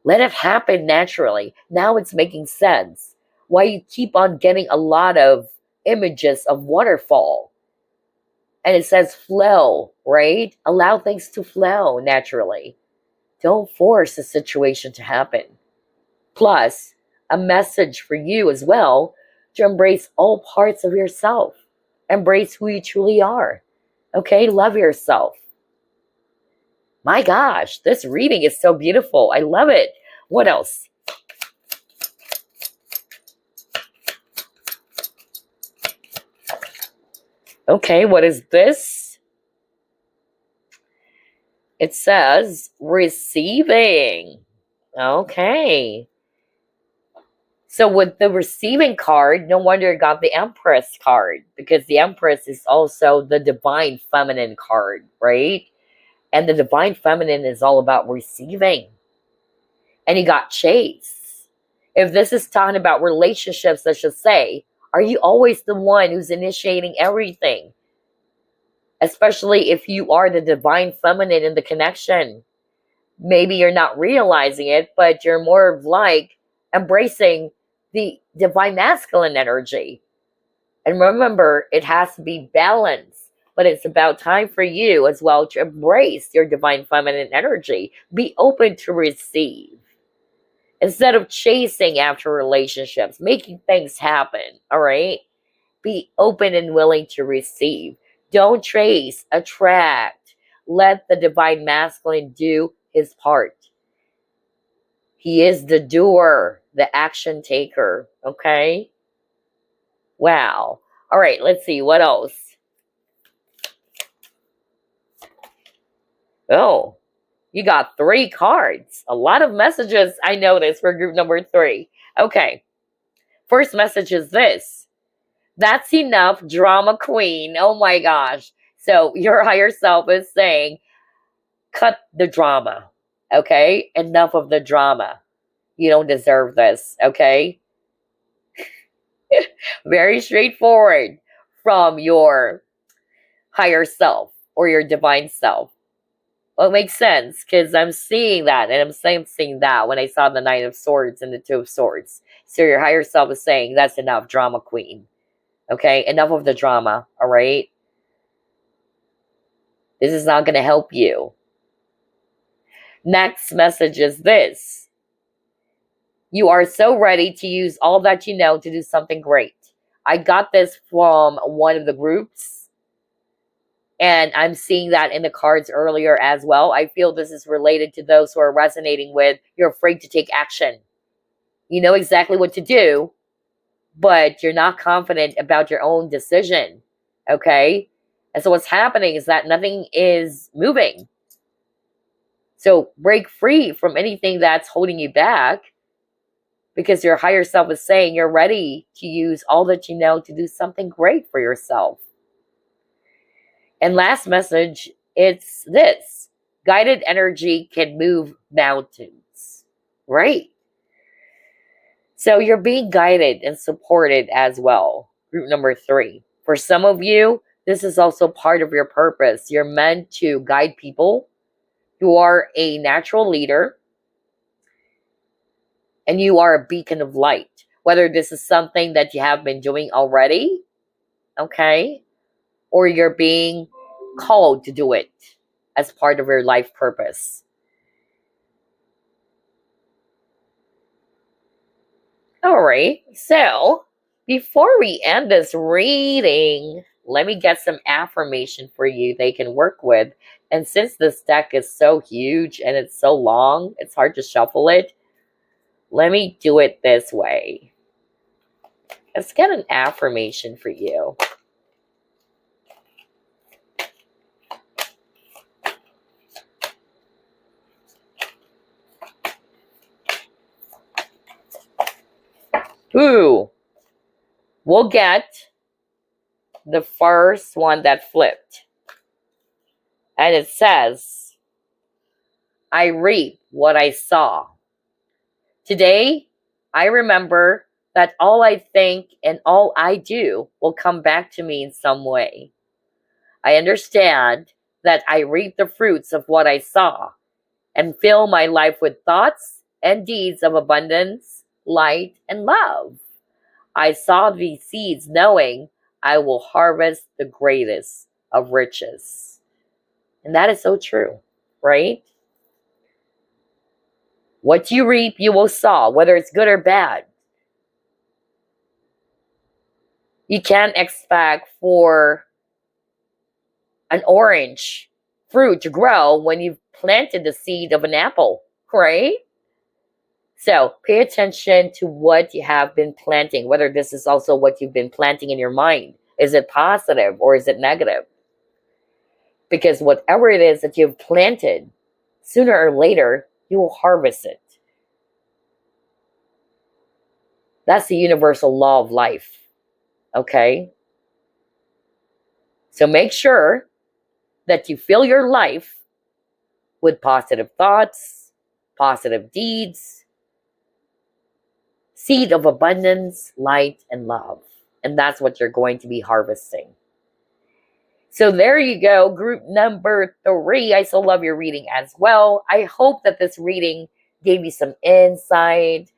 Speaker 1: Let it happen naturally. Now it's making sense. Why you keep on getting a lot of images of waterfall. And it says flow, right? Allow things to flow naturally. Don't force the situation to happen. Plus, a message for you as well to embrace all parts of yourself. Embrace who you truly are. Okay? Love yourself. My gosh, this reading is so beautiful. I love it. What else? Okay, what is this? It says receiving. Okay. So with the receiving card, no wonder it got the Empress card, because the Empress is also the divine feminine card, right? And the divine feminine is all about receiving. And you got Chase. If this is talking about relationships, let's just say, are you always the one who's initiating everything? Especially if you are the divine feminine in the connection. Maybe you're not realizing it, but you're more of like embracing the divine masculine energy. And remember, it has to be balanced, but it's about time for you as well to embrace your divine feminine energy. Be open to receive. Instead of chasing after relationships, making things happen, all right? Be open and willing to receive. Don't chase, attract. Let the divine masculine do his part. He is the doer, the action taker, okay? Wow. All right, let's see, what else? Oh, you got 3 cards. A lot of messages, I noticed, for group number 3. Okay, first message is this. That's enough, drama queen. Oh my gosh. So your higher self is saying, cut the drama, okay? Enough of the drama. You don't deserve this, okay? Very straightforward from your higher self or your divine self. Well, it makes sense because I'm seeing that, and I'm sensing that when I saw the Knight of Swords and the Two of Swords. So your higher self is saying, that's enough, drama queen. Okay? Enough of the drama, all right? This is not going to help you. Next message is this. You are so ready to use all that you know to do something great. I got this from one of the groups. And I'm seeing that in the cards earlier as well. I feel this is related to those who are resonating with, you're afraid to take action. You know exactly what to do, but you're not confident about your own decision. Okay? And so what's happening is that nothing is moving. So break free from anything that's holding you back, because your higher self is saying you're ready to use all that you know to do something great for yourself. And last message, it's this. Guided energy can move mountains, right? So you're being guided and supported as well. Group number 3. For some of you, this is also part of your purpose. You're meant to guide people. You are a natural leader. And you are a beacon of light. Whether this is something that you have been doing already, okay? Or you're being called to do it as part of your life purpose. All right, so before we end this reading, let me get some affirmation for you they can work with. And since this deck is so huge and it's so long, it's hard to shuffle it. Let me do it this way. Let's get an affirmation for you. Ooh, we'll get the first one that flipped. And it says, I reap what I saw. Today, I remember that all I think and all I do will come back to me in some way. I understand that I reap the fruits of what I saw and fill my life with thoughts and deeds of abundance, light, and love. I saw these seeds knowing I will harvest the greatest of riches. And that is so true, right? What you reap, you will sow, whether it's good or bad. You can't expect for an orange fruit to grow when you've planted the seed of an apple, right? So pay attention to what you have been planting, whether this is also what you've been planting in your mind. Is it positive or is it negative? Because whatever it is that you've planted, sooner or later, you will harvest it. That's the universal law of life. Okay? So make sure that you fill your life with positive thoughts, positive deeds, seed of abundance, light, and love. And that's what you're going to be harvesting. So there you go, group number 3. I still love your reading as well. I hope that this reading gave you some insight,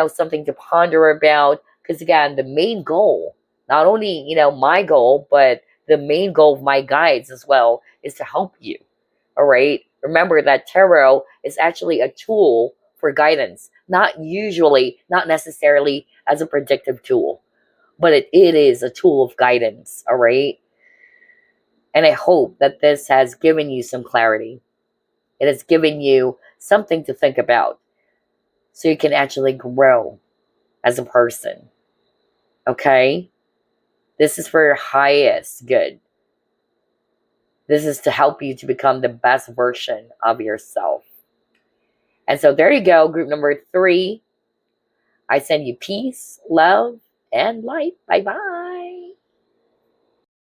Speaker 1: something to ponder about. Because again, the main goal, not only, my goal, but the main goal of my guides as well is to help you. All right? Remember that tarot is actually a tool for guidance. Not necessarily as a predictive tool, but it is a tool of guidance. All right? And I hope that this has given you some clarity. It has given you something to think about so you can actually grow as a person. Okay? This is for your highest good. This is to help you to become the best version of yourself. And so there you go, group number 3. I send you peace, love, and light. Bye-bye.